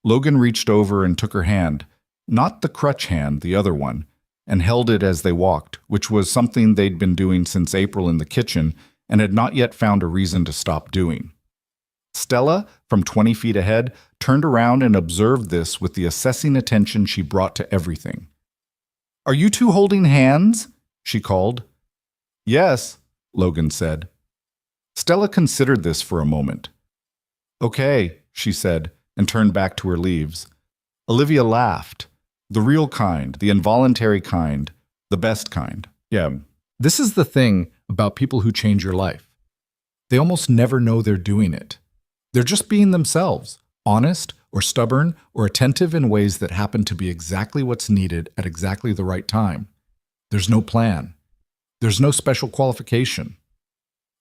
Speaker 1: Logan reached over and took her hand, not the crutch hand, the other one, and held it as they walked, which was something they'd been doing since April in the kitchen and had not yet found a reason to stop doing. Stella, from 20 feet ahead, turned around and observed this with the assessing attention she brought to everything. "Are you two holding hands?" she called. "Yes," Logan said. Stella considered this for a moment. "Okay," she said, and turned back to her leaves. Olivia laughed. The real kind, the involuntary kind, the best kind. Yeah. This is the thing about people who change your life. They almost never know they're doing it. They're just being themselves, honest or stubborn or attentive in ways that happen to be exactly what's needed at exactly the right time. There's no plan. There's no special qualification.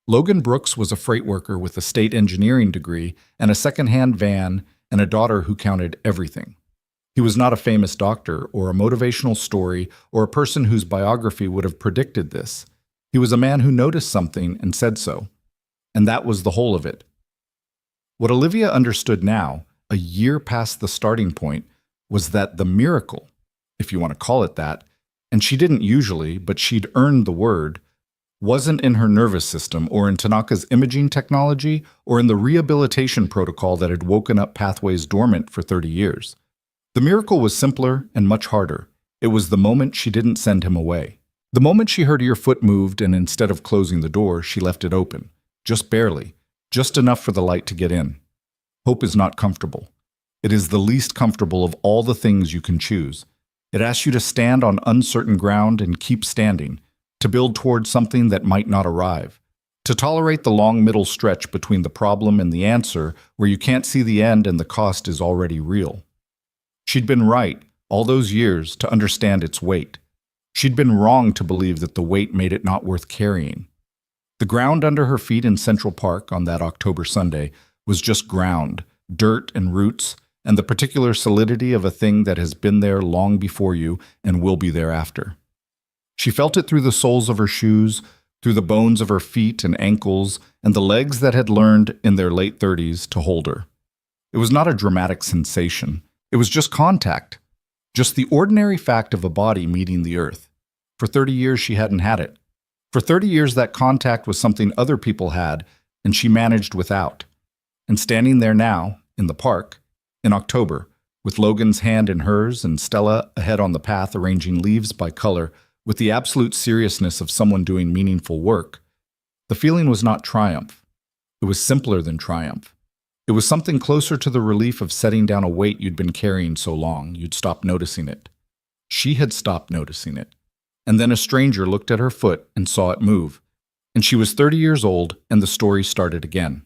Speaker 1: Logan Brooks was a freight worker with a state engineering degree and a second-hand van and a daughter who counted everything. He was not a famous doctor or a motivational story or a person whose biography would have predicted this. He was a man who noticed something and said so. And that was the whole of it. What Olivia understood now, a year past the starting point, was that the miracle, if you want to call it that, and she didn't usually, but she'd earned the word, wasn't in her nervous system or in Tanaka's imaging technology or in the rehabilitation protocol that had woken up pathways dormant for 30 years. The miracle was simpler and much harder. It was the moment she didn't send him away. The moment she heard your foot moved and instead of closing the door, she left it open. Just barely. Just enough for the light to get in. Hope is not comfortable. It is the least comfortable of all the things you can choose. It asks you to stand on uncertain ground and keep standing, to build towards something that might not arrive, to tolerate the long middle stretch between the problem and the answer where you can't see the end and the cost is already real. She'd been right, all those years, to understand its weight. She'd been wrong to believe that the weight made it not worth carrying. The ground under her feet in Central Park on that October Sunday was just ground, dirt and roots, and the particular solidity of a thing that has been there long before you and will be there after. She felt it through the soles of her shoes, through the bones of her feet and ankles, and the legs that had learned in their late 30s to hold her. It was not a dramatic sensation. It was just contact. Just the ordinary fact of a body meeting the earth. For 30 years she hadn't had it. For 30 years that contact was something other people had, and she managed without. And standing there now, in the park, in October, with Logan's hand in hers and Stella ahead on the path arranging leaves by color, with the absolute seriousness of someone doing meaningful work, the feeling was not triumph. It was simpler than triumph. It was something closer to the relief of setting down a weight you'd been carrying so long you'd stopped noticing it. She had stopped noticing it. And then a stranger looked at her foot and saw it move. And she was 30 years old, and the story started again.